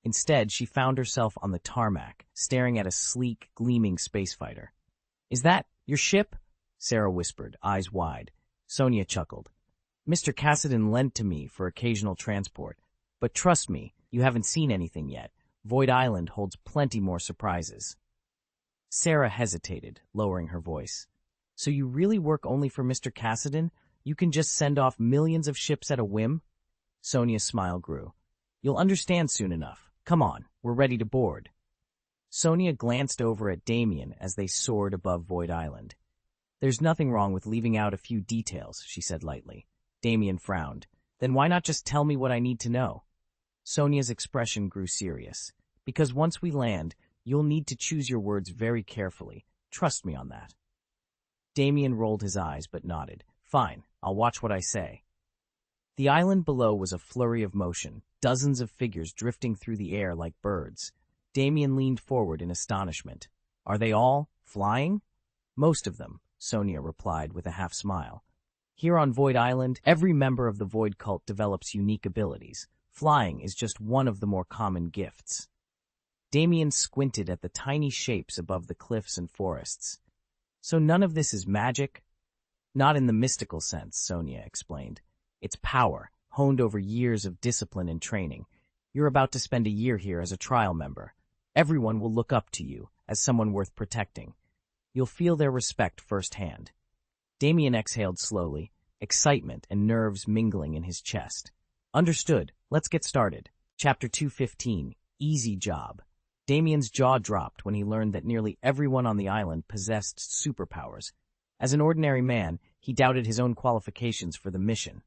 Instead, she found herself on the tarmac, staring at a sleek, gleaming space fighter. Is that your ship? Sarah whispered, eyes wide. Sonia chuckled. Mr. Cassadine lent to me for occasional transport. But trust me, you haven't seen anything yet. Void Island holds plenty more surprises. Sarah hesitated, lowering her voice. So you really work only for Mr. Cassidon? You can just send off millions of ships at a whim? Sonia's smile grew. You'll understand soon enough. Come on, we're ready to board. Sonia glanced over at Damien as they soared above Void Island. There's nothing wrong with leaving out a few details, she said lightly. Damien frowned. Then why not just tell me what I need to know? Sonia's expression grew serious. Because once we land, you'll need to choose your words very carefully. Trust me on that. Damien rolled his eyes but nodded. Fine, I'll watch what I say. The island below was a flurry of motion, dozens of figures drifting through the air like birds. Damien leaned forward in astonishment. Are they all flying? Most of them, Sonia replied with a half-smile. Here on Void Island, every member of the Void cult develops unique abilities. Flying is just one of the more common gifts. Damien squinted at the tiny shapes above the cliffs and forests. So none of this is magic? Not in the mystical sense, Sonia explained. It's power, honed over years of discipline and training. You're about to spend a year here as a trial member. Everyone will look up to you as someone worth protecting. You'll feel their respect firsthand. Damien exhaled slowly, excitement and nerves mingling in his chest. Understood. Let's get started. Chapter 215, Easy Job. Damien's jaw dropped when he learned that nearly everyone on the island possessed superpowers. As an ordinary man, he doubted his own qualifications for the mission.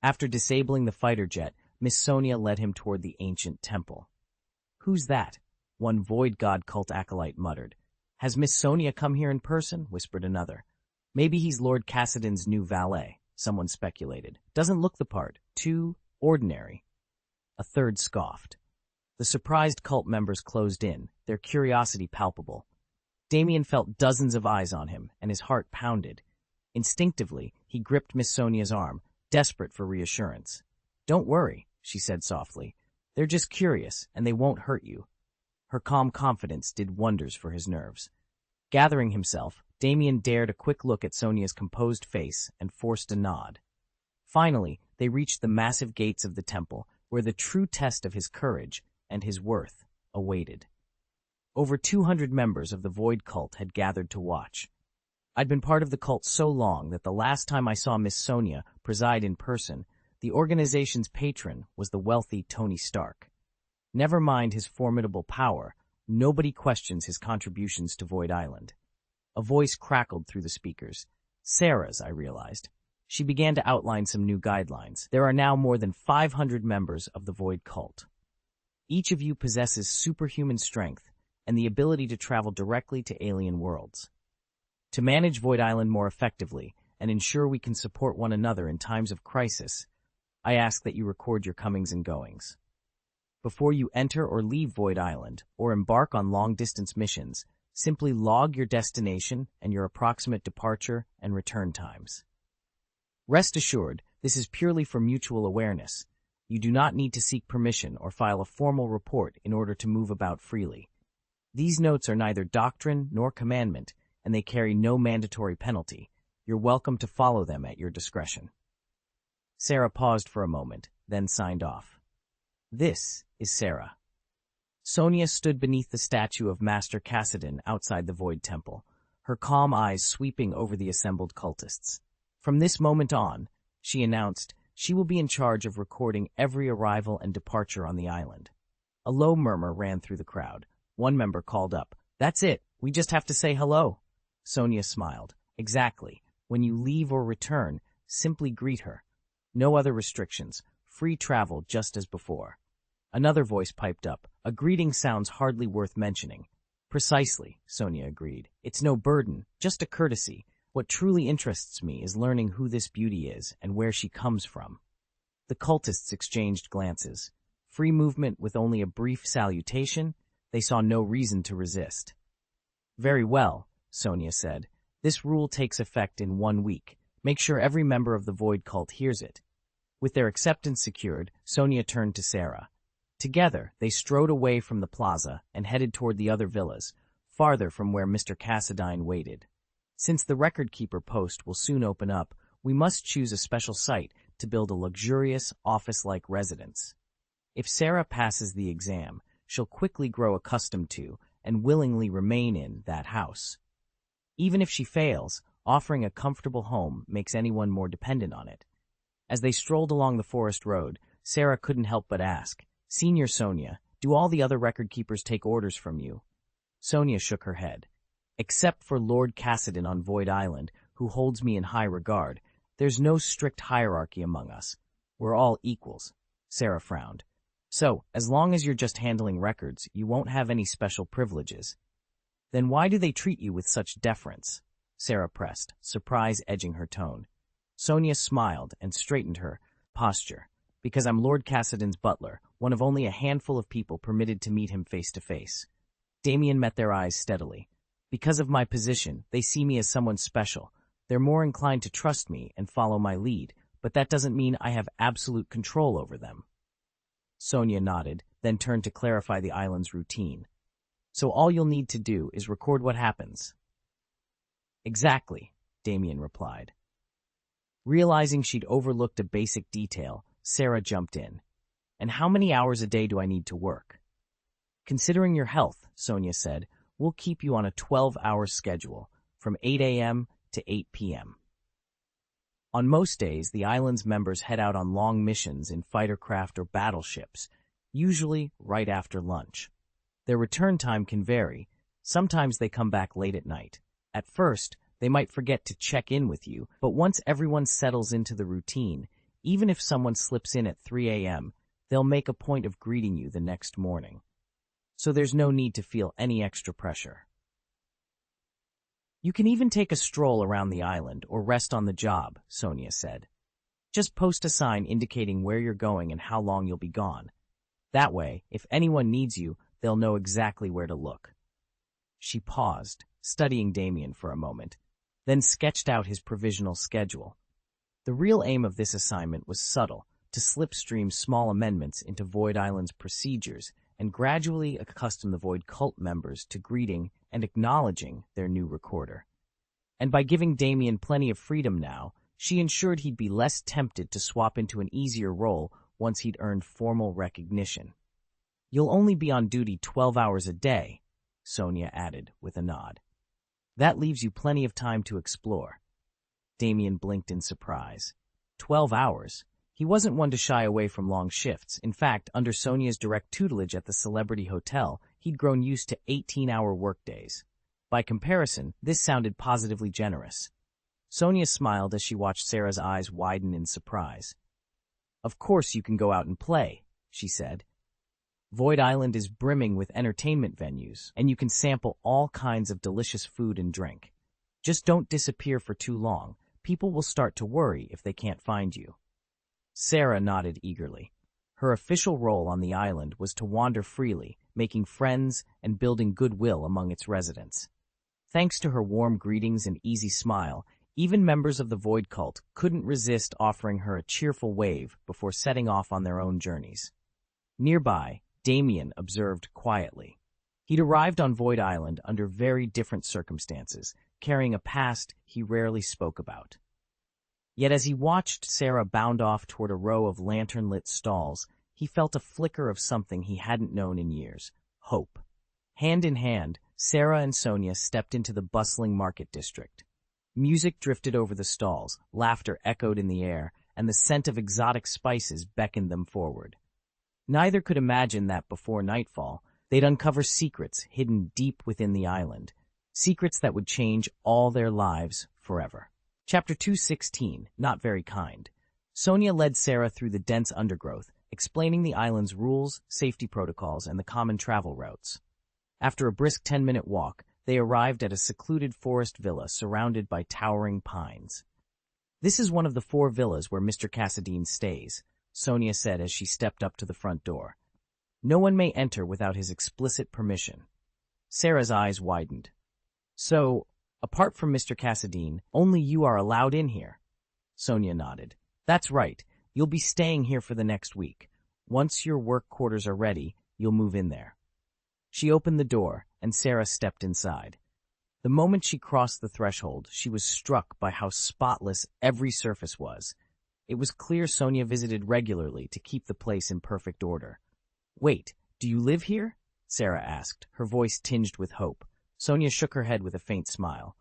After disabling the fighter jet, Miss Sonia led him toward the ancient temple. Who's that? One Void God cult acolyte muttered. Has Miss Sonia come here in person? Whispered another. Maybe he's Lord Cassidon's new valet, someone speculated. Doesn't look the part. Too ordinary. A third scoffed. The surprised cult members closed in, their curiosity palpable. Damien felt dozens of eyes on him, and his heart pounded. Instinctively, he gripped Miss Sonia's arm, desperate for reassurance. Don't worry, she said softly. They're just curious, and they won't hurt you. Her calm confidence did wonders for his nerves. Gathering himself, Damien dared a quick look at Sonia's composed face and forced a nod. Finally, they reached the massive gates of the temple, where the true test of his courage and his worth awaited. Over 200 members of the Void cult had gathered to watch. I'd been part of the cult so long that the last time I saw Miss Sonia preside in person, the organization's patron was the wealthy Tony Stark. Never mind his formidable power, nobody questions his contributions to Void Island. A voice crackled through the speakers. Sarah's, I realized. She began to outline some new guidelines. There are now more than 500 members of the Void cult. Each of you possesses superhuman strength and the ability to travel directly to alien worlds. To manage Void Island more effectively and ensure we can support one another in times of crisis, I ask that you record your comings and goings. Before you enter or leave Void Island or embark on long-distance missions, simply log your destination and your approximate departure and return times. Rest assured, this is purely for mutual awareness. You do not need to seek permission or file a formal report in order to move about freely. These notes are neither doctrine nor commandment, and they carry no mandatory penalty. You're welcome to follow them at your discretion. Sarah paused for a moment, then signed off. This is Sarah. Sonia stood beneath the statue of Master Cassidon outside the Void Temple, her calm eyes sweeping over the assembled cultists. From this moment on, she announced, she will be in charge of recording every arrival and departure on the island. A low murmur ran through the crowd. One member called up, That's it, we just have to say hello. Sonia smiled. Exactly. When you leave or return, simply greet her. No other restrictions. Free travel just as before. Another voice piped up. A greeting sounds hardly worth mentioning. Precisely, Sonia agreed. It's no burden, just a courtesy. What truly interests me is learning who this beauty is and where she comes from. The cultists exchanged glances. Free movement with only a brief salutation, they saw no reason to resist. Very well, Sonia said. This rule takes effect in 1 week. Make sure every member of the Void cult hears it. With their acceptance secured, Sonia turned to Sarah. Together, they strode away from the plaza and headed toward the other villas, farther from where Mr. Cassidine waited. Since the record-keeper post will soon open up, we must choose a special site to build a luxurious, office-like residence. If Sarah passes the exam, she'll quickly grow accustomed to and willingly remain in that house. Even if she fails, Offering a comfortable home makes anyone more dependent on it. As they strolled along the forest road, Sarah couldn't help but ask, "Senior Sonia, do all the other record keepers take orders from you?" Sonia shook her head. "Except for Lord Cassidy on Void Island, who holds me in high regard, there's no strict hierarchy among us. We're all equals." Sarah frowned. "So, as long as you're just handling records, you won't have any special privileges." "Then why do they treat you with such deference?" Sarah pressed, surprise edging her tone. Sonia smiled and straightened her posture. "Because I'm Lord Cassidy's butler, one of only a handful of people permitted to meet him face to face." Damien met their eyes steadily. "Because of my position, they see me as someone special. They're more inclined to trust me and follow my lead, but that doesn't mean I have absolute control over them." Sonia nodded, then turned to clarify the island's routine. "So all you'll need to do is record what happens." "Exactly," Damien replied. Realizing she'd overlooked a basic detail, Sarah jumped in. "And how many hours a day do I need to work?" "Considering your health," Sonia said, "we'll keep you on a 12-hour schedule, from 8 a.m. to 8 p.m. On most days, the island's members head out on long missions in fighter craft or battleships, usually right after lunch. Their return time can vary. Sometimes they come back late at night. At first, they might forget to check in with you, but once everyone settles into the routine, even if someone slips in at 3 a.m., they'll make a point of greeting you the next morning. So there's no need to feel any extra pressure. You can even take a stroll around the island or rest on the job, Sonia said. Just post a sign indicating where you're going and how long you'll be gone. That way, if anyone needs you, they'll know exactly where to look. She paused, studying Damien for a moment, then sketched out his provisional schedule. The real aim of this assignment was subtle, to slipstream small amendments into Void Island's procedures and gradually accustom the Void cult members to greeting and acknowledging their new recorder. And by giving Damien plenty of freedom now, she ensured he'd be less tempted to swap into an easier role once he'd earned formal recognition. "You'll only be on duty 12 hours a day," Sonia added with a nod. "That leaves you plenty of time to explore." Damien blinked in surprise. 12 hours? He wasn't one to shy away from long shifts. In fact, under Sonia's direct tutelage at the Celebrity Hotel, he'd grown used to 18-hour workdays. By comparison, this sounded positively generous. Sonia smiled as she watched Sarah's eyes widen in surprise. "Of course you can go out and play," she said. "Void Island is brimming with entertainment venues, and you can sample all kinds of delicious food and drink. Just don't disappear for too long. People will start to worry if they can't find you." Sarah nodded eagerly. Her official role on the island was to wander freely, making friends and building goodwill among its residents. Thanks to her warm greetings and easy smile, even members of the Void cult couldn't resist offering her a cheerful wave before setting off on their own journeys. Nearby, Damien observed quietly. He'd arrived on Void Island under very different circumstances, carrying a past he rarely spoke about. Yet as he watched Sarah bound off toward a row of lantern-lit stalls, he felt a flicker of something he hadn't known in years: hope. Hand in hand, Sarah and Sonia stepped into the bustling market district. Music drifted over the stalls, laughter echoed in the air, and the scent of exotic spices beckoned them forward. Neither could imagine that before nightfall, they'd uncover secrets hidden deep within the island, secrets that would change all their lives forever. Chapter 216, Not Very Kind. Sonia led Sarah through the dense undergrowth, explaining the island's rules, safety protocols, and the common travel routes. After a brisk 10-minute walk, they arrived at a secluded forest villa surrounded by towering pines. "This is one of the 4 villas where Mr. Cassidy stays," Sonia said as she stepped up to the front door. "No one may enter without his explicit permission." Sarah's eyes widened. "So, apart from Mr. Cassidy, only you are allowed in here?" Sonia nodded. "That's right. You'll be staying here for the next week. Once your work quarters are ready, you'll move in there." She opened the door, and Sarah stepped inside. The moment she crossed the threshold, she was struck by how spotless every surface was. It was clear Sonia visited regularly to keep the place in perfect order. "Wait, do you live here?" Sarah asked, her voice tinged with hope. Sonia shook her head with a faint smile.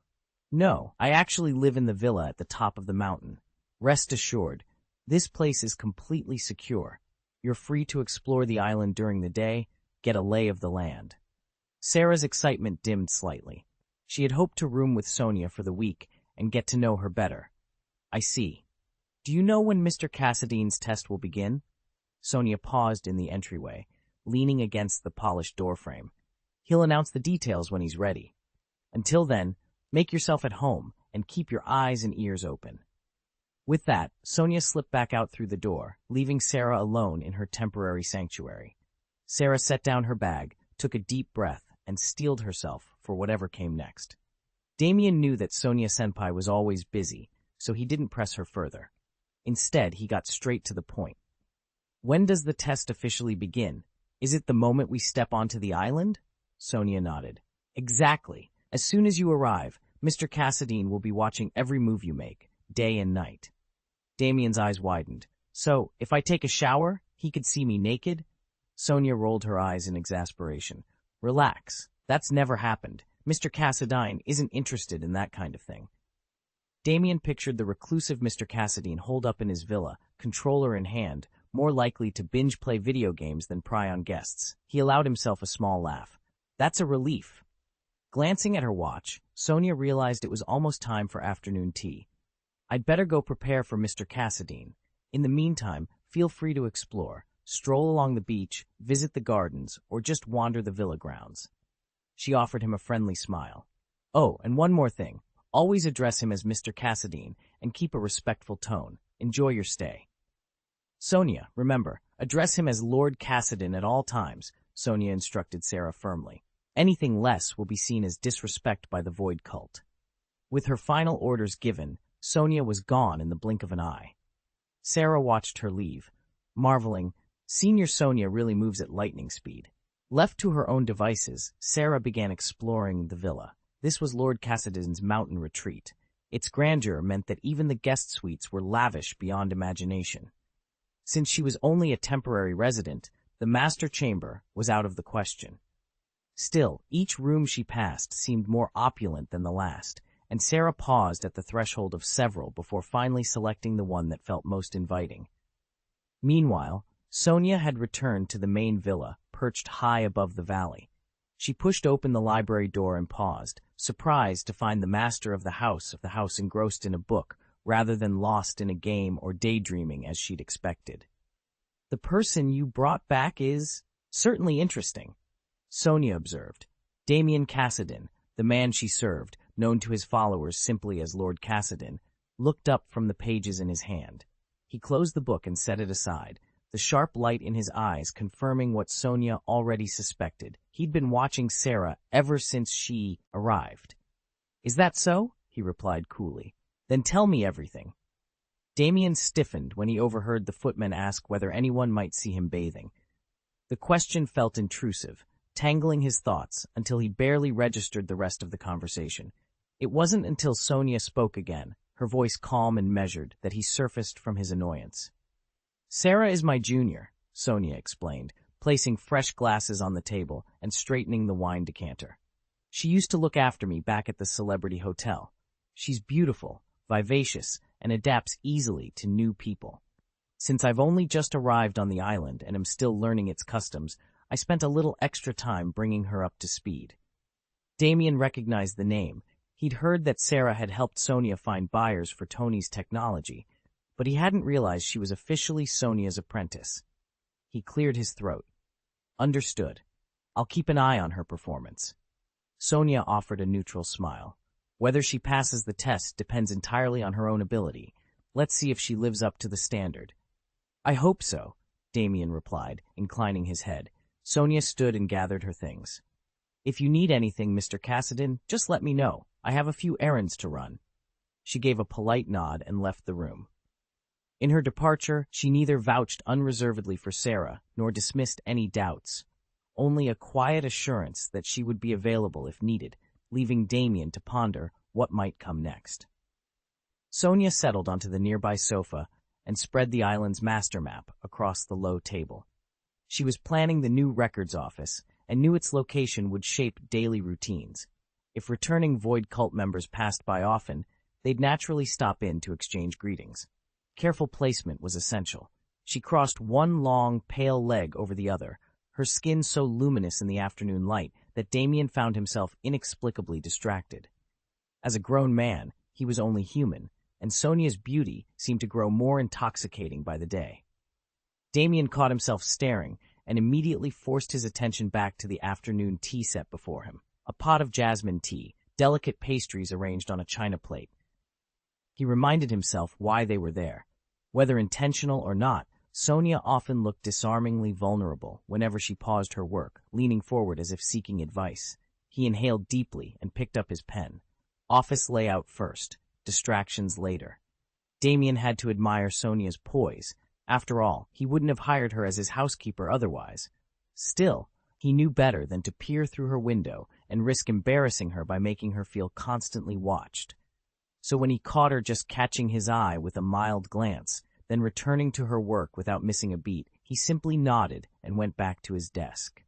No, I actually live in the villa at the top of the mountain. Rest assured, this place is completely secure. You're free to explore the island during the day, get a lay of the land. Sarah's excitement dimmed slightly. She had hoped to room with Sonia for the week and get to know her better. I see. Do you know when Mr. Cassadine's test will begin? Sonia paused in the entryway, leaning against the polished doorframe. He'll announce the details when he's ready. Until then, make yourself at home and keep your eyes and ears open. With that, Sonia slipped back out through the door, leaving Sarah alone in her temporary sanctuary. Sarah set down her bag, took a deep breath, and steeled herself for whatever came next. Damien knew that Sonia-senpai was always busy, so he didn't press her further. Instead, he got straight to the point. When does the test officially begin? Is it the moment we step onto the island? Sonia nodded. Exactly. As soon as you arrive, Mr. Cassadine will be watching every move you make, day and night. Damien's eyes widened. So, if I take a shower, he could see me naked? Sonia rolled her eyes in exasperation. Relax. That's never happened. Mr. Cassadine isn't interested in that kind of thing. Damien pictured the reclusive Mr. Cassadine holed up in his villa, controller in hand, more likely to binge-play video games than pry on guests. He allowed himself a small laugh. That's a relief. Glancing at her watch, Sonia realized it was almost time for afternoon tea. I'd better go prepare for Mr. Cassadine. In the meantime, feel free to explore, stroll along the beach, visit the gardens, or just wander the villa grounds. She offered him a friendly smile. Oh, and one more thing. Always address him as Mr. Cassadine and keep a respectful tone. Enjoy your stay. Sonia, remember, address him as Lord Cassadine at all times, Sonia instructed Sarah firmly. Anything less will be seen as disrespect by the Void cult. With her final orders given, Sonia was gone in the blink of an eye. Sarah watched her leave, marveling, Senior Sonia really moves at lightning speed. Left to her own devices, Sarah began exploring the villa. This was Lord Cassadine's mountain retreat. Its grandeur meant that even the guest suites were lavish beyond imagination. Since she was only a temporary resident, the master chamber was out of the question. Still, each room she passed seemed more opulent than the last, and Sarah paused at the threshold of several before finally selecting the one that felt most inviting. Meanwhile, Sonia had returned to the main villa, perched high above the valley. She pushed open the library door and paused, surprised to find the master of the house engrossed in a book, rather than lost in a game or daydreaming as she'd expected. The person you brought back is certainly interesting, Sonia observed. Damien Cassadine, the man she served, known to his followers simply as Lord Cassadine, looked up from the pages in his hand. He closed the book and set it aside, the sharp light in his eyes confirming what Sonia already suspected. He'd been watching Sarah ever since she arrived. Is that so? He replied coolly. Then tell me everything. Damien stiffened when he overheard the footman ask whether anyone might see him bathing. The question felt intrusive, tangling his thoughts until he barely registered the rest of the conversation. It wasn't until Sonia spoke again, her voice calm and measured, that he surfaced from his annoyance. Sarah is my junior, Sonia explained, placing fresh glasses on the table and straightening the wine decanter. She used to look after me back at the Celebrity Hotel. She's beautiful, vivacious, and adapts easily to new people. Since I've only just arrived on the island and am still learning its customs, I spent a little extra time bringing her up to speed. Damien recognized the name. He'd heard that Sarah had helped Sonia find buyers for Tony's technology, but he hadn't realized she was officially Sonia's apprentice. He cleared his throat. Understood. I'll keep an eye on her performance. Sonia offered a neutral smile. Whether she passes the test depends entirely on her own ability. Let's see if she lives up to the standard. I hope so, Damien replied, inclining his head. Sonia stood and gathered her things. If you need anything, Mr. Cassadine, just let me know. I have a few errands to run. She gave a polite nod and left the room. In her departure, she neither vouched unreservedly for Sarah nor dismissed any doubts, only a quiet assurance that she would be available if needed, leaving Damien to ponder what might come next. Sonia settled onto the nearby sofa and spread the island's master map across the low table. She was planning the new records office and knew its location would shape daily routines. If returning Void cult members passed by often, they'd naturally stop in to exchange greetings. Careful placement was essential. She crossed one long, pale leg over the other, her skin so luminous in the afternoon light that Damien found himself inexplicably distracted. As a grown man, he was only human, and Sonia's beauty seemed to grow more intoxicating by the day. Damien caught himself staring and immediately forced his attention back to the afternoon tea set before him. A pot of jasmine tea, delicate pastries arranged on a china plate. He reminded himself why they were there. Whether intentional or not, Sonia often looked disarmingly vulnerable whenever she paused her work, leaning forward as if seeking advice. He inhaled deeply and picked up his pen. Office layout first, distractions later. Damien had to admire Sonia's poise. After all, he wouldn't have hired her as his housekeeper otherwise. Still, he knew better than to peer through her window and risk embarrassing her by making her feel constantly watched. So when he caught her just catching his eye with a mild glance, then returning to her work without missing a beat, he simply nodded and went back to his desk.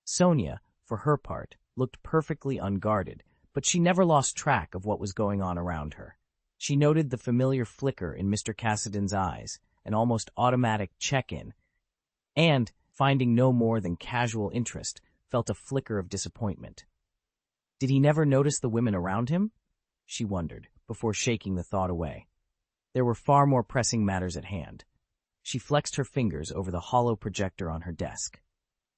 Sonia, for her part, looked perfectly unguarded, but she never lost track of what was going on around her. She noted the familiar flicker in Mr. Cassidy's eyes, an almost automatic check-in, and, finding no more than casual interest, felt a flicker of disappointment. Did he never notice the women around him? She wondered, before shaking the thought away. There were far more pressing matters at hand. She flexed her fingers over the hollow projector on her desk.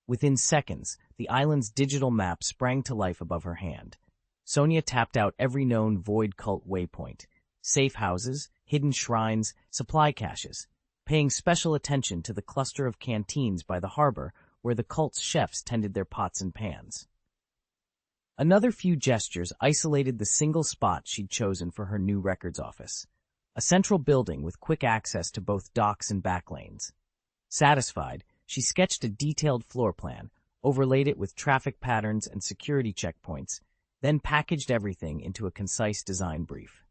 Within seconds, the island's digital map sprang to life above her hand. Sonia tapped out every known Void cult waypoint, safe houses, hidden shrines, supply caches, paying special attention to the cluster of canteens by the harbor where the cult's chefs tended their pots and pans. Another few gestures isolated the single spot she'd chosen for her new records office, a central building with quick access to both docks and back lanes. Satisfied, she sketched a detailed floor plan, overlaid it with traffic patterns and security checkpoints, then packaged everything into a concise design brief.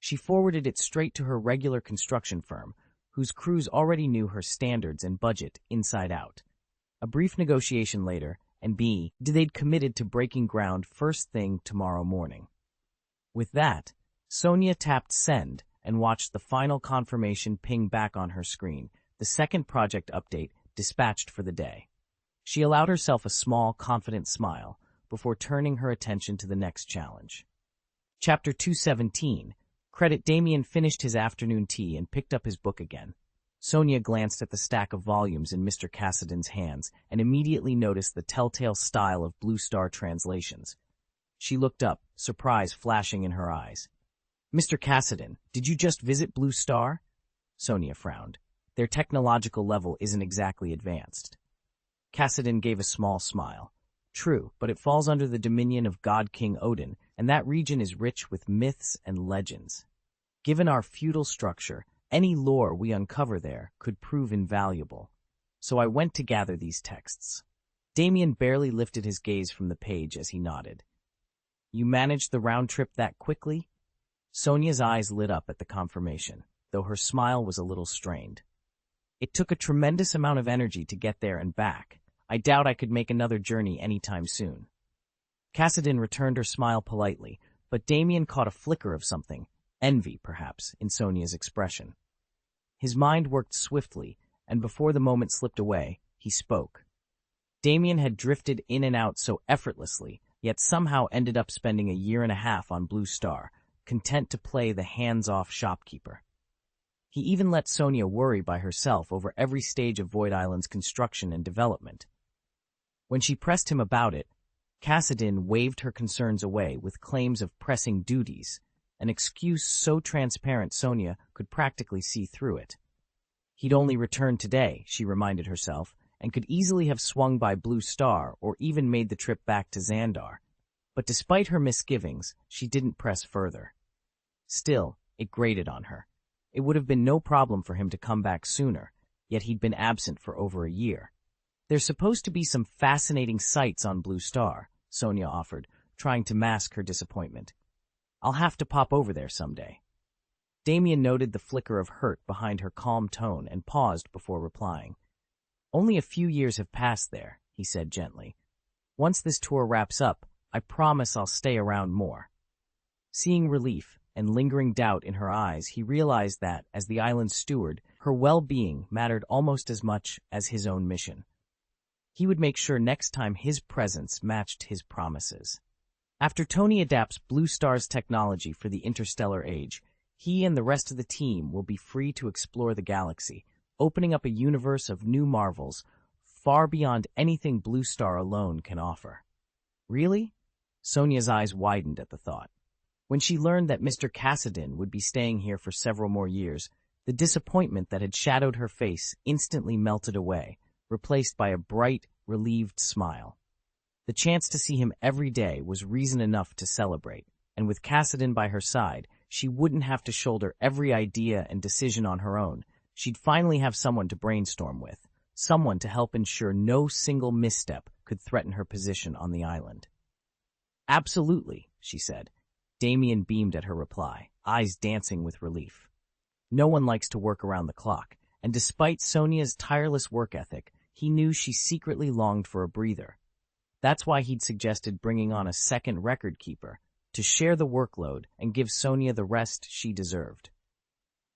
She forwarded it straight to her regular construction firm, whose crews already knew her standards and budget inside out. A brief negotiation later, and they'd committed to breaking ground first thing tomorrow morning. With that, Sonia tapped send and watched the final confirmation ping back on her screen, the second project update dispatched for the day. She allowed herself a small, confident smile before turning her attention to the next challenge. Chapter 217. Credit Damien finished his afternoon tea and picked up his book again. Sonia glanced at the stack of volumes in Mr. Cassidy's hands and immediately noticed the telltale style of Blue Star translations. She looked up, surprise flashing in her eyes. "Mr. Cassidy, did you just visit Blue Star?" Sonia frowned. Their technological level isn't exactly advanced. Cassidy gave a small smile. True, but it falls under the dominion of God King Odin, and that region is rich with myths and legends. Given our feudal structure, any lore we uncover there could prove invaluable. So I went to gather these texts. Damien barely lifted his gaze from the page as he nodded. "You managed the round trip that quickly?" Sonia's eyes lit up at the confirmation, though her smile was a little strained. "It took a tremendous amount of energy to get there and back. I doubt I could make another journey anytime soon." Cassidy returned her smile politely, but Damien caught a flicker of something, envy perhaps, in Sonia's expression. His mind worked swiftly, and before the moment slipped away, he spoke. Damien had drifted in and out so effortlessly, yet somehow ended up spending a year and a half on Blue Star, content to play the hands-off shopkeeper. He even let Sonia worry by herself over every stage of Void Island's construction and development. When she pressed him about it, Cassidy waved her concerns away with claims of pressing duties, an excuse so transparent Sonia could practically see through it. He'd only returned today, she reminded herself, and could easily have swung by Blue Star or even made the trip back to Xandar. But despite her misgivings, she didn't press further. Still, it grated on her. It would have been no problem for him to come back sooner, yet he'd been absent for over a year. "There's supposed to be some fascinating sights on Blue Star," Sonia offered, trying to mask her disappointment. "I'll have to pop over there someday." Damien noted the flicker of hurt behind her calm tone and paused before replying. "Only a few years have passed there," he said gently. "Once this tour wraps up, I promise I'll stay around more. Seeing relief and lingering doubt in her eyes, he realized that, as the island's steward, her well-being mattered almost as much as his own mission. He would make sure next time his presence matched his promises. After Tony adapts Blue Star's technology for the interstellar age, he and the rest of the team will be free to explore the galaxy, opening up a universe of new marvels far beyond anything Blue Star alone can offer. Really? Sonia's eyes widened at the thought. When she learned that Mr. Cassidin would be staying here for several more years, the disappointment that had shadowed her face instantly melted away, replaced by a bright, relieved smile. The chance to see him every day was reason enough to celebrate, and with Cassidin by her side, she wouldn't have to shoulder every idea and decision on her own. She'd finally have someone to brainstorm with, someone to help ensure no single misstep could threaten her position on the island. Absolutely, she said. Damien beamed at her reply, eyes dancing with relief. No one likes to work around the clock, and despite Sonia's tireless work ethic, he knew she secretly longed for a breather. That's why he'd suggested bringing on a second record keeper, to share the workload and give Sonia the rest she deserved.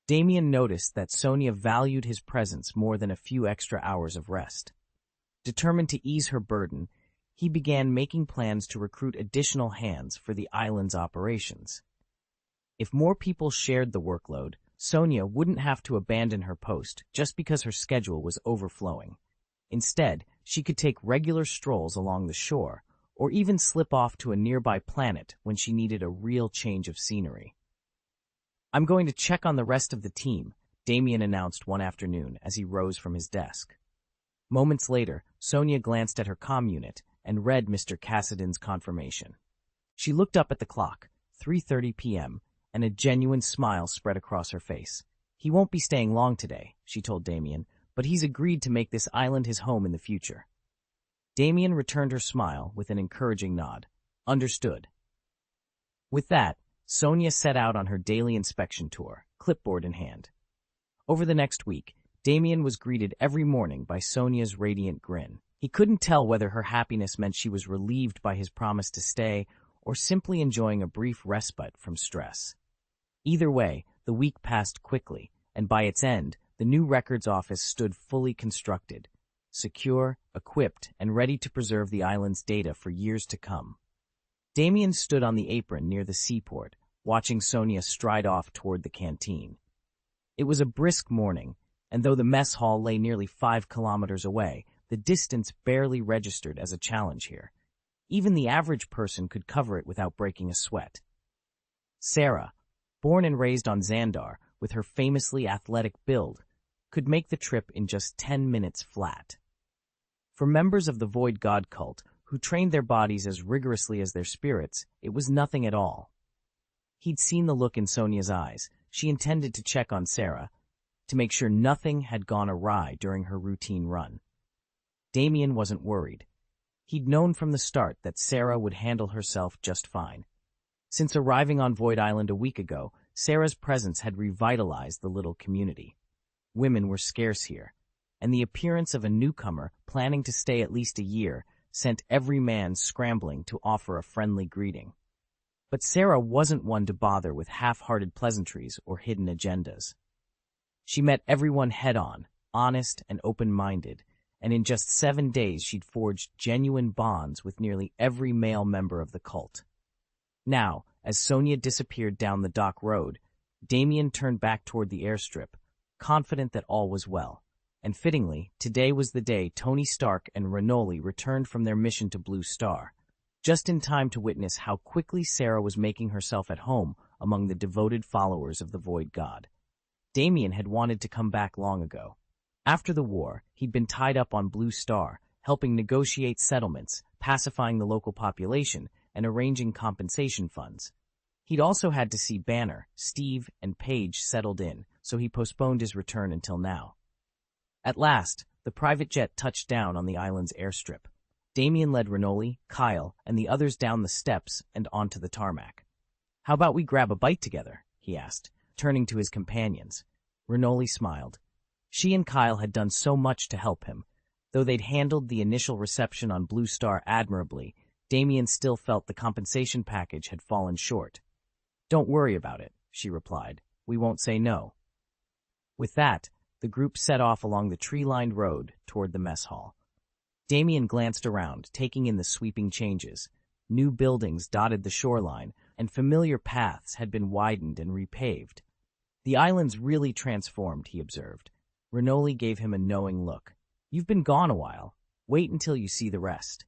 Damien noticed that Sonia valued his presence more than a few extra hours of rest. Determined to ease her burden, he began making plans to recruit additional hands for the island's operations. If more people shared the workload, Sonia wouldn't have to abandon her post just because her schedule was overflowing. Instead, she could take regular strolls along the shore, or even slip off to a nearby planet when she needed a real change of scenery. I'm going to check on the rest of the team, Damien announced one afternoon as he rose from his desk. Moments later, Sonia glanced at her comm unit and read Mr. Cassidin's confirmation. She looked up at the clock, 3:30 p.m., and a genuine smile spread across her face. He won't be staying long today, she told Damien, but he's agreed to make this island his home in the future. Damien returned her smile with an encouraging nod. Understood. With that, Sonia set out on her daily inspection tour, clipboard in hand. Over the next week, Damien was greeted every morning by Sonia's radiant grin. He couldn't tell whether her happiness meant she was relieved by his promise to stay or simply enjoying a brief respite from stress. Either way, the week passed quickly, and by its end, the new records office stood fully constructed, secure, equipped, and ready to preserve the island's data for years to come. Damien stood on the apron near the seaport, watching Sonia stride off toward the canteen. It was a brisk morning, and though the mess hall lay nearly 5 kilometers away, the distance barely registered as a challenge here. Even the average person could cover it without breaking a sweat. Sarah, born and raised on Xandar, with her famously athletic build, could make the trip in just 10 minutes flat. For members of the Void God cult, who trained their bodies as rigorously as their spirits, it was nothing at all. He'd seen the look in Sonia's eyes. She intended to check on Sarah, to make sure nothing had gone awry during her routine run. Damien wasn't worried. He'd known from the start that Sarah would handle herself just fine. Since arriving on Void Island a week ago, Sarah's presence had revitalized the little community. Women were scarce here, and the appearance of a newcomer planning to stay at least a year sent every man scrambling to offer a friendly greeting. But Sarah wasn't one to bother with half-hearted pleasantries or hidden agendas. She met everyone head-on, honest and open-minded, and in just 7 days she'd forged genuine bonds with nearly every male member of the cult. Now, as Sonia disappeared down the dock road, Damien turned back toward the airstrip, confident that all was well. And fittingly, today was the day Tony Stark and Renoli returned from their mission to Blue Star, just in time to witness how quickly Sarah was making herself at home among the devoted followers of the Void God. Damien had wanted to come back long ago. After the war, he'd been tied up on Blue Star, helping negotiate settlements, pacifying the local population, and arranging compensation funds. He'd also had to see Banner, Steve, and Paige settled in, so he postponed his return until now. At last, the private jet touched down on the island's airstrip. Damien led Renoli, Kyle, and the others down the steps and onto the tarmac. "How about we grab a bite together?" he asked, turning to his companions. Renoli smiled. She and Kyle had done so much to help him. Though they'd handled the initial reception on Blue Star admirably, Damien still felt the compensation package had fallen short. "Don't worry about it," she replied. "We won't say no." With that, the group set off along the tree-lined road toward the mess hall. Damien glanced around, taking in the sweeping changes. New buildings dotted the shoreline, and familiar paths had been widened and repaved. "The island's really transformed," he observed. Renoli gave him a knowing look. "You've been gone a while. Wait until you see the rest."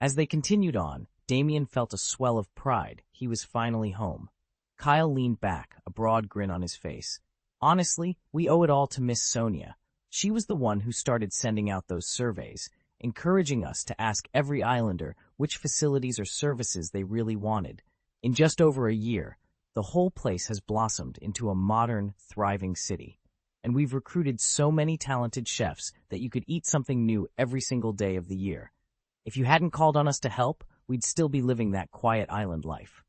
As they continued on, Damien felt a swell of pride. He was finally home. Kyle leaned back, a broad grin on his face. "Honestly, we owe it all to Miss Sonia. She was the one who started sending out those surveys, encouraging us to ask every islander which facilities or services they really wanted. In just over a year, the whole place has blossomed into a modern, thriving city. And we've recruited so many talented chefs that you could eat something new every single day of the year. If you hadn't called on us to help, we'd still be living that quiet island life."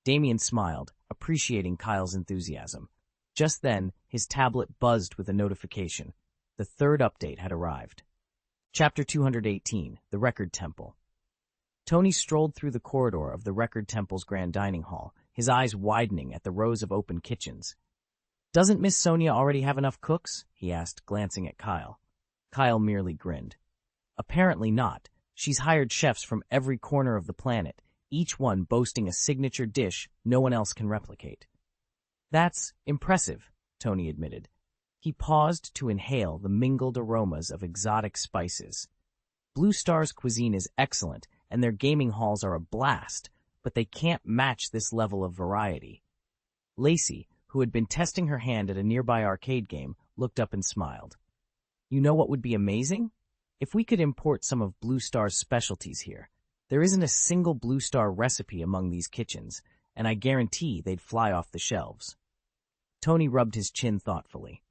Damien smiled, appreciating Kyle's enthusiasm. Just then, his tablet buzzed with a notification. The third update had arrived. Chapter 218, The Record Temple. Tony strolled through the corridor of the Record Temple's grand dining hall, his eyes widening at the rows of open kitchens. "Doesn't Miss Sonia already have enough cooks?" he asked, glancing at Kyle. Kyle merely grinned. "Apparently not. She's hired chefs from every corner of the planet, each one boasting a signature dish no one else can replicate." "That's impressive," Tony admitted. He paused to inhale the mingled aromas of exotic spices. Blue Star's cuisine is excellent, and their gaming halls are a blast, but they can't match this level of variety. Lacey, who had been testing her hand at a nearby arcade game, looked up and smiled. "You know what would be amazing? If we could import some of Blue Star's specialties here. There isn't a single Blue Star recipe among these kitchens, and I guarantee they'd fly off the shelves." Tony rubbed his chin thoughtfully.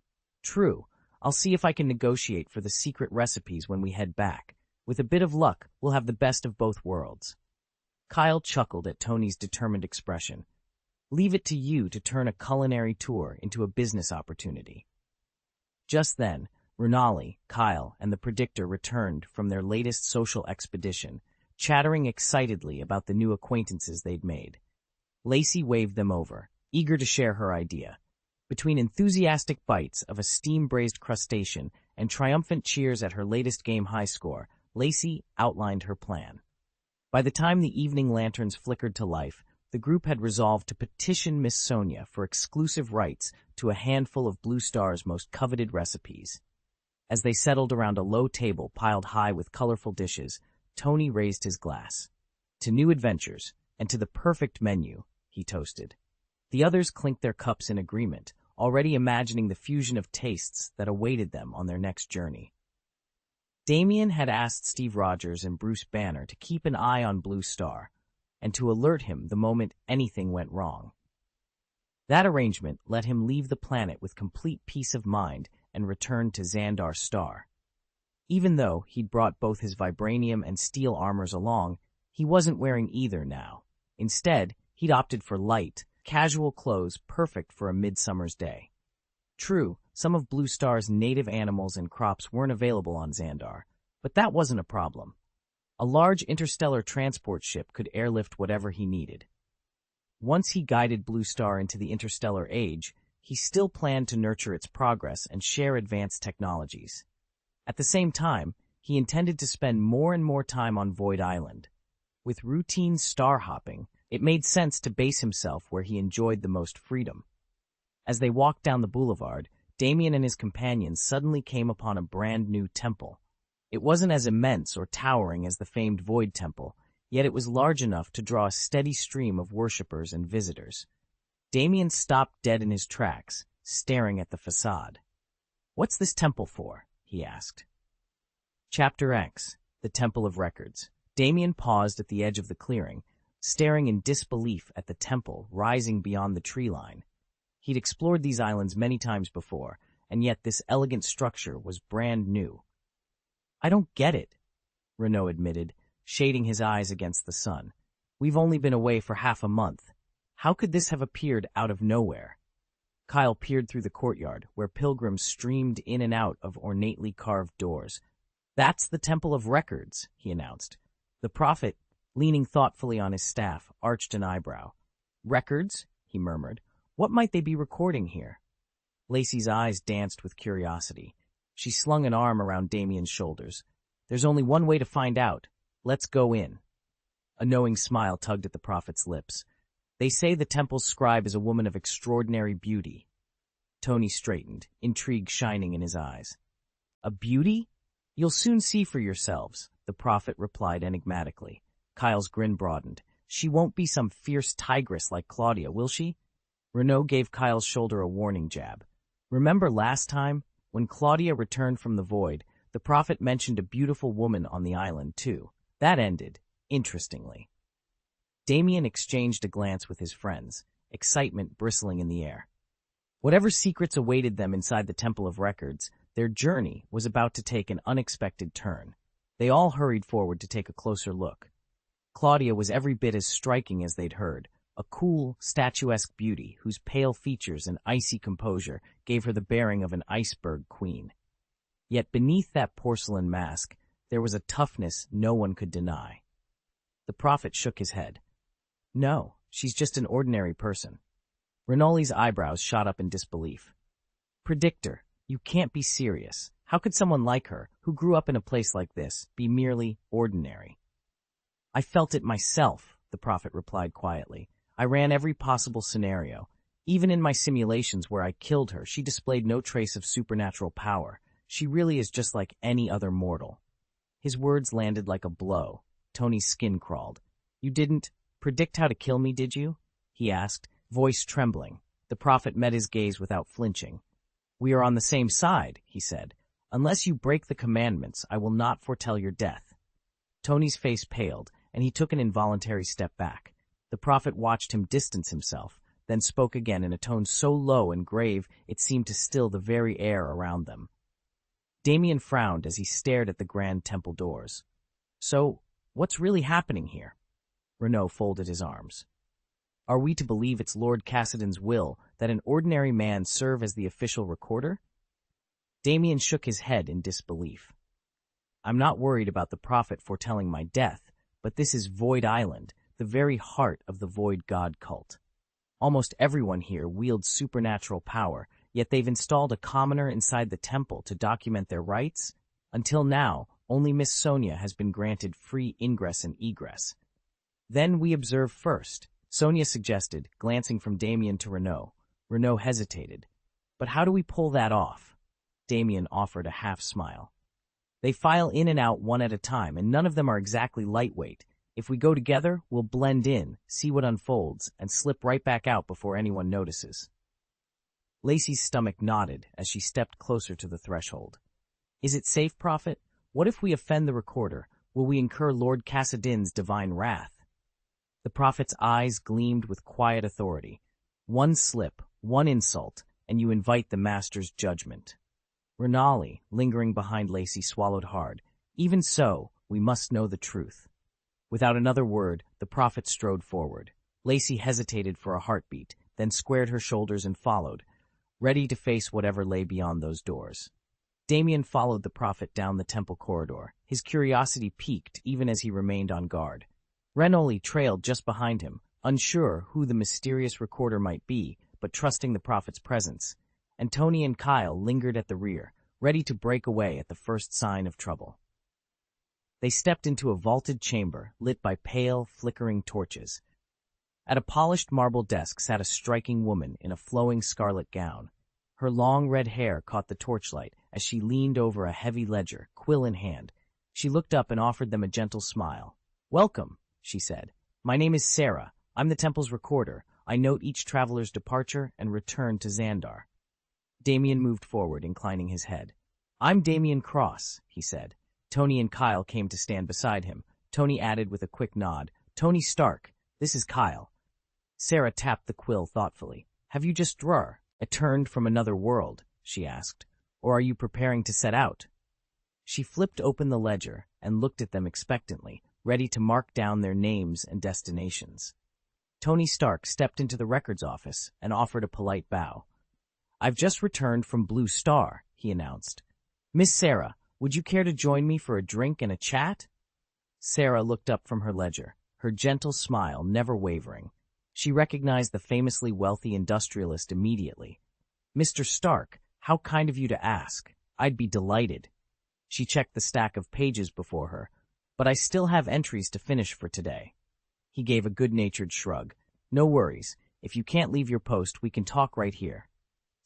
"True, I'll see if I can negotiate for the secret recipes when we head back. With a bit of luck, we'll have the best of both worlds." Kyle chuckled at Tony's determined expression. "Leave it to you to turn a culinary tour into a business opportunity." Just then, Renali, Kyle, and the Predictor returned from their latest social expedition, chattering excitedly about the new acquaintances they'd made. Lacey waved them over, eager to share her idea. Between enthusiastic bites of a steam-braised crustacean and triumphant cheers at her latest game high score, Lacey outlined her plan. By the time the evening lanterns flickered to life, the group had resolved to petition Miss Sonia for exclusive rights to a handful of Blue Star's most coveted recipes. As they settled around a low table piled high with colorful dishes, Tony raised his glass. "To new adventures, and to the perfect menu," he toasted. The others clinked their cups in agreement, already imagining the fusion of tastes that awaited them on their next journey. Damien had asked Steve Rogers and Bruce Banner to keep an eye on Blue Star, and to alert him the moment anything went wrong. That arrangement let him leave the planet with complete peace of mind and return to Xandar Star. Even though he'd brought both his vibranium and steel armors along, he wasn't wearing either now. Instead, he'd opted for light, casual clothes perfect for a midsummer's day. True, some of Blue Star's native animals and crops weren't available on Xandar, but that wasn't a problem. A large interstellar transport ship could airlift whatever he needed. Once he guided Blue Star into the interstellar age, he still planned to nurture its progress and share advanced technologies. At the same time, he intended to spend more and more time on Void Island. With routine star hopping, it made sense to base himself where he enjoyed the most freedom. As they walked down the boulevard, Damien and his companions suddenly came upon a brand new temple. It wasn't as immense or towering as the famed Void Temple, yet it was large enough to draw a steady stream of worshippers and visitors. Damien stopped dead in his tracks, staring at the facade. "What's this temple for?" he asked. Chapter X, The Temple of Records. Damien paused at the edge of the clearing, staring in disbelief at the temple rising beyond the tree line. He'd explored these islands many times before, and yet this elegant structure was brand new. "I don't get it," Renaud admitted, shading his eyes against the sun. "We've only been away for half a month. How could this have appeared out of nowhere?" Kyle peered through the courtyard, where pilgrims streamed in and out of ornately carved doors. "That's the Temple of Records," he announced. "The prophet Leaning thoughtfully on his staff, arched an eyebrow. Records? He murmured. What might they be recording here? Lacey's eyes danced with curiosity. She slung an arm around Damien's shoulders. There's only one way to find out. Let's go in. A knowing smile tugged at the prophet's lips. They say the temple's scribe is a woman of extraordinary beauty. Tony straightened, intrigue shining in his eyes. A beauty? You'll soon see for yourselves, the prophet replied enigmatically. Kyle's grin broadened. She won't be some fierce tigress like Claudia, will she? Renaud gave Kyle's shoulder a warning jab. Remember last time, when Claudia returned from the void, the prophet mentioned a beautiful woman on the island, too. That ended, interestingly. Damien exchanged a glance with his friends, excitement bristling in the air. Whatever secrets awaited them inside the Temple of Records, their journey was about to take an unexpected turn. They all hurried forward to take a closer look. Claudia was every bit as striking as they'd heard, a cool, statuesque beauty whose pale features and icy composure gave her the bearing of an iceberg queen. Yet beneath that porcelain mask, there was a toughness no one could deny. The prophet shook his head. No, she's just an ordinary person. Rinaldi's eyebrows shot up in disbelief. Predictor, you can't be serious. How could someone like her, who grew up in a place like this, be merely ordinary? I felt it myself, the prophet replied quietly. I ran every possible scenario. Even in my simulations where I killed her, she displayed no trace of supernatural power. She really is just like any other mortal. His words landed like a blow. Tony's skin crawled. You didn't predict how to kill me, did you? He asked, voice trembling. The prophet met his gaze without flinching. We are on the same side, he said. Unless you break the commandments, I will not foretell your death. Tony's face paled, and he took an involuntary step back. The prophet watched him distance himself, then spoke again in a tone so low and grave it seemed to still the very air around them. Damien frowned as he stared at the grand temple doors. So, what's really happening here? Renaud folded his arms. Are we to believe it's Lord Cassidon's will that an ordinary man serve as the official recorder? Damien shook his head in disbelief. I'm not worried about the prophet foretelling my death, but this is Void Island, the very heart of the Void God cult. Almost everyone here wields supernatural power, yet they've installed a commoner inside the temple to document their rights. Until now, only Miss Sonia has been granted free ingress and egress. Then we observe first, Sonia suggested, glancing from Damien to Renaud. Renaud hesitated. But how do we pull that off? Damien offered a half-smile. They file in and out one at a time, and none of them are exactly lightweight. If we go together, we'll blend in, see what unfolds, and slip right back out before anyone notices. Lacey's stomach nodded as she stepped closer to the threshold. Is it safe, Prophet? What if we offend the recorder? Will we incur Lord Cassidon's divine wrath? The Prophet's eyes gleamed with quiet authority. One slip, one insult, and you invite the Master's judgment. Renali, lingering behind Lacey, swallowed hard. Even so, we must know the truth. Without another word, the prophet strode forward. Lacey hesitated for a heartbeat, then squared her shoulders and followed, ready to face whatever lay beyond those doors. Damien followed the prophet down the temple corridor. His curiosity piqued even as he remained on guard. Renoli trailed just behind him, unsure who the mysterious recorder might be, but trusting the prophet's presence. And Tony and Kyle lingered at the rear, ready to break away at the first sign of trouble. They stepped into a vaulted chamber lit by pale, flickering torches. At a polished marble desk sat a striking woman in a flowing scarlet gown. Her long red hair caught the torchlight as she leaned over a heavy ledger, quill in hand. She looked up and offered them a gentle smile. "Welcome," she said. "My name is Sarah. I'm the temple's recorder. I note each traveler's departure and return to Xandar." Damien moved forward, inclining his head. "I'm Damien Cross," he said. Tony and Kyle came to stand beside him. Tony added with a quick nod, "Tony Stark, this is Kyle." Sarah tapped the quill thoughtfully. "Have you just returned from another world?" she asked. "Or are you preparing to set out?" She flipped open the ledger and looked at them expectantly, ready to mark down their names and destinations. Tony Stark stepped into the records office and offered a polite bow. "I've just returned from Blue Star," he announced. "Miss Sarah, would you care to join me for a drink and a chat?" Sarah looked up from her ledger. her gentle smile never wavering. She recognized the famously wealthy industrialist immediately. "Mr. Stark, how kind of you to ask. I'd be delighted." She checked the stack of pages before her. "But I still have entries to finish for today." He gave a good-natured shrug. "No worries. If you can't leave your post, we can talk right here."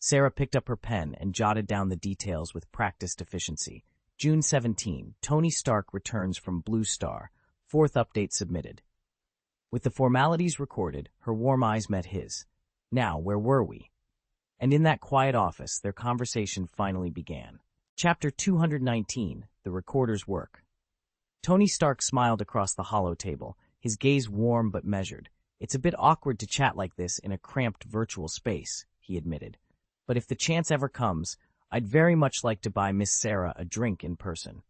Sarah picked up her pen and jotted down the details with practiced efficiency. June 17, Tony Stark returns from Blue Star. 4th update submitted. With the formalities recorded, her warm eyes met his. Now, where were we? And in that quiet office, their conversation finally began. Chapter 219, The Recorder's Work. Tony Stark smiled across the hollow table, his gaze warm but measured. "It's a bit awkward to chat like this in a cramped virtual space," he admitted. "But if the chance ever comes, I'd very much like to buy Miss Sarah a drink in person."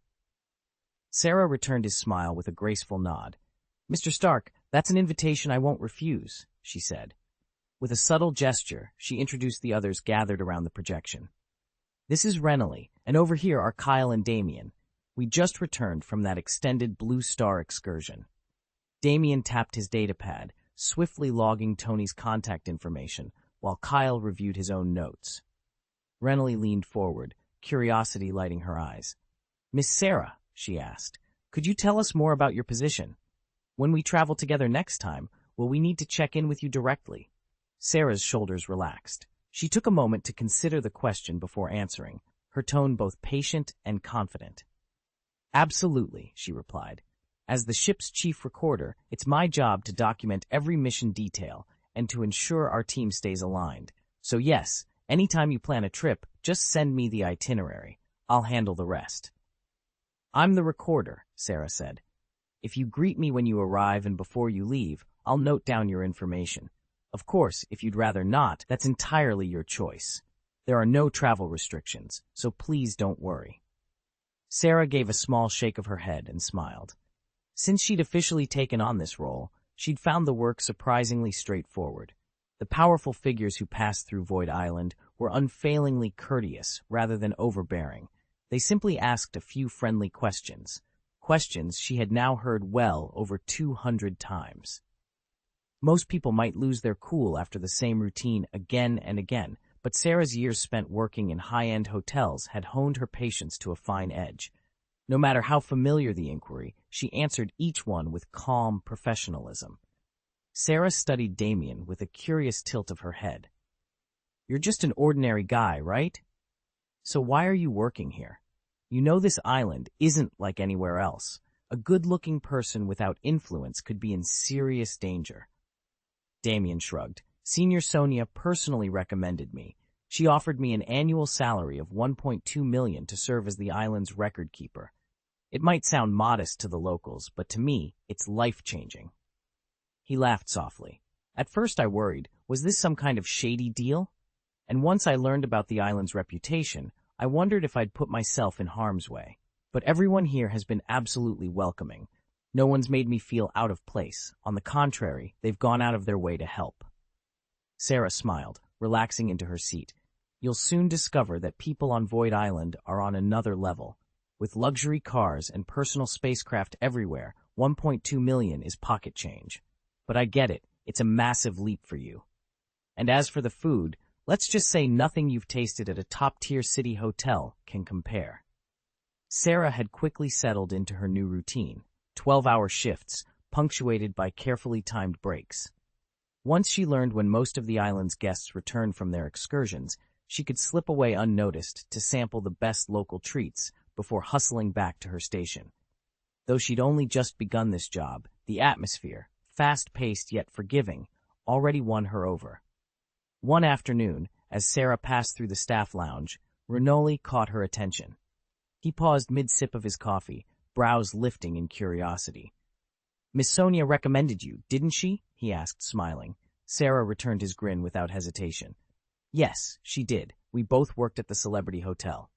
Sarah returned his smile with a graceful nod. "Mr. Stark, that's an invitation I won't refuse," she said. With a subtle gesture, she introduced the others gathered around the projection. "This is Renly, and over here are Kyle and Damien. We just returned from that extended Blue Star excursion." Damien tapped his datapad, swiftly logging Tony's contact information, while Kyle reviewed his own notes. Renly leaned forward, curiosity lighting her eyes. "Miss Sarah," she asked, "could you tell us more about your position? When we travel together next time, will we need to check in with you directly?" Sarah's shoulders relaxed. She took a moment to consider the question before answering, her tone both patient and confident. "Absolutely," she replied. "As the ship's chief recorder, it's my job to document every mission detail and to ensure our team stays aligned. So yes, anytime you plan a trip, just send me the itinerary. I'll handle the rest." "I'm the recorder," Sarah said. "If you greet me when you arrive and before you leave, I'll note down your information. Of course, if you'd rather not, that's entirely your choice. There are no travel restrictions, so please don't worry." Sarah gave a small shake of her head and smiled. Since she'd officially taken on this role, she'd found the work surprisingly straightforward. The powerful figures who passed through Void Island were unfailingly courteous rather than overbearing. They simply asked a few friendly questions. Questions she had now heard well over 200 times. Most people might lose their cool after the same routine again and again, but Sarah's years spent working in high-end hotels had honed her patience to a fine edge. No matter how familiar the inquiry, she answered each one with calm professionalism. Sarah studied Damien with a curious tilt of her head. "You're just an ordinary guy, right? So why are you working here? You know this island isn't like anywhere else. A good-looking person without influence could be in serious danger." Damien shrugged. "Senior Sonia personally recommended me. She offered me an annual salary of 1.2 million to serve as the island's record keeper. It might sound modest to the locals, but to me, it's life-changing." He laughed softly. "At first I worried, was this some kind of shady deal? And once I learned about the island's reputation, I wondered if I'd put myself in harm's way. But everyone here has been absolutely welcoming. No one's made me feel out of place. On the contrary, they've gone out of their way to help." Sarah smiled, relaxing into her seat. "You'll soon discover that people on Void Island are on another level. With luxury cars and personal spacecraft everywhere, 1.2 million is pocket change. But I get it, it's a massive leap for you. And as for the food, let's just say nothing you've tasted at a top-tier city hotel can compare." Sarah had quickly settled into her new routine. 12-hour shifts, punctuated by carefully timed breaks. Once she learned when most of the island's guests returned from their excursions, she could slip away unnoticed to sample the best local treats before hustling back to her station. Though she'd only just begun this job, the atmosphere, fast-paced yet forgiving, already won her over. One afternoon, as Sarah passed through the staff lounge, Renly caught her attention. He paused mid-sip of his coffee, brows lifting in curiosity. "Miss Sonia recommended you, didn't she?" he asked, smiling. Sarah returned his grin without hesitation. "Yes, she did. We both worked at the Celebrity Hotel."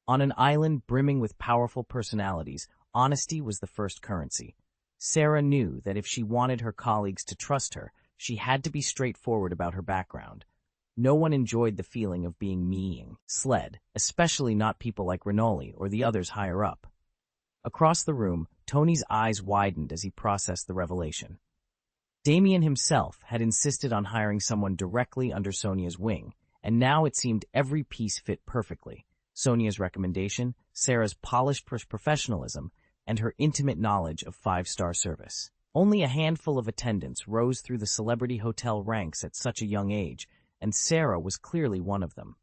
On an island brimming with powerful personalities, honesty was the first currency. Sarah knew that if she wanted her colleagues to trust her, she had to be straightforward about her background. No one enjoyed the feeling of being sled, especially not people like Renly or the others higher up. Across the room, Tony's eyes widened as he processed the revelation. Damien himself had insisted on hiring someone directly under Sonia's wing, and now it seemed every piece fit perfectly. Sonia's recommendation, Sarah's polished professionalism, and her intimate knowledge of five-star service. Only a handful of attendants rose through the celebrity hotel ranks at such a young age, and Sarah was clearly one of them.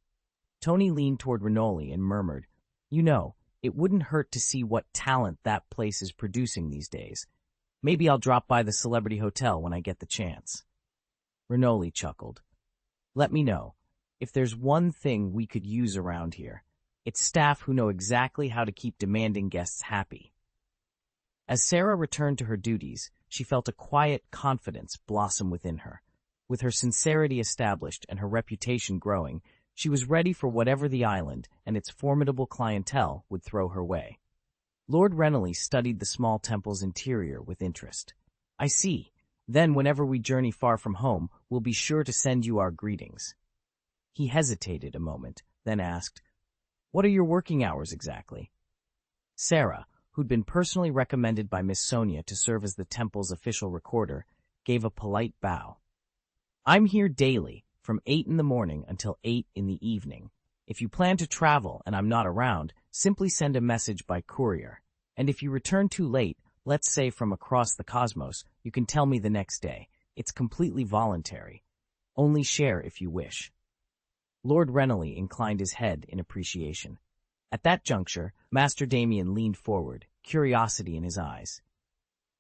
Tony leaned toward Renoli and murmured, "You know, it wouldn't hurt to see what talent that place is producing these days. Maybe I'll drop by the celebrity hotel when I get the chance." Renoli chuckled. "Let me know. If there's one thing we could use around here, it's staff who know exactly how to keep demanding guests happy." As Sarah returned to her duties, she felt a quiet confidence blossom within her. With her sincerity established and her reputation growing, she was ready for whatever the island and its formidable clientele would throw her way. Lord Renoli studied the small temple's interior with interest. "I see. Then whenever we journey far from home, we'll be sure to send you our greetings." He hesitated a moment, then asked, "What are your working hours exactly?" Sarah, who'd been personally recommended by Miss Sonia to serve as the temple's official recorder, gave a polite bow. "I'm here daily, from 8 in the morning until 8 in the evening. If you plan to travel and I'm not around, simply send a message by courier. And if you return too late, let's say from across the cosmos, you can tell me the next day. It's completely voluntary. Only share if you wish." Lord Renoli inclined his head in appreciation. At that juncture, Master Damien leaned forward, curiosity in his eyes.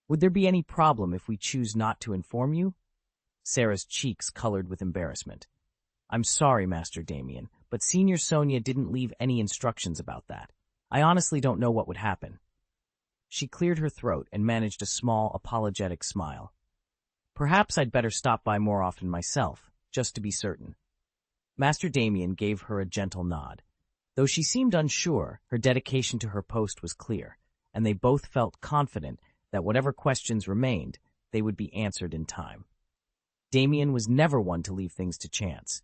"Would there be any problem if we choose not to inform you?" Sarah's cheeks colored with embarrassment. "I'm sorry, Master Damien, but Senior Sonia didn't leave any instructions about that. I honestly don't know what would happen." She cleared her throat and managed a small, apologetic smile. "Perhaps I'd better stop by more often myself, just to be certain." Master Damien gave her a gentle nod. Though she seemed unsure, her dedication to her post was clear, and they both felt confident that whatever questions remained, they would be answered in time. Damien was never one to leave things to chance.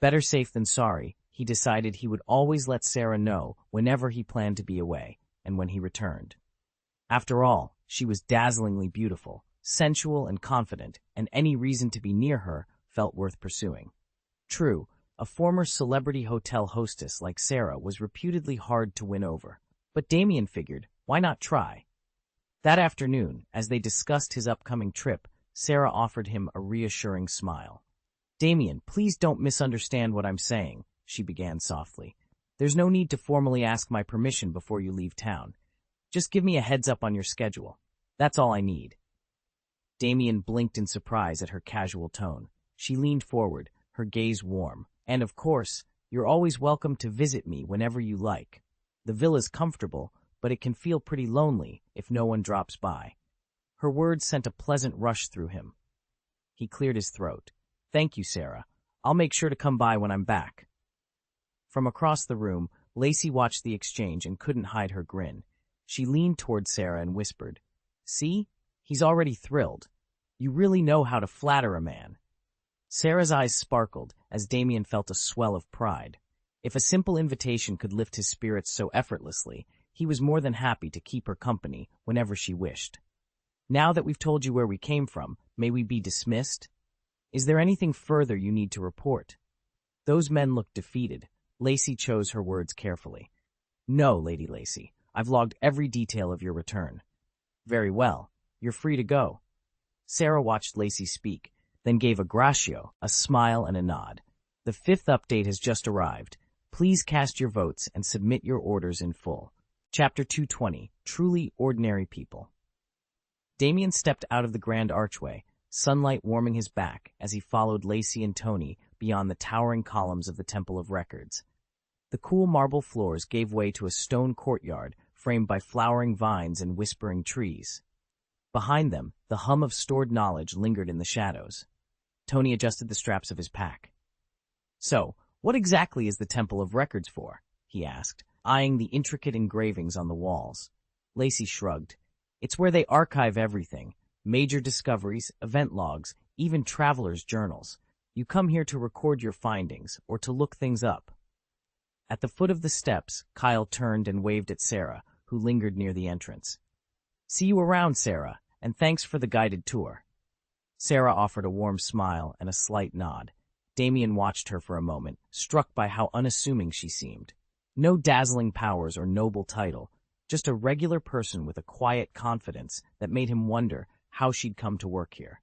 Better safe than sorry, he decided he would always let Sarah know whenever he planned to be away and when he returned. After all, she was dazzlingly beautiful, sensual and confident, and any reason to be near her felt worth pursuing. True, a former celebrity hotel hostess like Sarah was reputedly hard to win over, but Damien figured, why not try? That afternoon, as they discussed his upcoming trip, Sarah offered him a reassuring smile. "Damien, please don't misunderstand what I'm saying," she began softly. "There's no need to formally ask my permission before you leave town. Just give me a heads up on your schedule. That's all I need." Damien blinked in surprise at her casual tone. She leaned forward, her gaze warm. "And of course, you're always welcome to visit me whenever you like. The villa's comfortable, but it can feel pretty lonely if no one drops by." Her words sent a pleasant rush through him. He cleared his throat. "Thank you, Sarah. I'll make sure to come by when I'm back." From across the room, Lacey watched the exchange and couldn't hide her grin. She leaned toward Sarah and whispered, "See? He's already thrilled. You really know how to flatter a man." Sarah's eyes sparkled as Damien felt a swell of pride. If a simple invitation could lift his spirits so effortlessly, he was more than happy to keep her company whenever she wished. "Now that we've told you where we came from, may we be dismissed? Is there anything further you need to report?" Those men looked defeated. Lacey chose her words carefully. "No, Lady Lacey. I've logged every detail of your return." "Very well. You're free to go." Sarah watched Lacey speak, then gave a gratio, a smile and a nod. "The 5th update has just arrived. Please cast your votes and submit your orders in full." Chapter 220, Truly Ordinary People. Damien stepped out of the grand archway, sunlight warming his back as he followed Lacey and Tony beyond the towering columns of the Temple of Records. The cool marble floors gave way to a stone courtyard framed by flowering vines and whispering trees. Behind them, the hum of stored knowledge lingered in the shadows. Tony adjusted the straps of his pack. "So, what exactly is the Temple of Records for?" he asked, eyeing the intricate engravings on the walls. Lacey shrugged. "It's where they archive everything. Major discoveries, event logs, even travelers' journals. You come here to record your findings, or to look things up." At the foot of the steps, Kyle turned and waved at Sarah, who lingered near the entrance. See you around, Sarah, and thanks for the guided tour. Sarah offered a warm smile and a slight nod. Damien watched her for a moment, struck by how unassuming she seemed. No dazzling powers or noble title, just a regular person with a quiet confidence that made him wonder how she'd come to work here.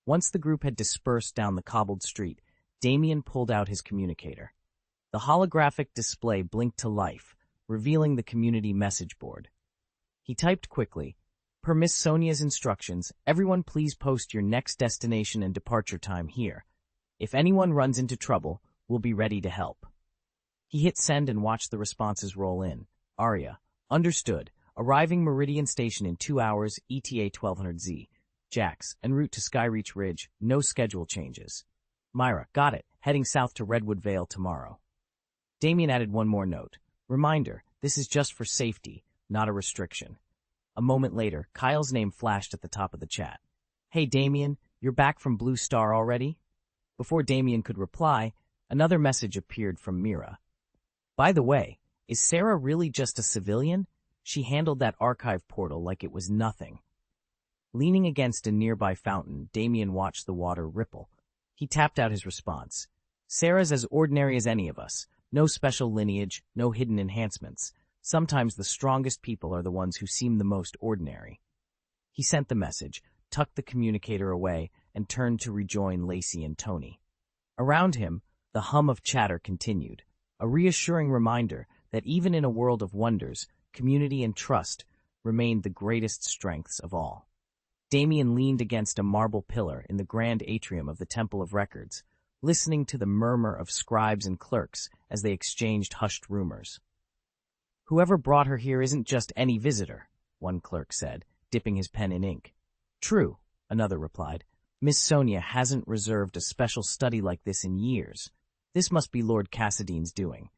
Once the group had dispersed down the cobbled street, Damien pulled out his communicator. The holographic display blinked to life, revealing the community message board. He typed quickly, "Per Miss Sonia's instructions, everyone please post your next destination and departure time here. If anyone runs into trouble, we'll be ready to help." He hit send and watched the responses roll in. Arya, understood. Arriving Meridian Station in 2 hours, ETA 1200Z. Jax, en route to Skyreach Ridge, no schedule changes. Myra, got it. Heading south to Redwood Vale tomorrow. Damien added one more note. Reminder, this is just for safety, not a restriction. A moment later, Kyle's name flashed at the top of the chat. Hey Damien, you're back from Blue Star already? Before Damien could reply, another message appeared from Mira. By the way, is Sarah really just a civilian? She handled that archive portal like it was nothing. Leaning against a nearby fountain, Damien watched the water ripple. He tapped out his response. Sarah's as ordinary as any of us. No special lineage, no hidden enhancements. Sometimes the strongest people are the ones who seem the most ordinary. He sent the message, tucked the communicator away, and turned to rejoin Lacey and Tony. Around him, the hum of chatter continued, a reassuring reminder that even in a world of wonders, community and trust remained the greatest strengths of all. Damien leaned against a marble pillar in the grand atrium of the Temple of Records, listening to the murmur of scribes and clerks as they exchanged hushed rumors. Whoever brought her here isn't just any visitor, one clerk said, dipping his pen in ink. True, another replied. Miss Sonia hasn't reserved a special study like this in years. This must be Lord Cassidy's doing.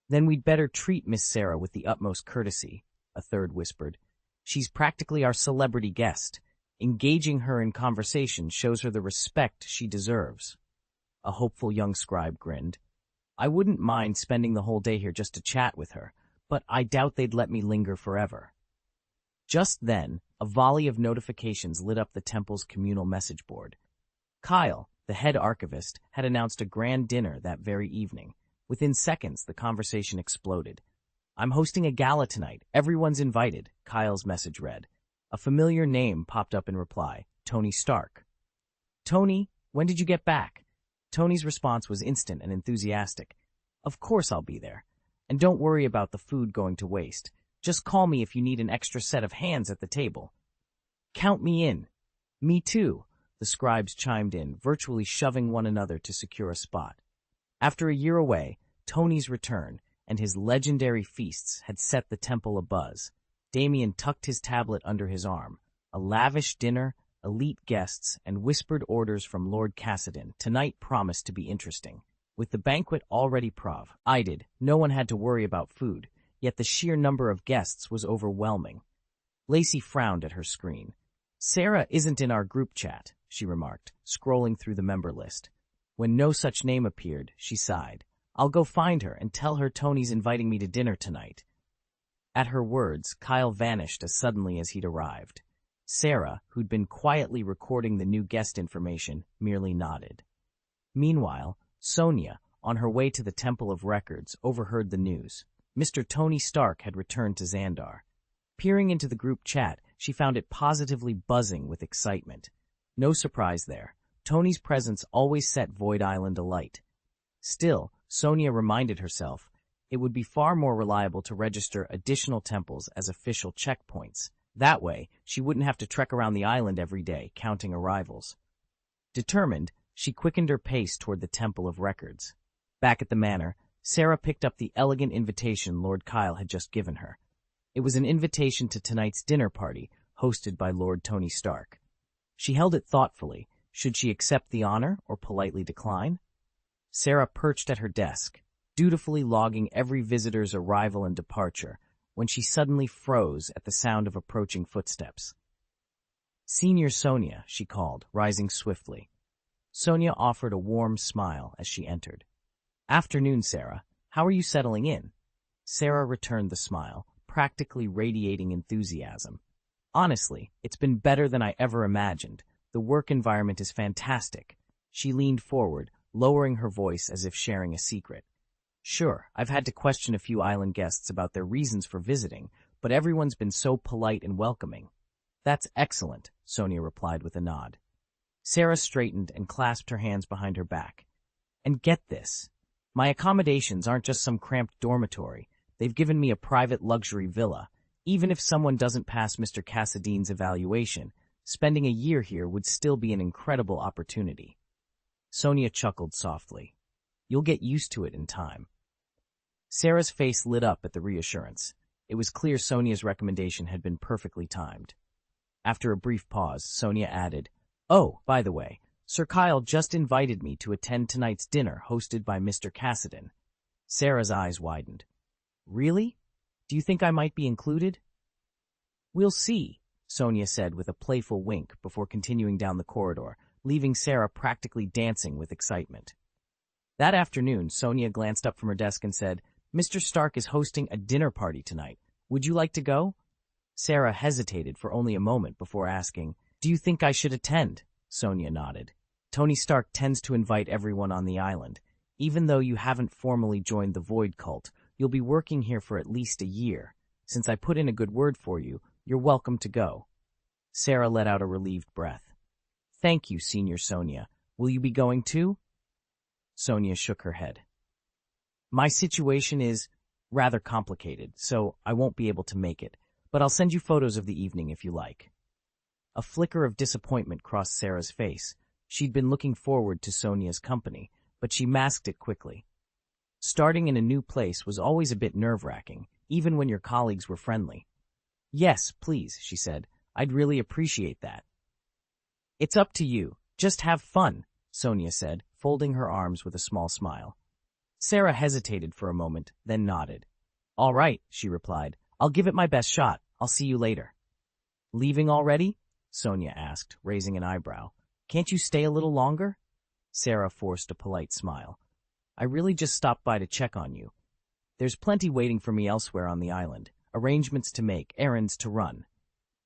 Then we'd better treat Miss Sarah with the utmost courtesy, a third whispered. She's practically our celebrity guest. Engaging her in conversation shows her the respect she deserves. A hopeful young scribe grinned. I wouldn't mind spending the whole day here just to chat with her, but I doubt they'd let me linger forever. Just then, a volley of notifications lit up the temple's communal message board. Kyle, the head archivist, had announced a grand dinner that very evening. Within seconds, the conversation exploded. I'm hosting a gala tonight. Everyone's invited, Kyle's message read. A familiar name popped up in reply, Tony Stark. Tony, when did you get back? Tony's response was instant and enthusiastic. Of course I'll be there. And don't worry about the food going to waste. Just call me if you need an extra set of hands at the table. Count me in. Me too, the scribes chimed in, virtually shoving one another to secure a spot. After a year away, Tony's return and his legendary feasts had set the temple abuzz. Damien tucked his tablet under his arm. A lavish dinner, elite guests, and whispered orders from Lord Cassidy tonight promised to be interesting. With the banquet already provided, no one had to worry about food, yet the sheer number of guests was overwhelming. Lacey frowned at her screen. Sarah isn't in our group chat, she remarked, scrolling through the member list. When no such name appeared, she sighed. I'll go find her and tell her Tony's inviting me to dinner tonight. At her words, Kyle vanished as suddenly as he'd arrived. Sarah, who'd been quietly recording the new guest information, merely nodded. Meanwhile, Sonia, on her way to the Temple of Records, overheard the news. Mr. Tony Stark had returned to Xandar. Peering into the group chat, she found it positively buzzing with excitement. No surprise there. Tony's presence always set Void Island alight. Still, Sonia reminded herself, it would be far more reliable to register additional temples as official checkpoints. That way, she wouldn't have to trek around the island every day, counting arrivals. Determined, she quickened her pace toward the Temple of Records. Back at the manor, Sarah picked up the elegant invitation Lord Kyle had just given her. It was an invitation to tonight's dinner party, hosted by Lord Tony Stark. She held it thoughtfully. Should she accept the honor or politely decline? Sarah perched at her desk, dutifully logging every visitor's arrival and departure, when she suddenly froze at the sound of approaching footsteps. Senior Sonia, she called, rising swiftly. Sonia offered a warm smile as she entered. Afternoon, Sarah. How are you settling in? Sarah returned the smile, practically radiating enthusiasm. Honestly, it's been better than I ever imagined. The work environment is fantastic. She leaned forward, lowering her voice as if sharing a secret. Sure, I've had to question a few island guests about their reasons for visiting, but everyone's been so polite and welcoming. That's excellent, Sonia replied with a nod. Sarah straightened and clasped her hands behind her back. And get this. My accommodations aren't just some cramped dormitory. They've given me a private luxury villa. Even if someone doesn't pass Mr. Cassadine's evaluation, spending a year here would still be an incredible opportunity. Sonia chuckled softly. You'll get used to it in time. Sarah's face lit up at the reassurance. It was clear Sonia's recommendation had been perfectly timed. After a brief pause, Sonia added, "Oh, by the way, Sir Kyle just invited me to attend tonight's dinner hosted by Mr. Cassadine." Sarah's eyes widened. "Really? Do you think I might be included?" "We'll see," Sonia said with a playful wink before continuing down the corridor, leaving Sarah practically dancing with excitement. That afternoon, Sonia glanced up from her desk and said, "Mr. Stark is hosting a dinner party tonight. Would you like to go?" Sarah hesitated for only a moment before asking, "Do you think I should attend?" Sonia nodded. "Tony Stark tends to invite everyone on the island. Even though you haven't formally joined the Void Cult, you'll be working here for at least a year. Since I put in a good word for you, you're welcome to go." Sarah let out a relieved breath. "Thank you, Senior Sonia. Will you be going too?" Sonia shook her head. "My situation is rather complicated, so I won't be able to make it, but I'll send you photos of the evening if you like." A flicker of disappointment crossed Sarah's face. She'd been looking forward to Sonia's company, but she masked it quickly. Starting in a new place was always a bit nerve-wracking, even when your colleagues were friendly. "Yes, please," she said. "I'd really appreciate that." "It's up to you. Just have fun," Sonia said, folding her arms with a small smile. Sarah hesitated for a moment, then nodded. "All right," she replied. "I'll give it my best shot. I'll see you later." "Leaving already?" Sonia asked, raising an eyebrow. "Can't you stay a little longer?" Sarah forced a polite smile. "I really just stopped by to check on you. There's plenty waiting for me elsewhere on the island, arrangements to make, errands to run."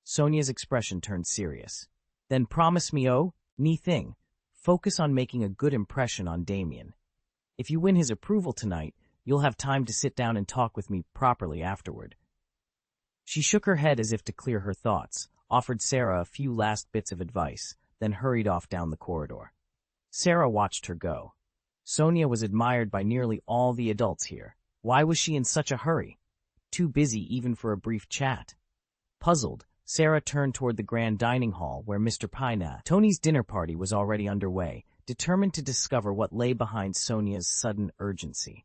Sonia's expression turned serious. "Then promise me, thing. Focus on making a good impression on Damien. If you win his approval tonight, you'll have time to sit down and talk with me properly afterward." She shook her head as if to clear her thoughts, offered Sarah a few last bits of advice, then hurried off down the corridor. Sarah watched her go. Sonia was admired by nearly all the adults here. Why was she in such a hurry? Too busy even for a brief chat. Puzzled, Sarah turned toward the grand dining hall where Mr. Tony's dinner party was already underway, determined to discover what lay behind Sonia's sudden urgency.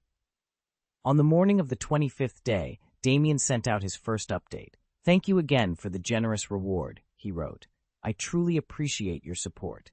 On the morning of the 25th day, Damien sent out his first update. "Thank you again for the generous reward," he wrote. "I truly appreciate your support.